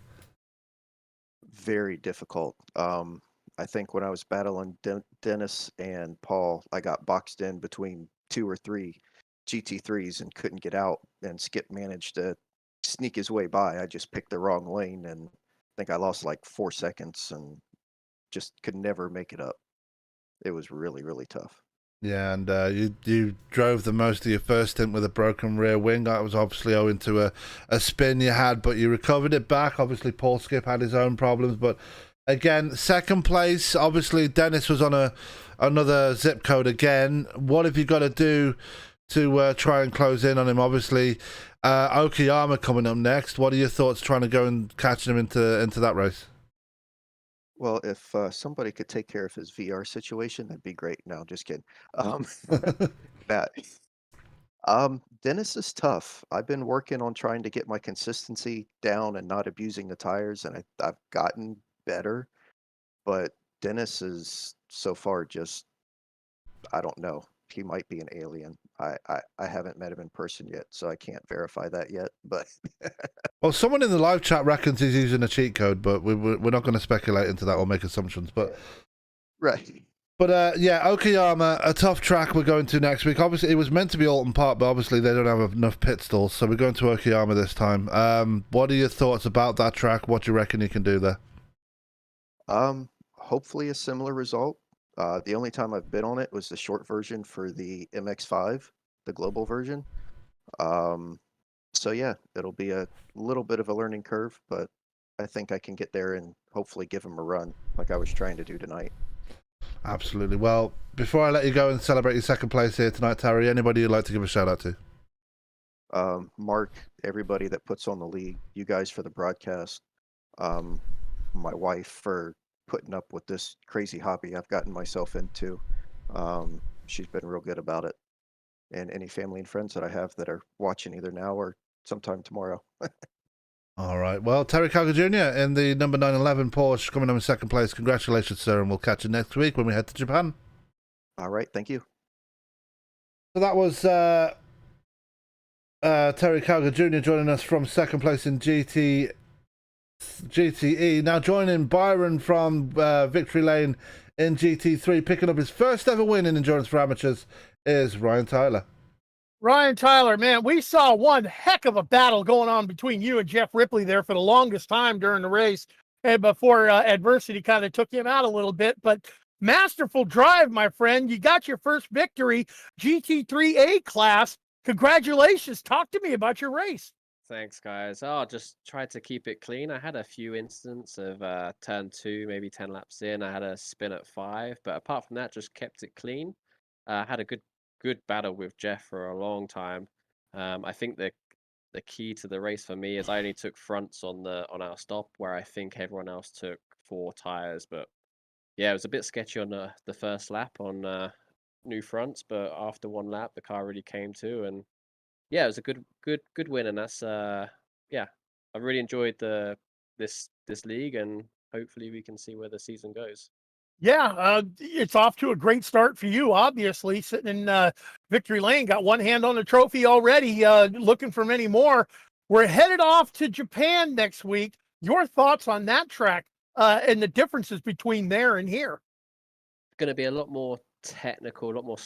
Very difficult. I think when I was battling Dennis and Paul, I got boxed in between 2 or 3 GT3s and couldn't get out, and Skip managed to sneak his way by. I just picked the wrong lane, and I think I lost like 4 seconds and just could never make it up. It was really, really tough. Yeah, and you drove the most of your first stint with a broken rear wing. That was obviously owing to a spin you had, but you recovered it back. Obviously, Paul Skip had his own problems, but again, second place. Obviously, Dennis was on another zip code again. What have you got to do to try and close in on him? Obviously, Okayama coming up next. What are your thoughts trying to go and catch him into that race? Well, if somebody could take care of his VR situation, that'd be great. No, just kidding. That Dennis is tough. I've been working on trying to get my consistency down and not abusing the tires, and I've gotten better. But Dennis is so far just, I don't know. He might be an alien. I haven't met him in person yet, so I can't verify that yet. But Well, someone in the live chat reckons he's using a cheat code, but we're not going to speculate into that or make assumptions. But right. yeah, Okayama, a tough track we're going to next week. Obviously, it was meant to be Alton Park, but obviously they don't have enough pit stalls, so we're going to Okayama this time. What are your thoughts about that track? What do you reckon you can do there? Hopefully a similar result. The only time I've been on it was the short version for the MX-5, the global version. So yeah, it'll be a little bit of a learning curve, but I think I can get there and hopefully give him a run like I was trying to do tonight. Absolutely. Well, before I let you go and celebrate your second place here tonight, Terry, anybody you'd like to give a shout out to? Mark, everybody that puts on the league, you guys for the broadcast, my wife for putting up with this crazy hobby I've gotten myself into. She's been real good about it. And any family and friends that I have that are watching either now or sometime tomorrow. All right. Well, Terry Calgar Jr. in the number 911 Porsche coming on in second place. Congratulations, sir, and we'll catch you next week when we head to Japan. All right. Thank you. So that was Terry Calgar Jr. joining us from second place in GTE. Now joining Byron from Victory Lane in GT3, picking up his first ever win in Endurance for Amateurs, is Ryan Tyler. Ryan Tyler, man, we saw one heck of a battle going on between you and Jeff Ripley there for the longest time during the race, and before adversity kind of took him out a little bit. But masterful drive, my friend. You got your first victory, GT3A class. Congratulations. Talk to me about your race. Thanks, guys. Oh, just tried to keep it clean. I had a few instances of turn 2, maybe 10 laps in. I had a spin at 5, but apart from that, just kept it clean. Had a good battle with Jeff for a long time. I think the key to the race for me is I only took fronts on our stop, where I think everyone else took 4 tires. But yeah, it was a bit sketchy on the first lap on new fronts, but after 1 lap, the car really came to, and yeah, it was a good win, and that's yeah, I really enjoyed this league, and hopefully we can see where the season goes. Yeah, it's off to a great start for you, obviously, sitting in Victory Lane. Got one hand on the trophy already, looking for many more. We're headed off to Japan next week. Your thoughts on that track and the differences between there and here? Going to be a lot more technical, a lot more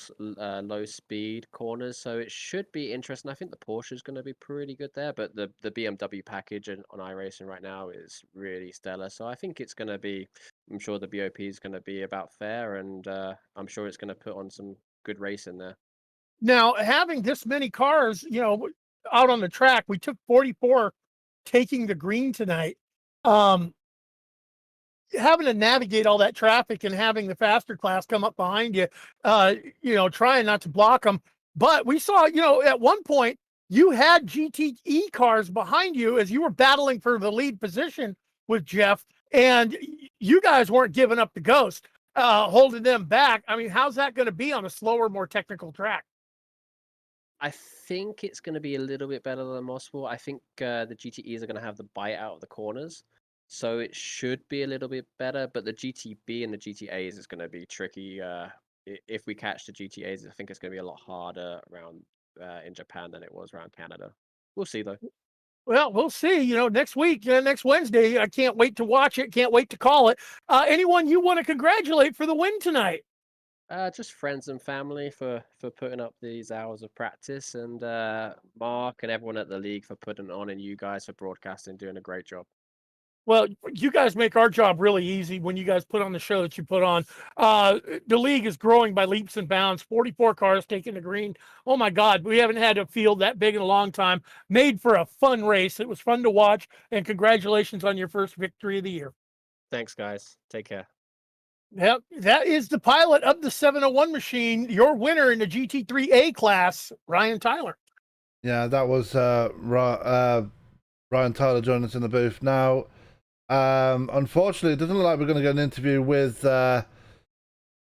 low speed corners, so it should be interesting. I think the Porsche is going to be pretty good there, but the BMW package on iRacing right now is really stellar, so I think it's going to be, I'm sure the BOP is going to be about fair, and I'm sure it's going to put on some good racing there. Now, having this many cars, out on the track, we took 44 taking the green tonight. Having to navigate all that traffic and having the faster class come up behind you, trying not to block them. But we saw, at one point you had GTE cars behind you as you were battling for the lead position with Jeff, and you guys weren't giving up the ghost, holding them back. I mean, how's that going to be on a slower, more technical track? I think it's going to be a little bit better than Motorsport. I think the GTEs are going to have the bite out of the corners, so it should be a little bit better. But the GTB and the GTAs is going to be tricky. If we catch the GTAs, I think it's going to be a lot harder around in Japan than it was around Canada. We'll see, though. Well, we'll see. Next week, next Wednesday, I can't wait to watch it. Can't wait to call it. Anyone you want to congratulate for the win tonight? Just friends and family for putting up these hours of practice, and Mark and everyone at the league for putting it on, and you guys for broadcasting, doing a great job. Well, you guys make our job really easy when you guys put on the show that you put on. The league is growing by leaps and bounds. 44 cars taking the green. Oh my God, we haven't had a field that big in a long time. Made for a fun race. It was fun to watch, and congratulations on your first victory of the year. Thanks, guys. Take care. Yep, that is the pilot of the 701 machine, your winner in the GT3A class, Ryan Tyler. Yeah, that was Ryan Tyler joining us in the booth. Now, unfortunately, it doesn't look like we're going to get an interview with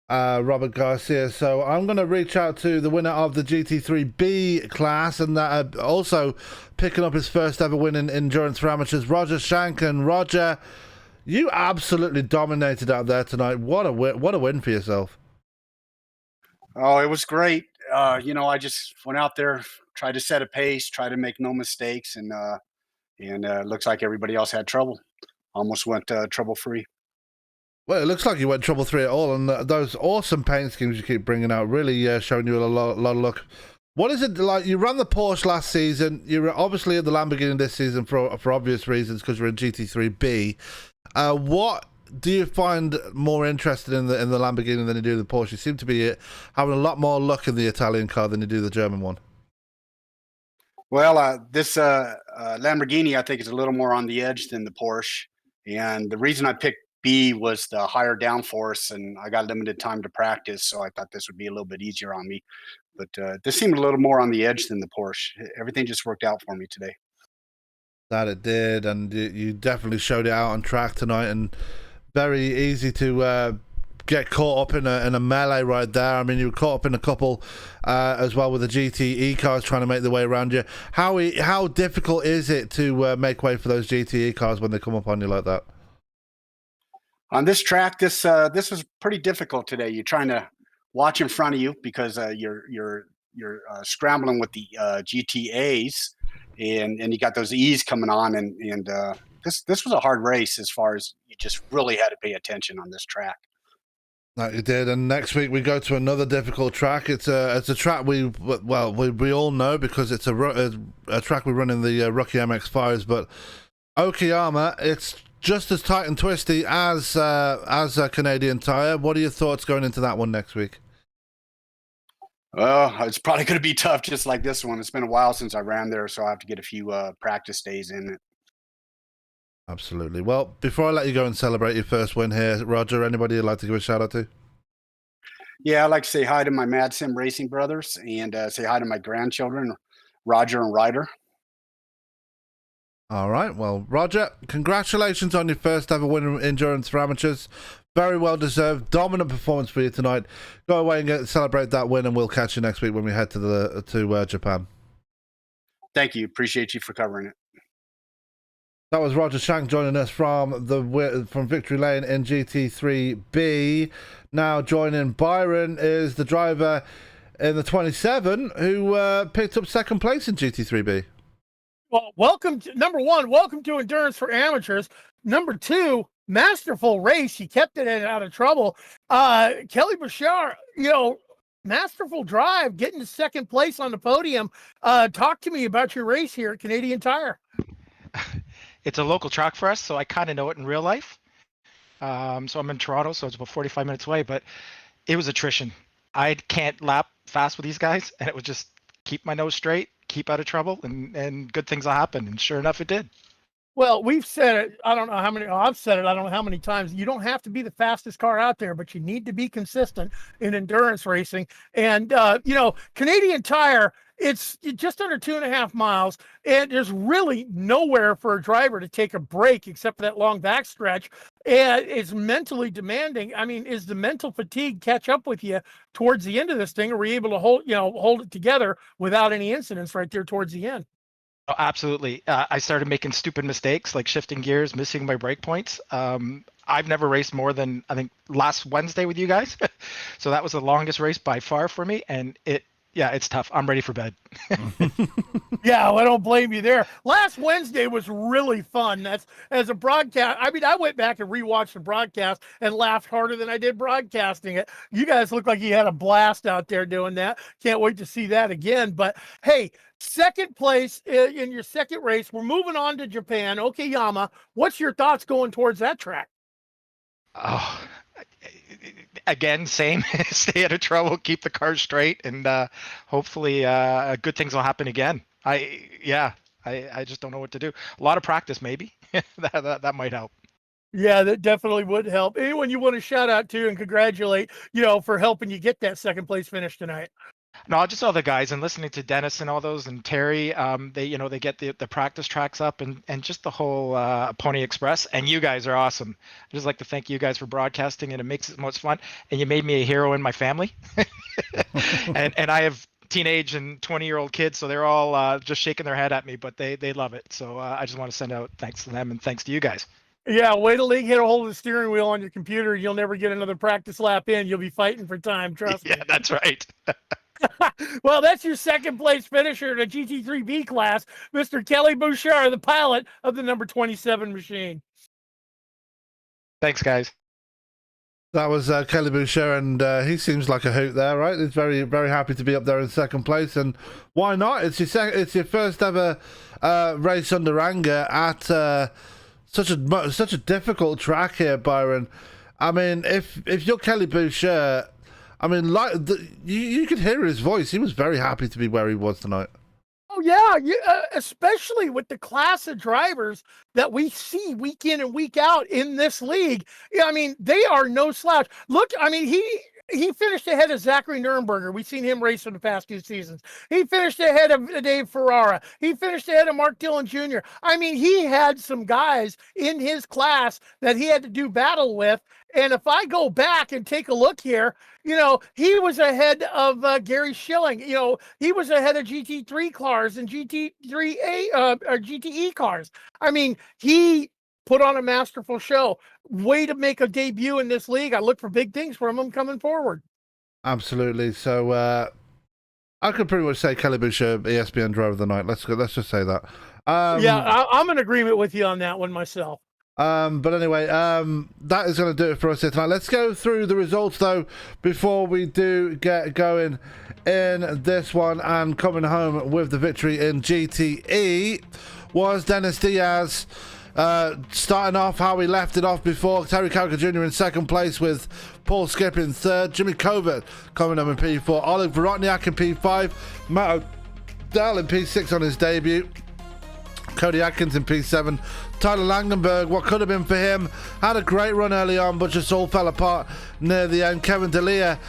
Robert Garcia, so I'm going to reach out to the winner of the GT3B class, and that also picking up his first ever win in Endurance for Amateurs, Roger Shanken. Roger, you absolutely dominated out there tonight. What a win for yourself. Oh, it was great. I just went out there, tried to set a pace, try to make no mistakes, and looks like everybody else had trouble. Almost went trouble free. Well, it looks like you went trouble free at all, and those awesome paint schemes you keep bringing out really showing you a lot of luck. What is it like? You ran the Porsche last season. You're obviously at the Lamborghini this season for obvious reasons because you're in GT3B. What do you find more interested in the Lamborghini than you do the Porsche? You seem to be having a lot more luck in the Italian car than you do the German one. Well, this Lamborghini, I think, is a little more on the edge than the Porsche. And the reason I picked B was the higher downforce, and I got limited time to practice, so I thought this would be a little bit easier on me. But this seemed a little more on the edge than the Porsche. Everything just worked out for me today. That it did, and you definitely showed it out on track tonight, and very easy to get caught up in a melee right there. I mean, you were caught up in a couple as well with the GTE cars trying to make their way around you. How difficult is it to make way for those GTE cars when they come up on you like that? On this track, this was pretty difficult today. You're trying to watch in front of you because you're scrambling with the GTAs, and you got those E's coming on, and this was a hard race as far as you just really had to pay attention on this track. Like you did, and next week we go to another difficult track. It's a track we all know because it's a track we run in the Rookie MX5s, but Okayama, it's just as tight and twisty as a Canadian Tire. What are your thoughts going into that one next week? Well, it's probably going to be tough, just like this one. It's been a while since I ran there, so I have to get a few practice days in it. Absolutely. Well, before I let you go and celebrate your first win here, Roger, anybody you'd like to give a shout out to? Yeah, I'd like to say hi to my Mad Sim Racing brothers and say hi to my grandchildren, Roger and Ryder. All right. Well, Roger, congratulations on your first ever win in Endurance for Amateurs. Very well deserved. Dominant performance for you tonight. Go away and celebrate that win, and we'll catch you next week when we head to Japan. Thank you. Appreciate you for covering it. That was Roger Shank joining us from Victory Lane in GT3B. Now joining Byron is the driver in the 27 who picked up second place in GT3B. Well, welcome to welcome to Endurance for Amateurs. Number 2, masterful race. He kept it out of trouble. Kelly Bashar, masterful drive, getting to second place on the podium. Talk to me about your race here at Canadian Tire. It's a local track for us, so I kind of know it in real life. So I'm in Toronto, so it's about 45 minutes away, but it was attrition. I can't lap fast with these guys, and it was just keep my nose straight, keep out of trouble, and good things will happen. And sure enough, it did. Well, we've said it. I don't know how many. I've said it. I don't know how many times. You don't have to be the fastest car out there, but you need to be consistent in endurance racing. And Canadian Tire, it's just under 2.5 miles, and there's really nowhere for a driver to take a break except for that long backstretch. And it's mentally demanding. I mean, is the mental fatigue catch up with you towards the end of this thing? Or were you able to hold it together without any incidents right there towards the end? Oh, absolutely. I started making stupid mistakes like shifting gears, missing my brake points. I've never raced more than, I think, last Wednesday with you guys. So that was the longest race by far for me. And it's tough. I'm ready for bed. Yeah, well, I don't blame you there. Last Wednesday was really fun. That's as a broadcast. I mean, I went back and rewatched the broadcast and laughed harder than I did broadcasting it. You guys look like you had a blast out there doing that. Can't wait to see that again. But hey, second place in your second race. We're moving on to Japan. Okayama. What's your thoughts going towards that track? Oh, again, same. Stay out of trouble, keep the car straight, and hopefully good things will happen again. I just don't know what to do. A lot of practice, maybe. that might help. Yeah, that definitely would help. Anyone you want to shout out to and congratulate, for helping you get that second place finish tonight? No, just all the guys and listening to Dennis and all those and Terry. They get the practice tracks up and just the whole Pony Express. And you guys are awesome. I just like to thank you guys for broadcasting, and it makes it most fun. And you made me a hero in my family. and I have teenage and 20-year-old kids, so they're all just shaking their head at me, but they love it. So I just want to send out thanks to them and thanks to you guys. Yeah, wait till they get a hold of the steering wheel on your computer. You'll never get another practice lap in. You'll be fighting for time. Trust me. Yeah, that's right. Well, that's your second place finisher in a GT3B class, Mr. Kelly Bouchard, the pilot of the number 27 machine. Thanks, guys. That was Kelly Boucher, and he seems like a hoot there, right? He's very, very happy to be up there in second place, and why not? It's your first ever race under anger at such a difficult track here, Byron. I mean, if you're Kelly Boucher, I mean, you could hear his voice. He was very happy to be where he was tonight. Oh yeah, especially with the class of drivers that we see week in and week out in this league. Yeah, I mean, they are no slouch. Look, I mean, he finished ahead of Zachary Nuremberger. We've seen him race for the past 2 seasons. He finished ahead of Dave Ferrara. He finished ahead of Mark Dillon Jr. I mean, he had some guys in his class that he had to do battle with. And if I go back and take a look here, you know, he was ahead of Gary Schilling. You know, he was ahead of GT3 cars and GT3A or GTE cars. I mean, he put on a masterful show. Way to make a debut in this league. I look for big things from him coming forward. Absolutely. So I could pretty much say Kelly Boucher, ESPN driver of the night. Let's just say that. Yeah, I'm in agreement with you on that one myself. But anyway, that is going to do it for us here tonight. Let's go through the results, though, before we do get going in this one. And coming home with the victory in GTE was Dennis Diaz. Starting off how we left it off before, Terry Calca Jr. in second place with Paul Skip in third, Jimmy Covert coming up in P4, Oleg Vorotniak in P5, Matt O'Dell in P6 on his debut, Cody Atkins in P7, Tyler Langenberg, what could have been for him, had a great run early on, but just all fell apart near the end. Kevin D'Elia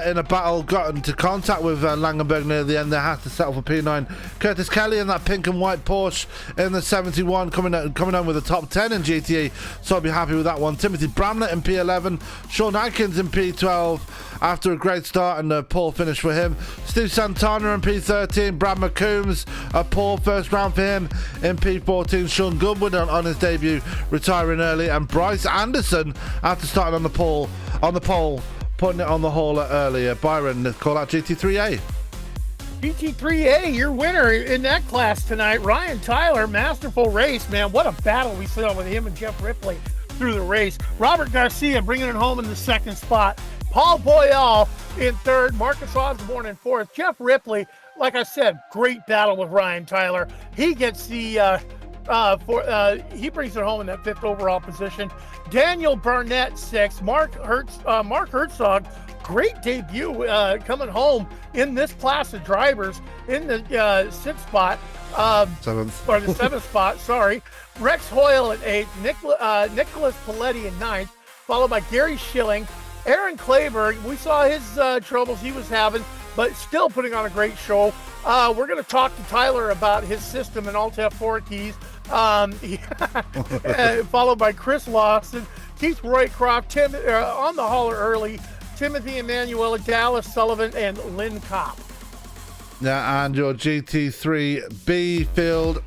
in a battle got into contact with Langenberg near the end. They had to settle for P9. Curtis Kelly in that pink and white Porsche in the 71 coming on with the top 10 in GTE, so I'll be happy with that one. Timothy Bramlett in P11, Sean Atkins in P12 after a great start and a poor finish for him. Steve Santana in P13, Brad McCombs, a poor first round for him in P14. Sean Goodwin on his debut retiring early, and Bryce Anderson after starting on the pole, putting it on the hauler earlier. Byron, call out GT3A. GT3A, your winner in that class tonight, Ryan Tyler. Masterful race, man. What a battle we saw with him and Jeff Ripley through the race. Robert Garcia bringing it home in the second spot. Paul Boyal in third. Marcus Osborne in fourth. Jeff Ripley, like I said, great battle with Ryan Tyler. He gets the he brings it home in that fifth overall position. Daniel Barnett sixth. Mark Herzog, great debut coming home in this class of drivers in the sixth spot. Seventh. Or the seventh spot, sorry. Rex Hoyle at eighth. Nicholas Paletti in ninth, followed by Gary Schilling. Aaron Clayberg, we saw his troubles he was having, but still putting on a great show. We're going to talk to Tyler about his system and Alt F4 keys. Followed by Chris Lawson, Keith Roycroft, on the hauler early, Timothy Emanuel, Dallas Sullivan, and Lynn Kopp. Yeah, and your GT3B field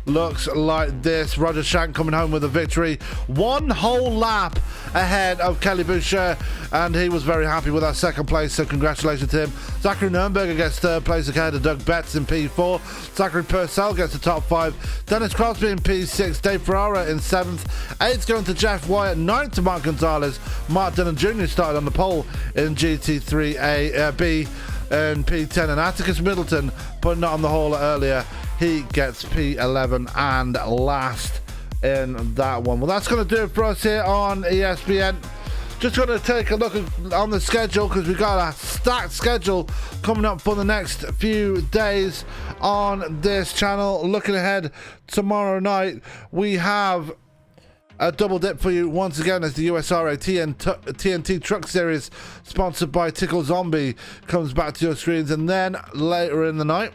looks like this. Roger Shank coming home with a victory, one whole lap ahead of Kelly Boucher, and he was very happy with that second place, so congratulations to him. Zachary Nuremberger gets third place ahead of Doug Betts in P4. Zachary Purcell gets the top 5. Dennis Crosby in P6. Dave Ferrara in 7th. 8th going to Jeff Wyatt. 9th to Mark Gonzalez. Mark Dillon Jr. started on the pole in GT3B and P10, and Atticus Middleton putting it on the hauler earlier. He gets P11 and last in that one. Well, that's going to do it for us here on ESPN. Just going to take a look on the schedule, because we've got a stacked schedule coming up for the next few days on this channel. Looking ahead, tomorrow night we have a double dip for you once again as the USRA TNT Truck Series, sponsored by Tickle Zombie, comes back to your screens. And then later in the night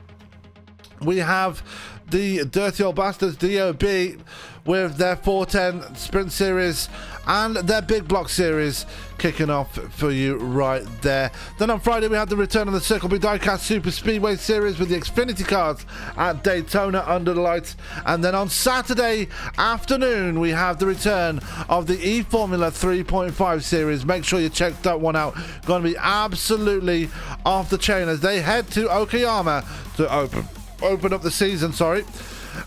we have the Dirty Old Bastards, DOB, with their 410 Sprint Series and their Big Block Series kicking off for you right there. Then on Friday we had the return of the Circle B Diecast Super Speedway Series with the Xfinity cars at Daytona under the lights. And then on Saturday afternoon we have the return of the E-Formula 3.5 Series. Make sure you check that one out. Going to be absolutely off the chain as they head to Okayama to open up the season,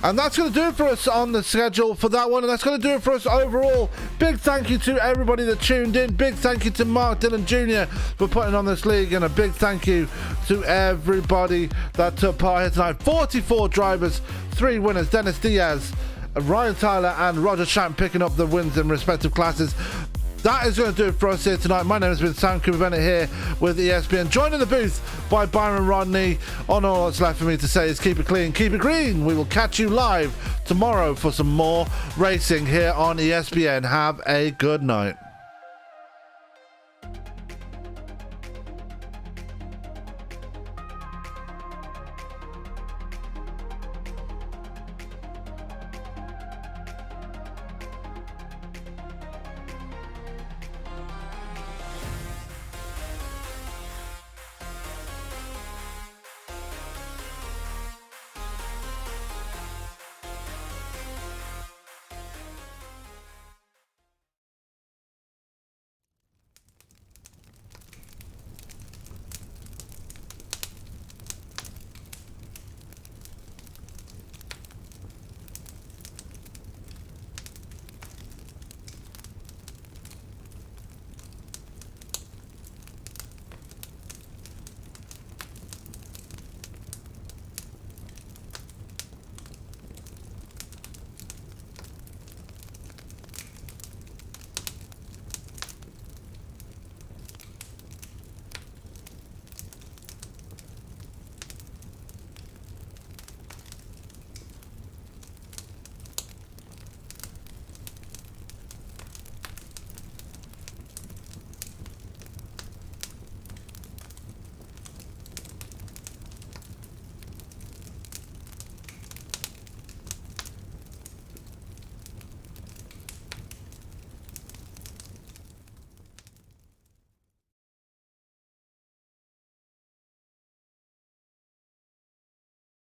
And that's going to do it for us on the schedule for that one. And that's going to do it for us overall. Big thank you to everybody that tuned in. Big thank you to Mark Dillon Jr. for putting on this league. And a big thank you to everybody that took part here tonight. 44 drivers, 3 winners. Dennis Diaz, Ryan Tyler and Roger Champ picking up the wins in respective classes. That is going to do it for us here tonight. My name has been Sam Cooper Bennett here with ESPN. Joined in the booth by Byron Rodney. On all that's left for me to say is keep it clean, keep it green. We will catch you live tomorrow for some more racing here on ESPN. Have a good night.